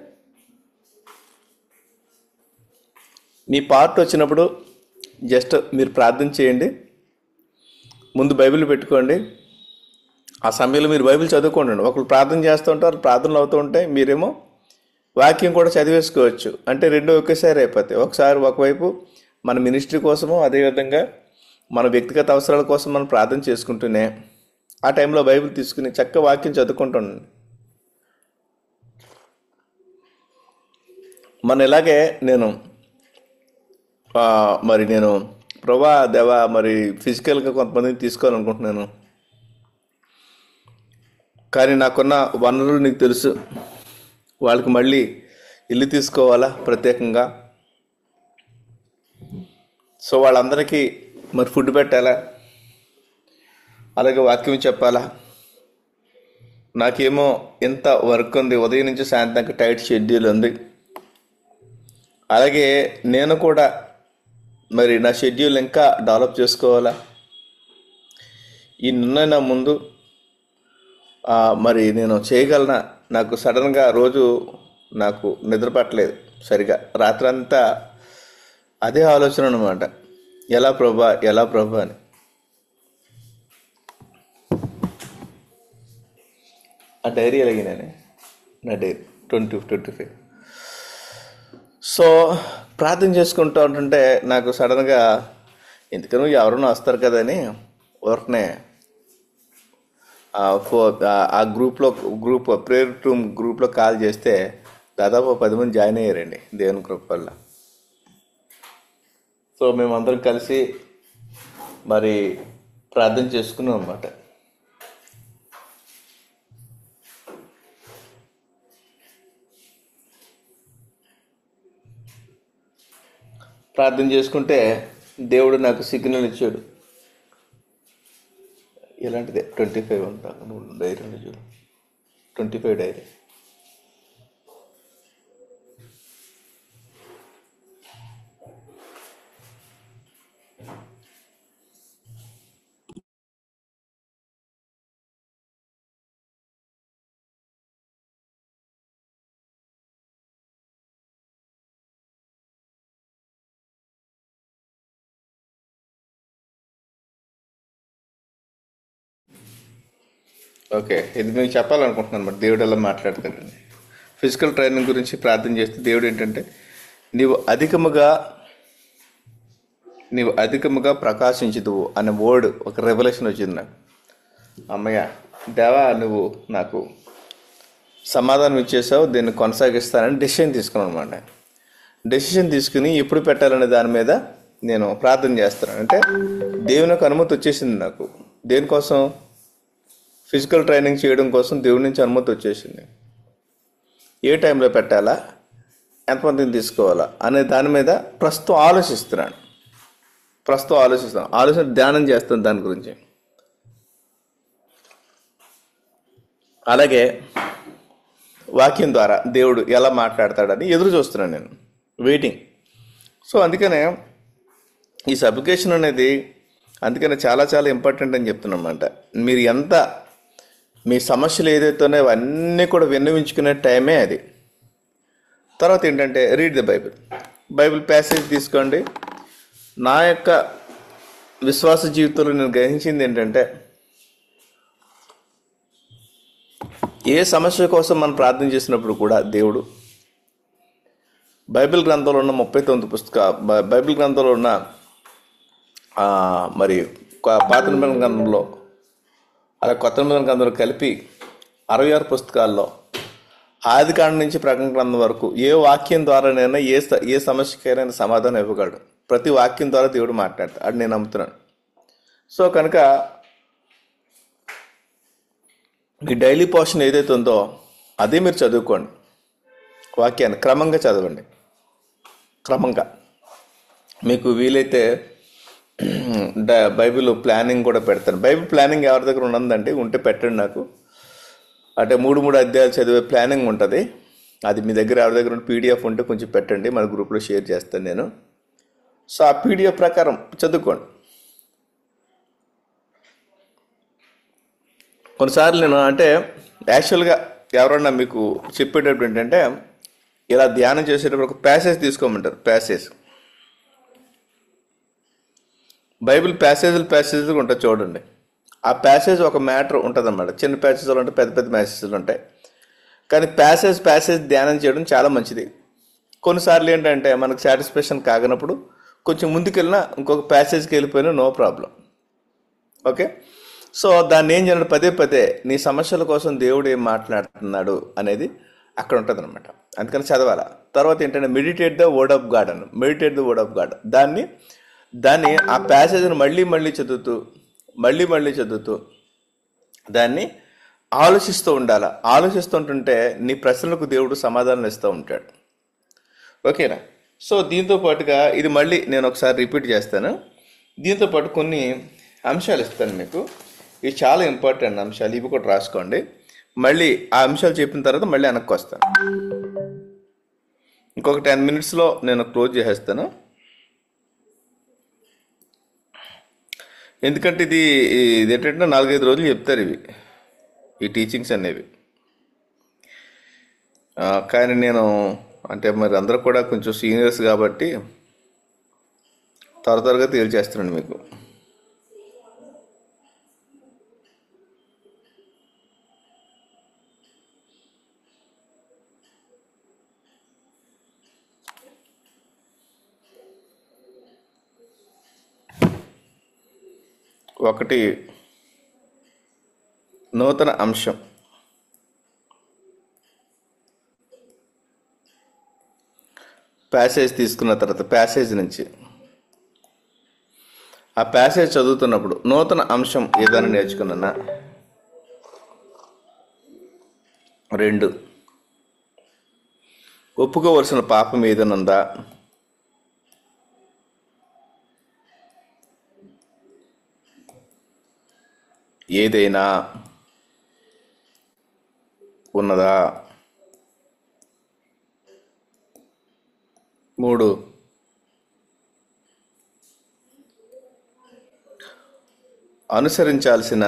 మీ పార్ట్ వచ్చినప్పుడు జస్ట్ మీరు ప్రార్థన చేయండి, ముందు బైబిల్ పెట్టుకోండి. ఆ సమయంలో మీరు బైబిల్ చదువుకోండి. ఒకరు ప్రార్థన చేస్తూ ఉంటారు, ప్రార్థనలు అవుతూ ఉంటాయి, మీరేమో వాక్యం కూడా చదివేసుకోవచ్చు. అంటే రెండు ఒకేసారి అయిపోతాయి. ఒకవైపు మన మినిస్ట్రీ కోసము, అదేవిధంగా మన వ్యక్తిగత అవసరాల కోసం మనం ప్రార్థన చేసుకుంటూనే ఆ టైంలో బైబిల్ తీసుకుని చక్కగా వాక్యం చదువుకుంటుండండి. ఇలాగే నేను ప్రభా దేవా మరి ఫిజికల్గా కొంతమందిని తీసుకోవాలనుకుంటున్నాను, కానీ నాకున్న వనరులు నీకు తెలుసు. వాళ్ళకి మళ్ళీ ఇల్లు తీసుకోవాలా ప్రత్యేకంగా, సో వాళ్ళందరికీ మరి ఫుడ్ పెట్టాలా, అలాగే వాక్యం చెప్పాలా. నాకేమో ఎంత వర్క్ ఉంది, ఉదయం నుంచి సాయంత్రానికి టైట్ షెడ్యూల్ ఉంది. అలాగే నేను కూడా మరి నా షెడ్యూల్ ఇంకా డెవలప్ చేసుకోవాలా. ఈ నిర్ణయం నా ముందు మరి నేను చేయగలనా? నాకు సడన్గా రోజు నాకు నిద్ర పట్టలేదు సరిగా, రాత్రంతా అదే ఆలోచన అనమాట. ఎలా ప్రభా అని. ఆ డైరీ అలాగినానే, నా డైరీ 2025. సో ప్రార్థన చేసుకుంటూ ఉంటుంటే నాకు సడన్గా ఎందుకనో ఎవరైనా వస్తారు కదని ఊరకనే ఆ గ్రూప్ ప్రేయర్ రూమ్ గ్రూప్లో కాల్ చేస్తే దాదాపు 10 మంది జాయిన్ అయ్యారండి దేవుని కృప వల్ల. సో మేమందరం కలిసి మరి ప్రార్థన చేసుకున్నాం అన్నమాట. ప్రార్థన చేసుకుంటే దేవుడు నాకు సిగ్నల్ ఇచ్చాడు. ఇలాంటిదే 25 ఉంటా డైరీ చూడు, 25 డైరీ. ఓకే, ఇది మీకు చెప్పాలనుకుంటున్నాను అనమాట. దేవుడు ఎలా మాట్లాడతాడండి. ఫిజికల్ ట్రైనింగ్ గురించి ప్రార్థన చేస్తే దేవుడు ఏంటంటే నీవు అధికముగా నీవు అధికముగా ప్రకాశించుదువు అనే వర్డ్, ఒక రెవల్యూషన్ వచ్చింది నాకు. అమ్మయ్య దేవా, నువ్వు నాకు సమాధానం ఇచ్చేసావు, దీన్ని కొనసాగిస్తానని డెసిషన్ తీసుకున్నాను అనమాట. డెసిషన్ తీసుకుని ఎప్పుడు పెట్టాలనే దాని మీద నేను ప్రార్థన చేస్తున్నాను. అంటే దేవుని యొక్క అనుమతి వచ్చేసింది నాకు. దేనికోసం? ఫిజికల్ ట్రైనింగ్ చేయడం కోసం దేవుడి నుంచి అనుమతి వచ్చేసింది. ఏ టైంలో పెట్టాలా, ఎంతమందిని తీసుకోవాలా అనే దాని మీద ప్రస్తుతం ఆలోచిస్తున్నాను. ధ్యానం చేస్తాను దాని గురించి. అలాగే వాక్యం ద్వారా దేవుడు ఎలా మాట్లాడతాడని ఎదురు చూస్తున్నాను నేను, వెయిటింగ్. సో అందుకనే ఈ సబ్లికేషన్ అనేది అందుకనే చాలా చాలా ఇంపార్టెంట్ అని చెప్తున్నమాట. మీరు ఎంత మీ సమస్యలు ఏదైతే ఉన్నాయో అవన్నీ కూడా విన్నవించుకునే టైమే అది. తర్వాత ఏంటంటే రీడ్ ద బైబిల్ ప్యాసేజ్ తీసుకోండి. నా యొక్క విశ్వాస జీవితంలో నేను గ్రహించింది ఏంటంటే, ఏ సమస్య కోసం మనం ప్రార్థన చేసినప్పుడు కూడా దేవుడు బైబిల్ గ్రంథంలో ఉన్న 39 బైబిల్ గ్రంథంలో ఉన్న మరి పాత నిబంధన గ్రంథంలో అలా కొత్త నిబంధన గ్రంథంలో కలిపి 66 పుస్తకాల్లో ఆది కాండం నుంచి ప్రకటన గ్రంథం వరకు ఏ వాక్యం ద్వారానైనా ఏ సమస్యకైనా సమాధానం ఇవ్వగలడు. ప్రతి వాక్యం ద్వారా దేవుడు మాట్లాడతాడు, అది నేను నమ్ముతున్నాను. సో కనుక మీ డైలీ పోర్షన్ ఏదైతే ఉందో అదే మీరు చదువుకోండి. వాక్యాన్ని క్రమంగా చదవండి. క్రమంగా మీకు వీలైతే బైబిల్ ప్లానింగ్ కూడా పెడతాను. బైబిల్ ప్లానింగ్ ఎవరి దగ్గర ఉన్నదంటే ఉంటే పెట్టండి నాకు. అంటే 3 అధ్యాయాలు చదివే ప్లానింగ్ ఉంటుంది. అది మీ దగ్గర ఎవరి దగ్గర పీడిఎఫ్ ఉంటే కొంచెం పెట్టండి, మన గ్రూప్లో షేర్ చేస్తాను నేను. సో ఆ పీడిఎఫ్ ప్రకారం చదువుకోండి. కొన్నిసార్లు నేను అంటే యాక్చువల్గా ఎవరన్నా మీకు చెప్పేటప్పుడు ఏంటంటే, ఇలా ధ్యానం చేసేటప్పుడు ఒక ప్యాసేజ్ తీసుకోమంటారు. బైబిల్ ప్యాసేజీలు ఉంటాయి చూడండి. ఆ ప్యాసేజ్ ఒక మ్యాటర్ ఉంటుంది అన్నమాట. చిన్న ప్యాసేజ్లు ఉంటాయి, పెద్ద పెద్ద ప్యాసేజ్లు ఉంటాయి. కానీ ప్యాసేజ్ ధ్యానం చేయడం చాలా మంచిది. కొన్నిసార్లు ఏంటంటే మనకు సాటిస్ఫాక్షన్ కాగనప్పుడు కొంచెం ముందుకెళ్ళినా ఇంకొక ప్యాసేజ్కి వెళ్ళిపోయినా నో ప్రాబ్లం. ఓకే, సో దాన్ని ఏం చేయాలంటే పదే నీ సమస్యల కోసం దేవుడు ఏం మాట్లాడుతున్నాడు అనేది అక్కడ ఉంటుంది అనమాట. అందుకని చదవాలా. తర్వాత ఏంటంటే meditate the word of God. దాన్ని ఆ ప్యాసేజ్ని మళ్ళీ చదువుతూ దాన్ని ఆలోచిస్తూ ఉండాలి. ఆలోచిస్తుంటుంటే నీ ప్రశ్నలకు దేవుడు సమాధానం ఇస్తూ ఉంటాడు. ఓకేనా? సో దీంతో పాటుగా ఇది మళ్ళీ నేను ఒకసారి రిపీట్ చేస్తాను. దీంతో పాటు కొన్ని అంశాలు ఇస్తాను మీకు. ఇవి చాలా ఇంపార్టెంట్ అంశాలు, ఇవి కూడా రాసుకోండి. మళ్ళీ ఆ అంశాలు చెప్పిన తర్వాత మళ్ళీ వెనక్కి వస్తాను. ఇంకొక 10 minutesలో నేను క్లోజ్ చేసేస్తాను. ఎందుకంటే ఇది ఏంటంటే 4-5 రోజులు చెప్తారు ఈ టీచింగ్స్ అనేవి. కానీ నేను అంటే మరి అందరూ కూడా కొంచెం సీనియర్స్ కాబట్టి త్వరగా తేల్చేస్తున్నాను మీకు. ఒకటి నూతన అంశం. ప్యాసేజ్ తీసుకున్న తర్వాత ప్యాసేజ్ నుంచి ఆ ప్యాసేజ్ చదువుతున్నప్పుడు నూతన అంశం ఏదైనా నేర్చుకున్నా. 2, ఒప్పుకోవలసిన పాపం ఏదైనా ఉందా. 3, ఏదైనా ఉన్నదా. 3, అనుసరించాల్సిన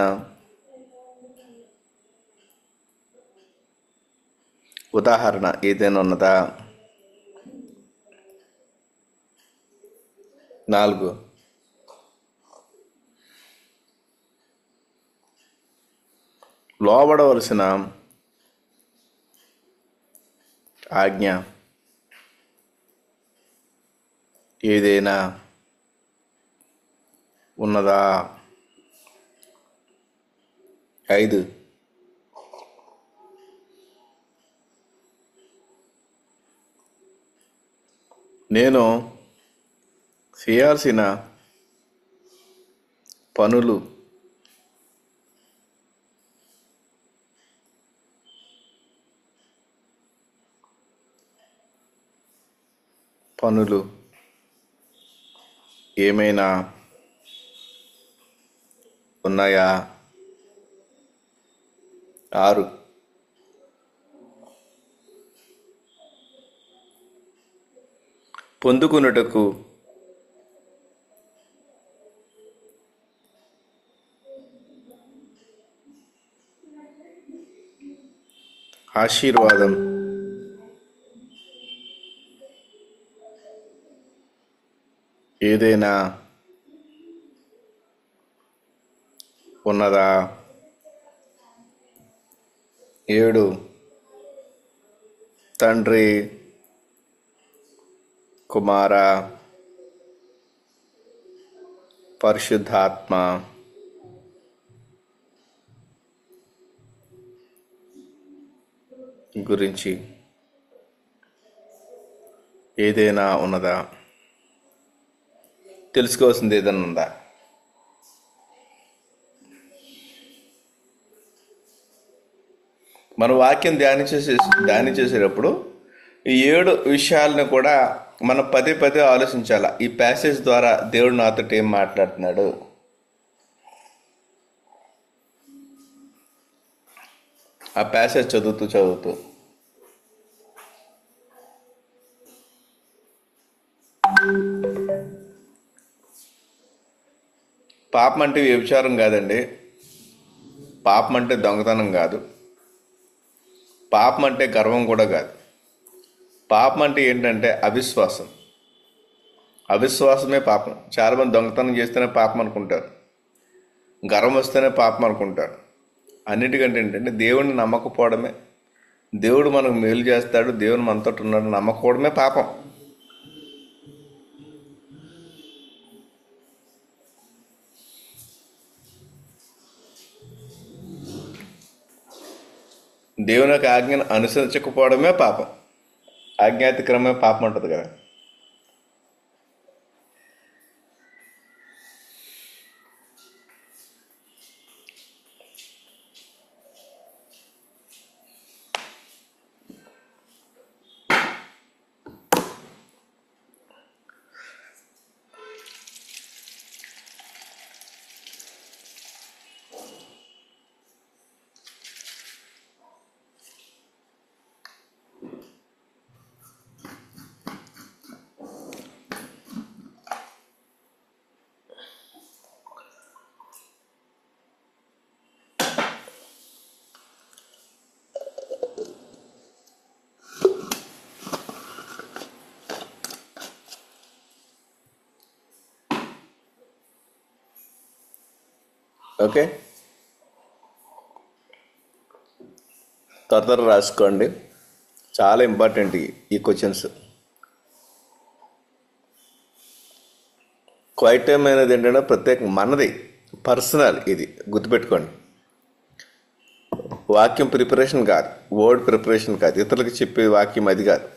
ఉదాహరణ ఏదైనా ఉన్నదా. 4, లోబడవలసిన ఆజ్ఞ ఏదైనా ఉన్నదా? 5. నేను చేయాల్సిన పనులు ఏమైనా ఉన్నాయా? 6. పొందుకొనుటకు ఆశీర్వాదం ఏదైనా ఉన్నదా? 7. తండ్రి, కుమార, పరిశుద్ధాత్మ గురించి ఏదైనా ఉన్నదా? తెలుసుకోవాల్సింది ఏదైనా ఉందా? మన వాక్యం ధ్యానించేసేటప్పుడు ఈ 7 విషయాలను కూడా మనం పదే పదే ఆలోచించాలి. ఈ ప్యాసేజ్ ద్వారా దేవుడు నాతో ఏం మాట్లాడుతున్నాడు? ఆ ప్యాసేజ్ చదువుతూ పాపం అంటే వ్యభిచారం కాదండి. పాపం అంటే దొంగతనం కాదు. పాపం అంటే గర్వం కూడా కాదు. పాపం అంటే ఏంటంటే అవిశ్వాసం. అవిశ్వాసమే పాపం. చాలామంది దొంగతనం చేస్తేనే పాపం అనుకుంటారు, గర్వం వస్తేనే పాపం అనుకుంటారు. అన్నిటికంటే ఏంటంటే దేవుడిని నమ్మకపోవడమే. దేవుడు మనకు మేలు చేస్తాడు, దేవుడు మనతో ఉన్నాడు నమ్మకపోవడమే పాపం. దేవుని యొక్క ఆజ్ఞను అనుసరించకపోవడమే పాపం. ఆజ్ఞాతిక్రమే పాపం ఉంటుంది కదా. ఓకే, త్వర రాసుకోండి. చాలా ఇంపార్టెంట్ ఈ క్వశ్చన్స్. క్వైట్ టైం అనేది ఏంటంటే ప్రత్యేకంగా మనది, పర్సనల్. ఇది గుర్తుపెట్టుకోండి. వాక్యం ప్రిపరేషన్ కాదు, వర్డ్ ప్రిపరేషన్ కాదు, ఇతరులకు చెప్పే వాక్యం అది కాదు,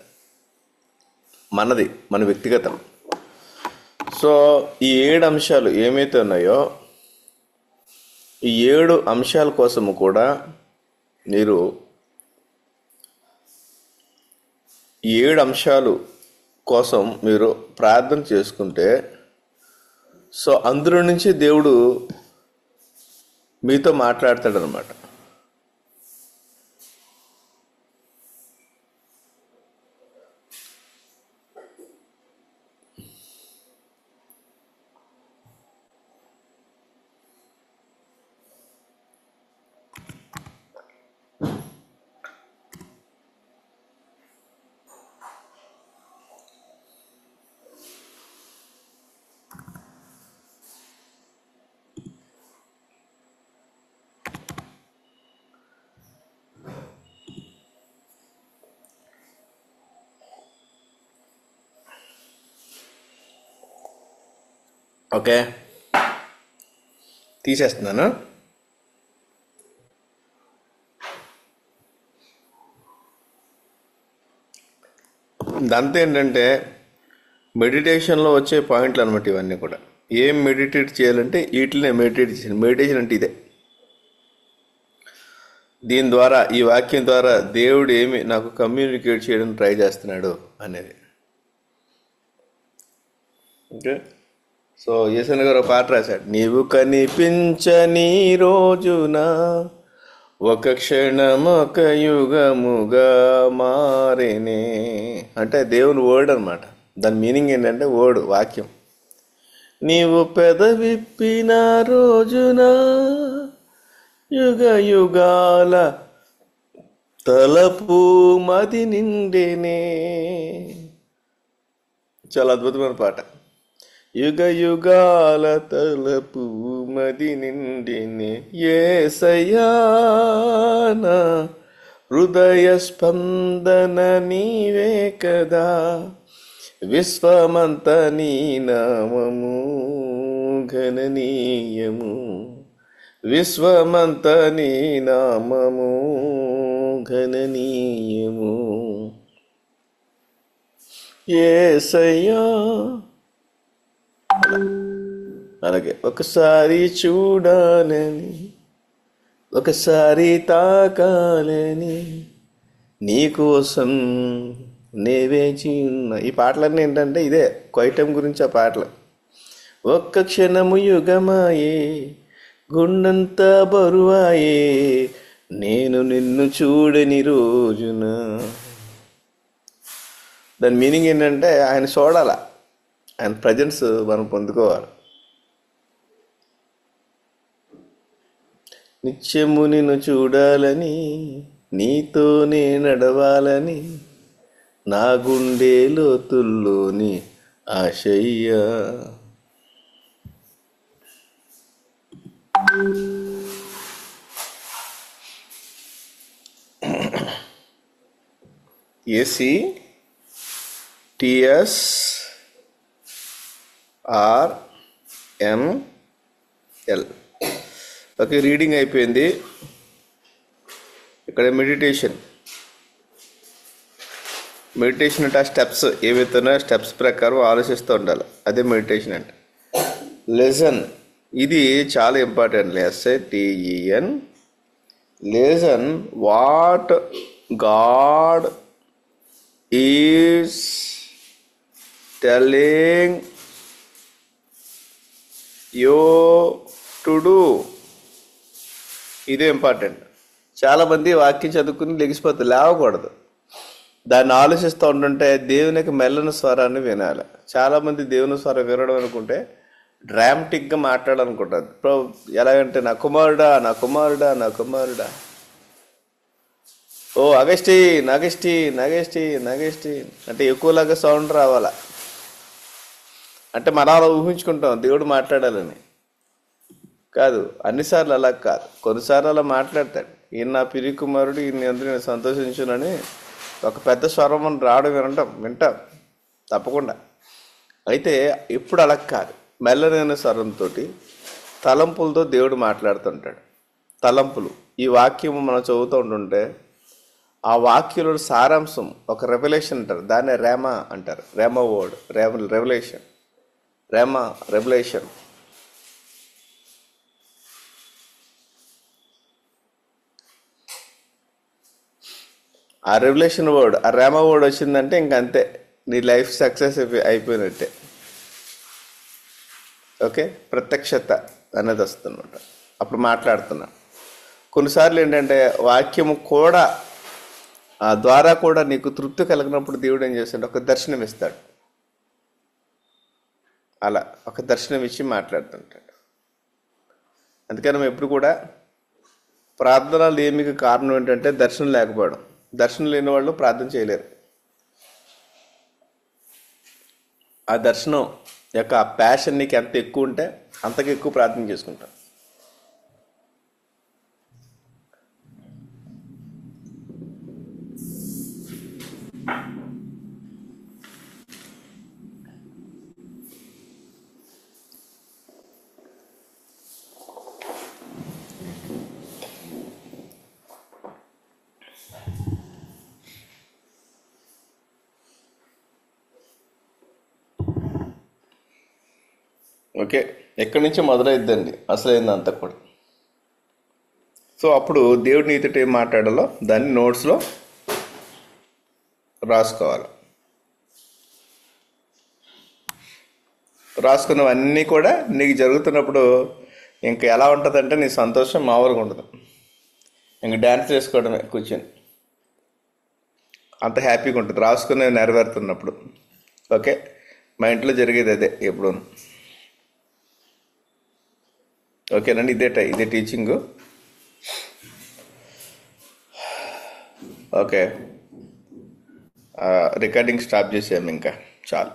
మనది, మన వ్యక్తిగతం. సో ఈ 7 అంశాలు ఏమైతే ఉన్నాయో ఈ 7 అంశాల కోసము కూడా మీరు ఈ 7 అంశాలు కోసం మీరు ప్రార్థన చేసుకుంటే సో అందులో నుంచి దేవుడు మీతో మాట్లాడతాడనమాట. ఓకే, తీసేస్తున్నాను. ఇదంతా ఏంటంటే మెడిటేషన్లో వచ్చే పాయింట్లు అనమాట ఇవన్నీ కూడా. ఏం మెడిటేట్ చేయాలంటే వీటినే మెడిటేట్ చేయాలి. మెడిటేషన్ అంటే ఇదే. దీని ద్వారా, ఈ వాక్యం ద్వారా దేవుడు ఏమి నాకు కమ్యూనికేట్ చేయడానికి ట్రై చేస్తున్నాడు అనేది. ఓకే. సో యేసన్న గారు ఒక పాట రాశాడు, నీవు కనిపించని రోజున ఒక క్షణం ఒక యుగముగా మారేనే. అంటే దేవుని వర్డ్ అనమాట. దాని మీనింగ్ ఏంటంటే వర్డ్, వాక్యం. నీవు పెదవిప్పిన రోజున యుగ యుగాల తలపు మది నిండేనే. చాలా అద్భుతమైన పాట. యుగ యుగాల తలపు మది నిండినే యేసయ్యా నా హృదయ స్పందన నీవే కదా, విశ్వమంత నీ నామము ఘననీయము, విశ్వమంత నీ నామము ఘననీయము. యేసయ్యా. అలాగే ఒకసారి చూడాలని, ఒకసారి తాకాలని, నీకోసం నే వేచి ఉన్నా. ఈ పాటలన్నీ ఏంటంటే ఇదే క్వైటం గురించి ఆ పాటలు. ఒక్క క్షణము యుగమాయే, గుండంతా బరువాయే, నేను నిన్ను చూడని రోజున. దాని మీనింగ్ ఏంటంటే ఆయన చూడాల, ఆయన ప్రజెన్స్ మనం పొందుకోవాలి. నిత్యము నిన్ను చూడాలని, నీతోనే నడవాలని, నా గుండె లోతుల్లోని ఆశయ్యా. ఏసీ టిఎస్ ఆర్ఎంఎల్. ఓకే, రీడింగ్ అయిపోయింది. ఇక్కడ మెడిటేషన్ అంటే ఆ స్టెప్స్ ఏవైతే స్టెప్స్ ప్రకారం ఆలోచిస్తూ ఉండాలి. అదే మెడిటేషన్ అంటే. లెసన్, ఇది చాలా important. LESSON. Lesson what God is telling you to do. ఇదే ఇంపార్టెంట్. చాలామంది వాక్యం చదువుకుని లెగిసిపోతుంది. లేవకూడదు, దాన్ని ఆలోచిస్తూ ఉంటుంటే దేవునికి మెల్లని స్వరాన్ని వినాలి. చాలామంది దేవుని స్వరం వినడం అనుకుంటే డ్రామాటిక్గా మాట్లాడాలనుకుంటారు. ఇప్పుడు ఎలాగంటే నా కుమారుడా, నా కుమారుడా, నా కుమారుడా, ఓ అగస్టీ నగస్టీ నగస్టీ నగస్టీ అంటే ఎక్కువలాగా సౌండ్ రావాలా. అంటే మనం అలా ఊహించుకుంటాం దేవుడు మాట్లాడాలని. కాదు, అన్నిసార్లు అలా కాదు. కొన్నిసార్లు అలా మాట్లాడతాడు. ఈయన నా పిరి కుమారుడు, ఈయన ఎందుకు నేను సంతోషించునని ఒక పెద్ద స్వరం రావడం వింటాం తప్పకుండా. అయితే ఇప్పుడు అలా కాదు, మెల్లనైన స్వరంతో తలంపులతో దేవుడు మాట్లాడుతుంటాడు. తలంపులు, ఈ వాక్యము మనం చదువుతూ ఉంటుంటే ఆ వాక్యంలో సారాంశం, ఒక రెవల్యూషన్ అంటారు, దాన్నే రేమ అంటారు. రేమ వర్డ్, రెవల్యూషన్, రెవల్యూషన్. ఆ రెవల్యూషన్ వర్డ్, ఆ రేమ వర్డ్ వచ్చిందంటే ఇంకంతే, నీ లైఫ్ సక్సెస్ అయిపోయినట్టే. ఓకే, ప్రత్యక్షత అనేది వస్తుందన్నమాట. అప్పుడు మాట్లాడుతున్నా. కొన్నిసార్లు ఏంటంటే వాక్యము కూడా ద్వారా కూడా నీకు తృప్తి కలిగినప్పుడు దేవుడు ఏం చేస్తాడు, ఒక దర్శనం ఇస్తాడు. అలా ఒక దర్శనం ఇచ్చి మాట్లాడుతుంటాడు. అందుకని మనం ఎప్పుడు కూడా ప్రార్థన లేమికి కారణం ఏంటంటే దర్శనం లేకపోవడం. దర్శనం లేని వాళ్ళు ప్రార్థన చేయలేరు. ఆ దర్శనం యొక్క ప్యాషన్ నీకు ఎంత ఎక్కువ ఉంటే అంతకు ఎక్కువ ప్రార్థన చేసుకుంటాం. ఓకే, ఎక్కడి నుంచి మొదలైద్దండి అసలైందంతా కూడా. సో అప్పుడు దేవుడి నీతితో ఏం మాట్లాడాలో దాన్ని నోట్స్లో రాసుకోవాలి. రాసుకున్నవన్నీ కూడా నీకు జరుగుతున్నప్పుడు ఇంకా ఎలా ఉంటుందంటే నీ సంతోషం మామూలుగా ఉండదు. ఇంక డ్యాన్స్ చేసుకోవడమే కూర్చొని, అంత హ్యాపీగా ఉంటుంది రాసుకునేవి నెరవేరుతున్నప్పుడు. ఓకే, మా ఇంట్లో జరిగేది అదే ఎప్పుడు. ఓకేనండి, ఇదే టీచింగు. ఓకే, రికార్డింగ్ స్టాప్ చేసాము, ఇంకా చాలు.